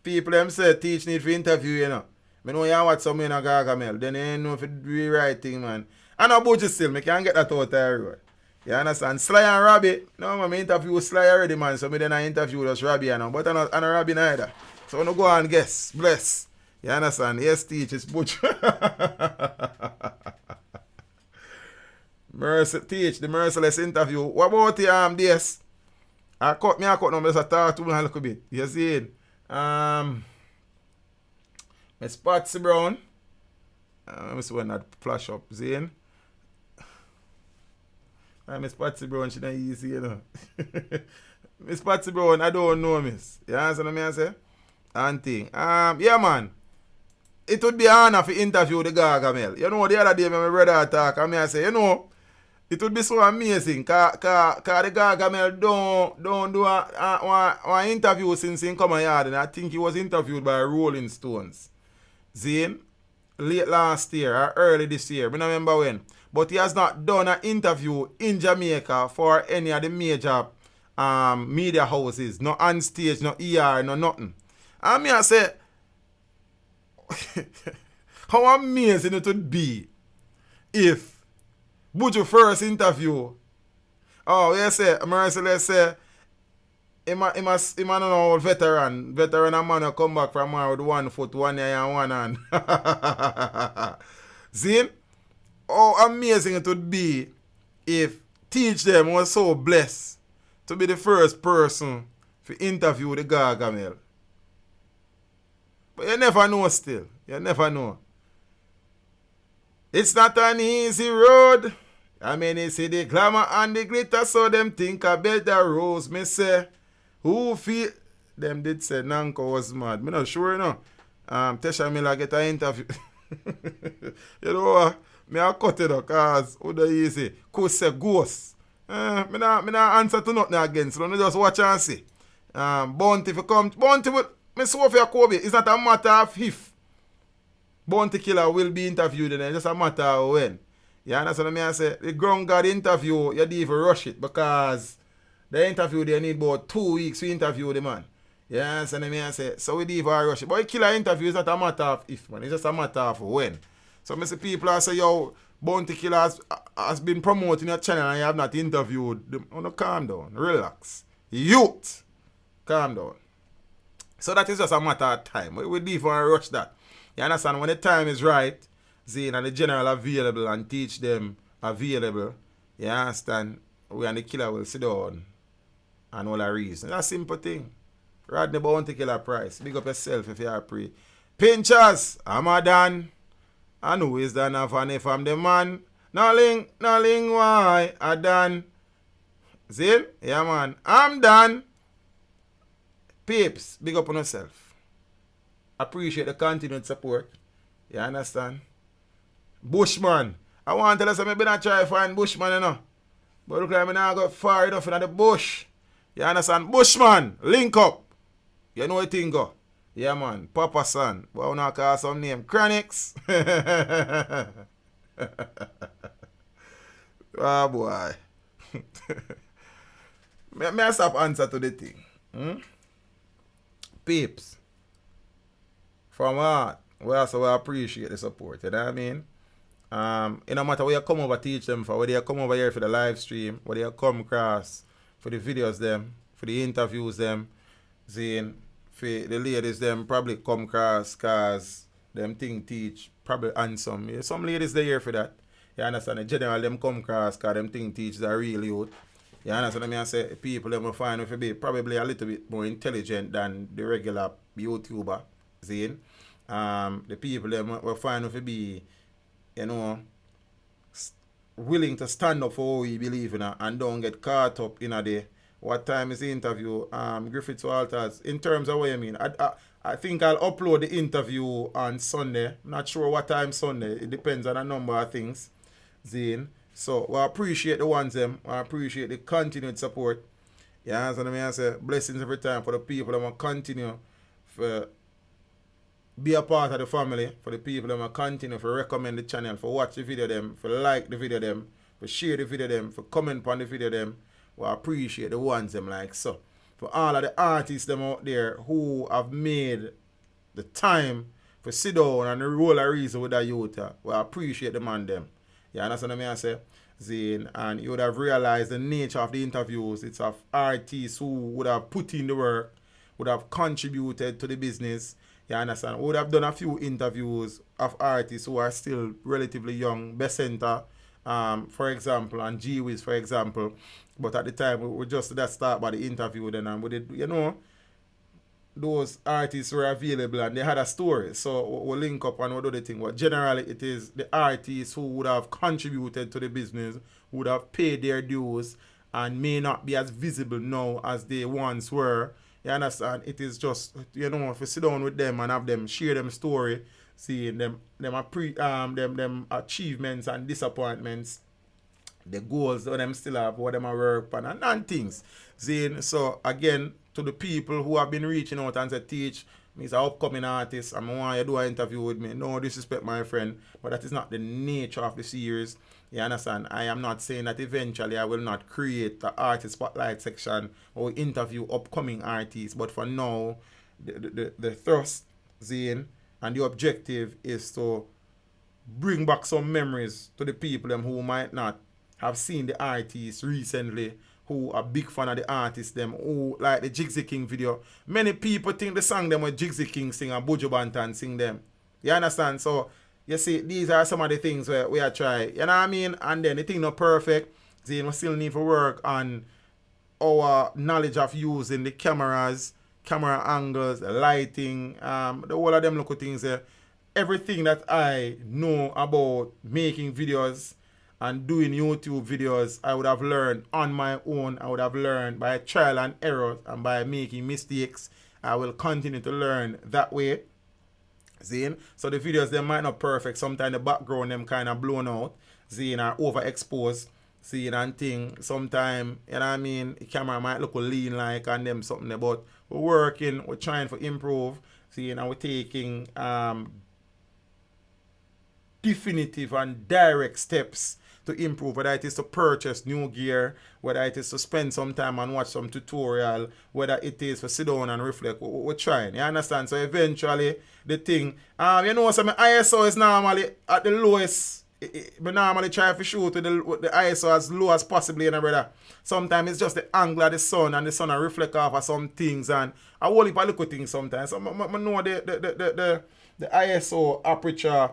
People them say teach need for interview, you know. I know you watch some in a Gargamel, then you know if it be right thing, man. I know Bojo still, I can't get that out everywhere. You understand? Sly and Robbie. No, man, I interview Sly already, man. So, then I interview just Robbie, you know. But I'm not Robbie neither. So, I'm going to go and guess. Bless. You understand? Yes, teach. It's Butch. Teach, the merciless interview. What about the this? I cut no, but I talk to a little bit. You see it? Miss Patsy Brown. Let me see when that flash up. Zane. Miss Patsy Brown, she not easy, you know. Miss Patsy Brown, I don't know, miss. You understand what I say? And thing. Yeah, man. It would be an honor to interview the Gargamel. You know, the other day, my brother talk, and I say, you know, it would be so amazing, cause the Gargamel don't do an interview since he come here, and I think he was interviewed by Rolling Stones. Zane, late last year or early this year, I don't remember when. But he has not done an interview in Jamaica for any of the major media houses. No on stage, no ER, no nothing. And me I say, how amazing it would be if Buju first interview, let's say, him an old veteran a man who come back from with 1 foot, 1 eye and 1 hand. See? How amazing it would be if Teach Them was so blessed to be the first person to interview the Gargamel. But you never know still. You never know. It's not an easy road. I mean, you see the glamour and the glitter, so them think I better rose. Me say, who feel... Them did say Nanko was mad. Me not sure, you know. Tesha Miller get an interview. You know what? Me I cut it up cause what do you say? Could say ghost. Me nah answer to nothing again. So me just watch and see. Bounty if you come, Bounty with me Sophia Kobe. It's not a matter of if Bounty Killer will be interviewed, and it's just a matter of when. You understand what I say? The ground guard interview, you don't even rush it because the interview they need about 2 weeks to interview the man. You understand what I say? So we don't even rush it. But the killer interview is not a matter of if, man. It's just a matter of when. So I see people are say, yo, Bounty Killer has been promoting your channel and you have not interviewed them. Oh, no, calm down. Relax. Youth. Calm down. So that is just a matter of time. We don't even rush that. You understand? When the time is right, Zane and the general available and teach them available, you understand? We and the killer will sit down and all a reason. That's a simple thing. Rodney Bounty Killer price. Big up yourself if you are free. Pinchers, I'm a done. I know is done of and if I'm the man. Nothing, why? I done. Zane? Yeah, man. I'm done. Peeps, big up on yourself. Appreciate the continued support. You understand? Bushman. I want to tell you something. I've been trying to find Bushman, you know. But look like I now got far enough in the bush. You understand? Bushman, link up. You know what thing go? Yeah, man. Papa son. But I want to call some name. Chronics. Oh, boy. May I stop answer to the thing? Peeps. From heart. We also appreciate the support. You know what I mean? It no matter where you come over teach them for, whether you come over here for the live stream, whether you come across for the videos them, for the interviews them, Zane, for the ladies them probably come across cause them thing teach probably handsome. Yeah, some ladies they here for that. You understand? In general them come across cause them thing teach the real youth. You understand what I say? People them will find to be probably a little bit more intelligent than the regular YouTuber, Zane. The people them will find to be, you know, willing to stand up for what we believe in and don't get caught up in a day. What time is the interview? Griffith Walters. In terms of what you mean, I think I'll upload the interview on Sunday. I'm not sure what time Sunday. It depends on a number of things. Zane. So we appreciate the ones them. I appreciate the continued support. Yeah, so I say blessings every time for the people that will continue for be a part of the family, for the people that will continue for recommend the channel, for watch the video them, for like the video them, for share the video them, for comment on the video them. We appreciate the ones them like so. For all of the artists them out there who have made the time for sit down and roll a reason with that youth, we appreciate the man them. You understand what I say? Zane, and you would have realized the nature of the interviews. It's of artists who would have put in the work, would have contributed to the business. You understand? We would have done a few interviews of artists who are still relatively young. Becenta, for example, and G-Wiz, for example. But at the time, we just that start by the interview then, and we did, you know, those artists were available and they had a story. So we'll link up and we'll do the thing. But generally, it is the artists who would have contributed to the business, would have paid their dues, and may not be as visible now as they once were. You understand? It is just, you know, if you sit down with them and have them share them story, seeing them achievements and disappointments, the goals that them still have, what them are work on, and things. Seeing, so again, to the people who have been reaching out and said, teach, me is an upcoming artist, and I want you to do an interview with me. No disrespect, my friend, but that is not the nature of the series. You understand? I am not saying that eventually I will not create the artist spotlight section or interview upcoming artists, but for now, the thrust, Zane, and the objective is to bring back some memories to the people them who might not have seen the artists recently, who are big fan of the artists them, who like the Jigsy King video. Many people think the song them where Jigsy King sing and Buju Banton sing them. You understand? So you see, these are some of the things where we are trying. You know what I mean? And then the thing not perfect. See, we still need to work on our knowledge of using the cameras, camera angles, the lighting, the whole of them local things there. Everything that I know about making videos and doing YouTube videos, I would have learned on my own. I would have learned by trial and error and by making mistakes. I will continue to learn that way. Seeing? So the videos them might not perfect. Sometimes the background them kind of blown out. Seeing or overexposed. Seeing and thing. Sometimes, you know what I mean, the camera might look lean like and them something there. But we're working, we're trying to improve. Seeing and we're taking definitive and direct steps to improve, whether it is to purchase new gear, whether it is to spend some time and watch some tutorial, whether it is to sit down and reflect. We're trying, you understand? So eventually the thing, you know, so my ISO is normally at the lowest. I normally try to shoot with the ISO as low as possible, you know, brother. Sometimes it's just the angle of the sun and the sun will reflect off of some things, and I whole heap of little things sometimes. So I know the ISO aperture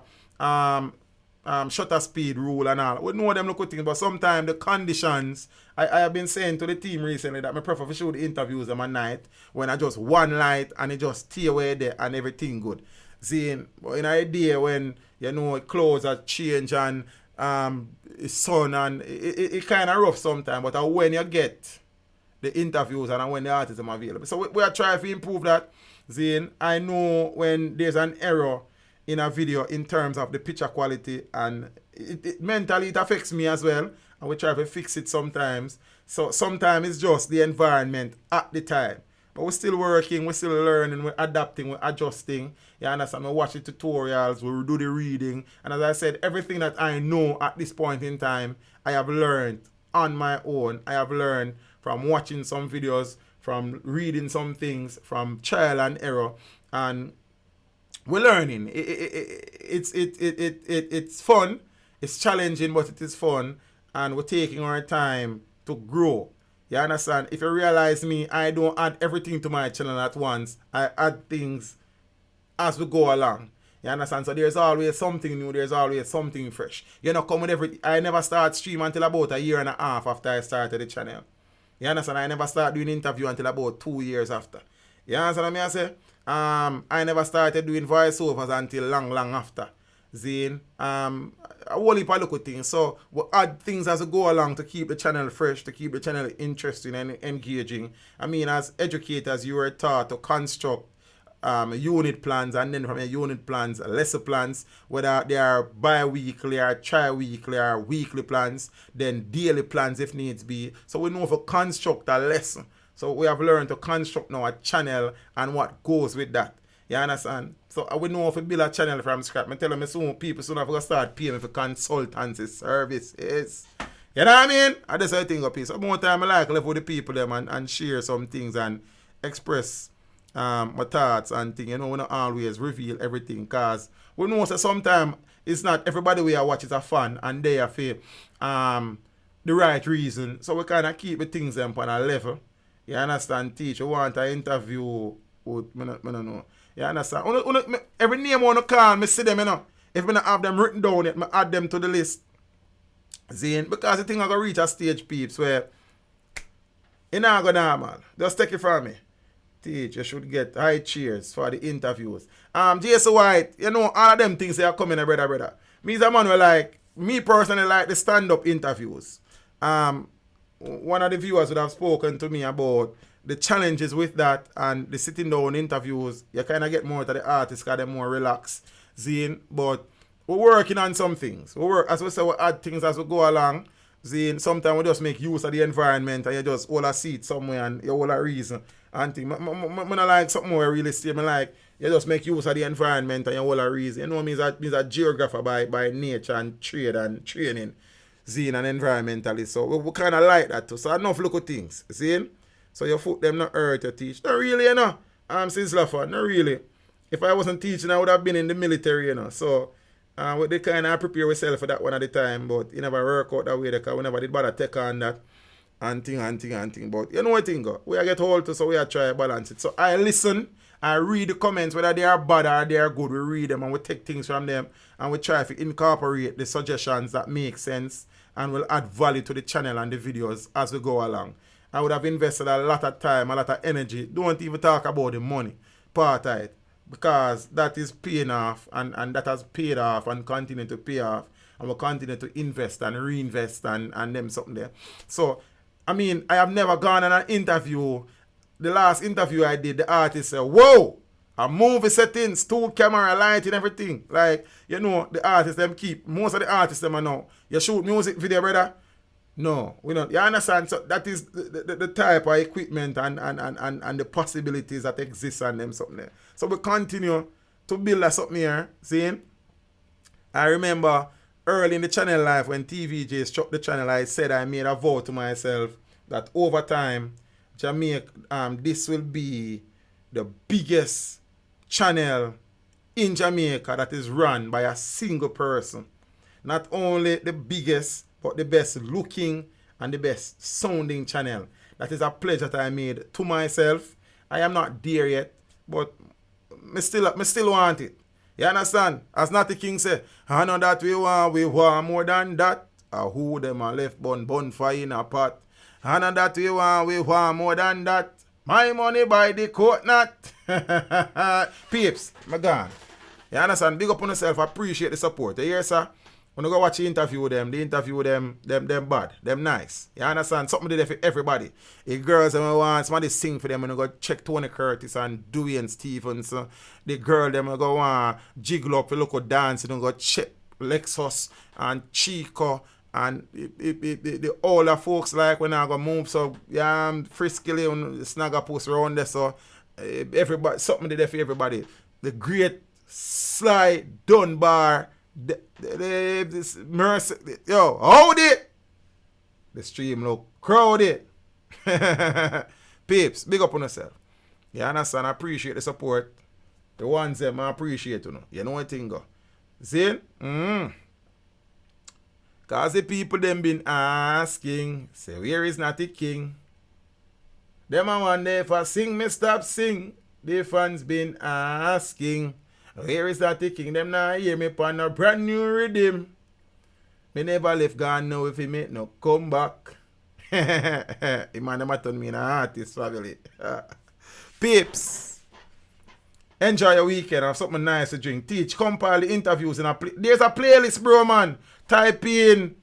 shutter speed rule and all. We know them look things, but sometimes the conditions, I have been saying to the team recently that I prefer to shoot the interviews them at night when I just one light and it just stay away there and everything good. Seeing in a day when, you know, clothes are change and sun and it kind of rough sometimes, but when you get the interviews and when the artists are available. So we are trying to improve that. Seeing, I know when there's an error in a video in terms of the picture quality, and mentally it affects me as well, and we try to fix it sometimes. So sometimes it's just the environment at the time, but we're still working, we're still learning, we're adapting, we're adjusting. You understand? We watch the tutorials, we do the reading, and as I said, everything that I know at this point in time I have learned on my own. I have learned from watching some videos, from reading some things, from trial and error, and we're learning. It's fun. It's challenging, but it is fun. And we're taking our time to grow. You understand? If you realize me, I don't add everything to my channel at once. I add things as we go along. You understand? So there's always something new. There's always something fresh. You know, come with every. I never start stream until about a year and a half after I started the channel. You understand? I never start doing interview until about 2 years after. You understand what I say? I never started doing voiceovers until long after. Zine, a whole heap of little things. So we add things as we go along to keep the channel fresh, to keep the channel interesting and engaging. I mean, as educators, you were taught to construct unit plans, and then from your unit plans, lesson plans, whether they are bi-weekly or tri-weekly or weekly plans, then daily plans if needs be. So we know if we construct a lesson. So we have learned to construct now a channel and what goes with that. You understand? So we know if we build a channel from scratch. I tell them soon people soon have to start paying me for consultancy services. You know what I mean? And that's how I think of peace. So more time I like live with the people them and share some things and express my thoughts and things. You know, we don't always reveal everything, because we know that sometimes it's not everybody we watch is a fan and they are for the right reason. So we kind of keep the things them on a level. You understand? Teach. You want an interview with, I don't know. You understand? Every name I want to call, me see them, you know. If I don't have them written down yet, I add them to the list. Zine, because the thing I go reach a stage, peeps, where you not go normal. Just take it from me. Teach, you should get high cheers for the interviews. Jason White, you know, all of them things they are coming, brother. Me as a man, me personally like the stand-up interviews. One of the viewers would have spoken to me about the challenges with that and the sitting down interviews. You kind of get more to the artists because they're more relaxed. Zine, but we're working on some things. We work, as we say, we add things as we go along. Zine, sometimes we just make use of the environment and you just hold a seat somewhere and you hold a reason. And thing. I don't like something more realistic. I like you just make use of the environment and you hold a reason. You know, means a geographer by nature and trade and training. Zine and environmentalist. So we kind of like that too. So enough little things. See? So your foot them not hurt to teach. Not really, you know. Since Lafayette, not really. If I wasn't teaching, I would have been in the military, you know. So they kind of prepare ourselves for that one at the time, but it never work out that way because we never did bother take on that and thing. But you know what thing go? We are get hold to, so we are try to balance it. So I listen, I read the comments, whether they are bad or they are good, we read them and we take things from them and we try to incorporate the suggestions that make sense and will add value to the channel and the videos as we go along. I would have invested a lot of time, a lot of energy. Don't even talk about the money part of it, because that is paying off and that has paid off and continue to pay off, and we'll continue to invest and reinvest and them something there. So, I mean, I have never gone on an interview. The last interview I did, the artist said, whoa, A movie settings, 2 camera, lighting, everything. Like, you know, the artists them keep. Most of the artists them are now. You shoot music video, brother? No, we don't. You understand? So that is the type of equipment and the possibilities that exist on them something there. So we continue to build a something here. See? I remember early in the channel life when TVJ struck the channel, I said I made a vow to myself that over time, Jamaica, this will be the biggest channel in Jamaica that is run by a single person. Not only the biggest, but the best looking and the best sounding channel. That is a pledge that I made to myself. I am not there yet, but me still want it. You understand? As Natty King said, I know that we want more than that. Who them a left bun fire in a pot. I know that we want more than that. My money by the coat nut. Peeps, my gone. You understand? Big up on yourself. Appreciate the support. You hear, sir? When you go watch the interview them bad, them nice. You understand? Something did for everybody. If girls them want somebody sing for them, and you go check Tony Curtis and Dewey and Stevens. The girl them go want jiggle up, look at dance, and go check Lexus and Chico and the older folks like when I go move so friskily and snag a post around there. So everybody, something did for everybody. The great Sly Dunbar. This mercy, yo, hold it. The stream look crowded. Peeps, big up on yourself. You understand? I appreciate the support. The ones them I appreciate, you know. You know what thing go. See? Cause the people them been asking, say where is Natty King? Them I wonder if I sing me stop sing. The fans been asking. Where is that King? Them now hear me on a brand new rhythm. Me never left gone now if he make no come back. The man them turn me in an artist family. Peeps. Enjoy your weekend. Have something nice to drink. Teach. Compile the interviews in a there's a playlist, bro, man. Type in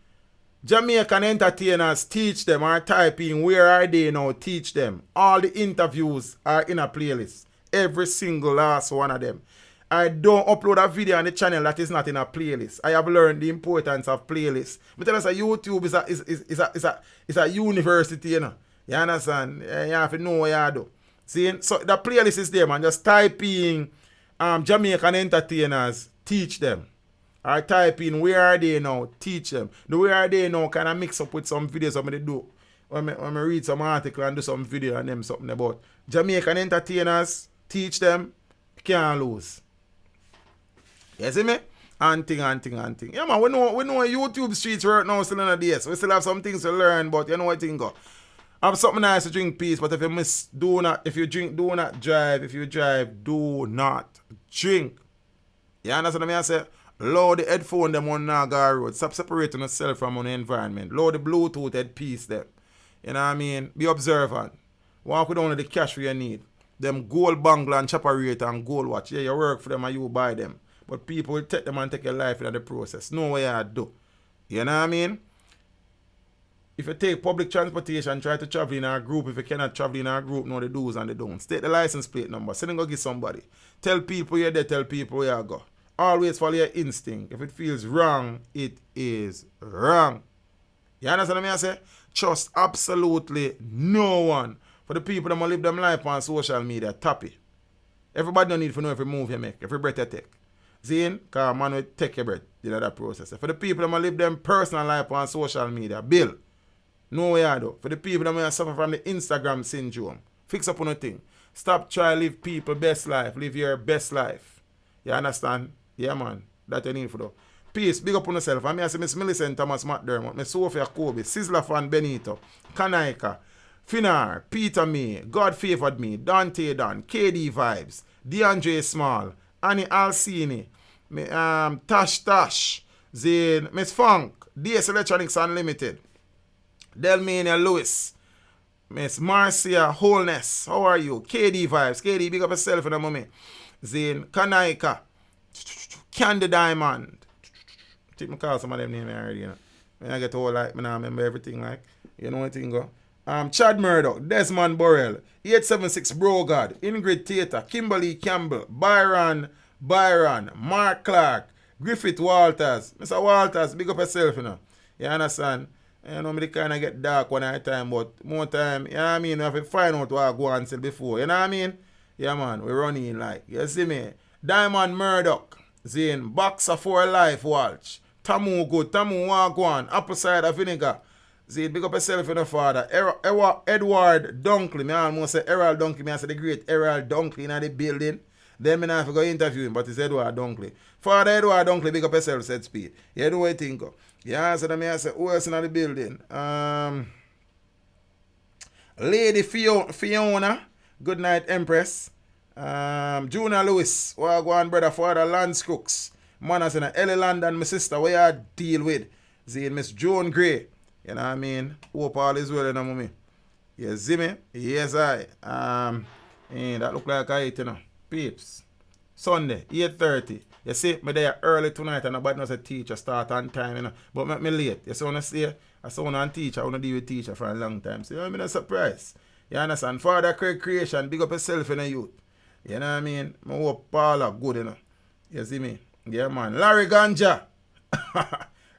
Jamaican entertainers, teach them, or type in where are they now, teach them. All the interviews are in a playlist. Every single last one of them. I don't upload a video on the channel that is not in a playlist. I have learned the importance of playlists. But tell us YouTube is a university, you know. You understand? You have to know what you do. See? So the playlist is there, man. Just type in Jamaican entertainers, teach them. Or type in where are they now, teach them. The where are they now kind of mix up with some videos I'm going to do. When I read some article and do some video and them something about Jamaican entertainers, teach them, can't lose. You see me? And thing. Yeah, man, we know YouTube streets right now still in the days. We still have some things to learn, but you know what thing go. Have something nice to drink, peace. But if you drink, do not drive. If you drive, do not drink. You understand what I say? Load the headphone them on Naga Road. Stop separating yourself from the environment. Load the Bluetooth headpiece them. You know what I mean? Be observant. Walk with only the cash you need. Them gold bangle and chopper rate and gold watch. Yeah, you work for them and you buy them. But people will take them and take your life in the process. No way I do. You know what I mean? If you take public transportation, try to travel in our group. If you cannot travel in our group, know the do's and the don'ts. Take the license plate number. Send it go give somebody. Tell people you're there. Tell people where you go. Always follow your instinct. If it feels wrong, it is wrong. You understand what I say? Trust absolutely no one. For the people that want to live them life on social media, tap it. Everybody don't need to know every move you make, every breath you take. Zine, because man will take your breath in that process. For the people that want to live them personal life on social media, Bill, know what you do. For the people that want to suffer from the Instagram syndrome, fix up on a thing. Stop trying to live people best life. Live your best life. You understand? Yeah, man. That you need for though. Peace. Big up on yourself. I say Miss Millicent Thomas McDermott, Miss Sophia Kobe, Sizzler Fan Benito, Kanaika, Finar, Peter May, God Favored Me, Dante Don, KD Vibes, DeAndre Small, Annie Alcini, Tash, Zane, Miss Funk, DS Electronics Unlimited, Delmania Lewis, Miss Marcia Wholeness, how are you? KD Vibes, KD, big up yourself in a moment. Zane, Kanaika, Candy Diamond. I think I call some of them names already, you know. When I get old, like, I remember everything, like, you know what thing go. Chad Murdoch, Desmond Burrell, 876 Brogard, Ingrid Tater, Kimberly Campbell, Byron, Mark Clark, Griffith Walters. Mr. Walters, big up yourself, you know. You understand? You know, me kind of get dark one at a time, but more time, you know what I mean? We have to find out what I go and sell before, you know what I mean? Yeah, man, we running like, you see me? Diamond Murdoch, Zane, Boxer for Life, Walsh, Tamu good, Tamu Wagwan, Apple Cider Vinegar. Zane, big up yourself, you know, father. Edward Dunkley, me almost say Errol Dunkley, me I say the great Errol Dunkley in the building. Then me not have to go interview him, but it's Edward Dunkley. Father Edward Dunkley, big up yourself, said speed. You know what I think? Yeah, answer to me, I say, who else in the building? Lady Fiona, good night, Empress. Junior Lewis, Wagwan brother, father Lance Crooks. Man, I say, Ellie London, my sister, where I deal with. See, Miss Joan Gray. You know what I mean? Hope all is well, you know, mommy. You see me? Yes, I. And that look like I eat, you know. Peeps. Sunday, 8:30. You see, me there early tonight and nobody knows a teacher start on time, you know. But make me late. You see what I say? I saw one teacher, I want to deal with teacher for a long time. So I'm not surprised. You understand? Father Craig Creation, big up yourself in the youth. You know what I mean? I hope Paula good, you know. You see me? Yeah, man. Larry Ganja.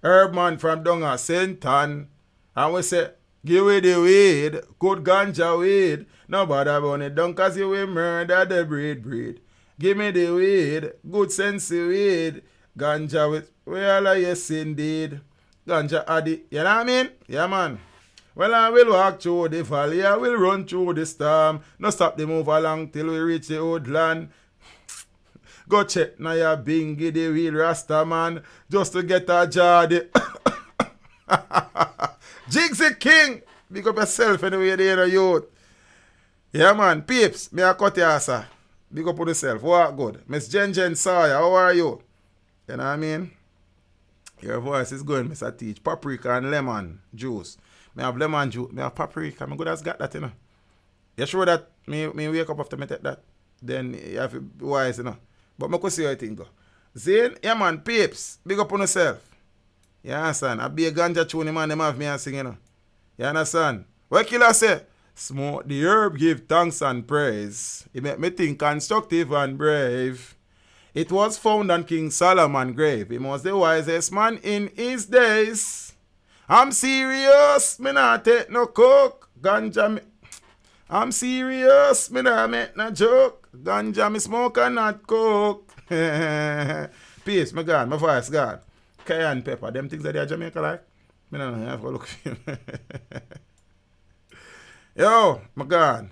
Herb from Donga, Senton. And we say, give away the weed, good ganja weed. Nobody about it, don't cause you will murder the breed. Give me the weed, good sense weed. Ganja with, well, yes indeed. Ganja addy, you know what I mean? Yeah, man. Well, I will walk through the valley, I will run through the storm. No stop the move along till we reach the old land. Go check now your bingy, the real Rasta man, just to get a jar. Jigsy King, big up yourself anyway there, youth. Yeah, man, peeps, me a cut your sir. Big up on yourself, what good. Miss Jen Sawyer, how are you? You know what I mean? Your voice is going, Mr. Teach. Paprika and lemon juice. Me have lemon juice, me have paprika, me good as got that, you know. You sure that me wake up after me take that? Then you have to be wise, you know. But I could see how you think. Zane, yeah, man, peeps, big up on yourself. You understand? I be a ganja tune, man, them have me and sing, you know. You understand? What killer say? Smoke the herb, give thanks and praise. It make me think constructive and brave. It was found on King Solomon's grave. He was the wisest man in his days. I'm serious, me not take no coke. Ganja me. I'm serious, me not make no joke. Ganja me smoke and not coke. Peace, my God, my voice, God. Cayenne pepper, them things that they are Jamaica like. Me don't know, I have to look for him. Yo, my God.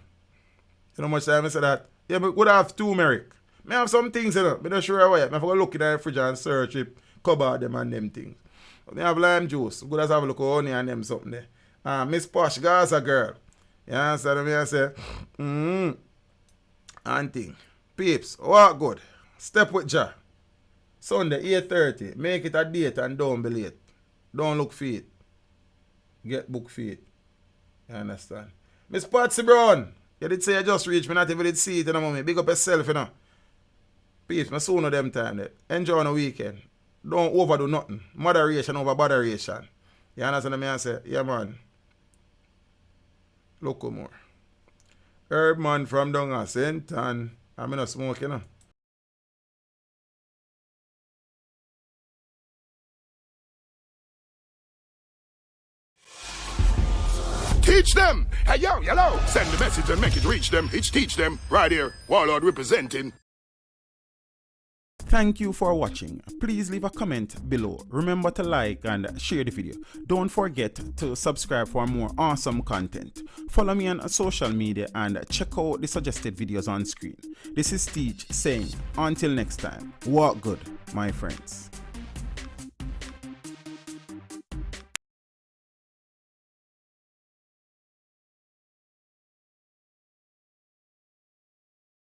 You know how much time I say that? Yeah, but would have turmeric. Me have some things, you know. I'm not sure why. I have to look in the fridge and search it, cover them and them things. But I have lime juice. Good as have a look at honey and them something there. Miss Posh, Gaza girl. You understand me? I say, and thing. Peeps, what good? Step with Ja. Sunday, 8:30. Make it a date and don't be late. Don't look for it. Get book for it. You understand? Miss Patsy Brown, you did say you just reached me, not even did see it, you know, mommy. Big up yourself, you know. Peace, I soon know them time there. Enjoy on the weekend. Don't overdo nothing. Moderation over botheration. You understand me? I say, yeah, man. Look more. Herb man from down at Senton. I'm not smoking, you know. Teach them. Hey, yo, hello. Send the message and make it reach them. It's teach them. Right here. Warlord representing. Thank you for watching. Please leave a comment below. Remember to like and share the video. Don't forget to subscribe for more awesome content. Follow me on social media and check out the suggested videos on screen. This is Teach saying, until next time, walk good, my friends.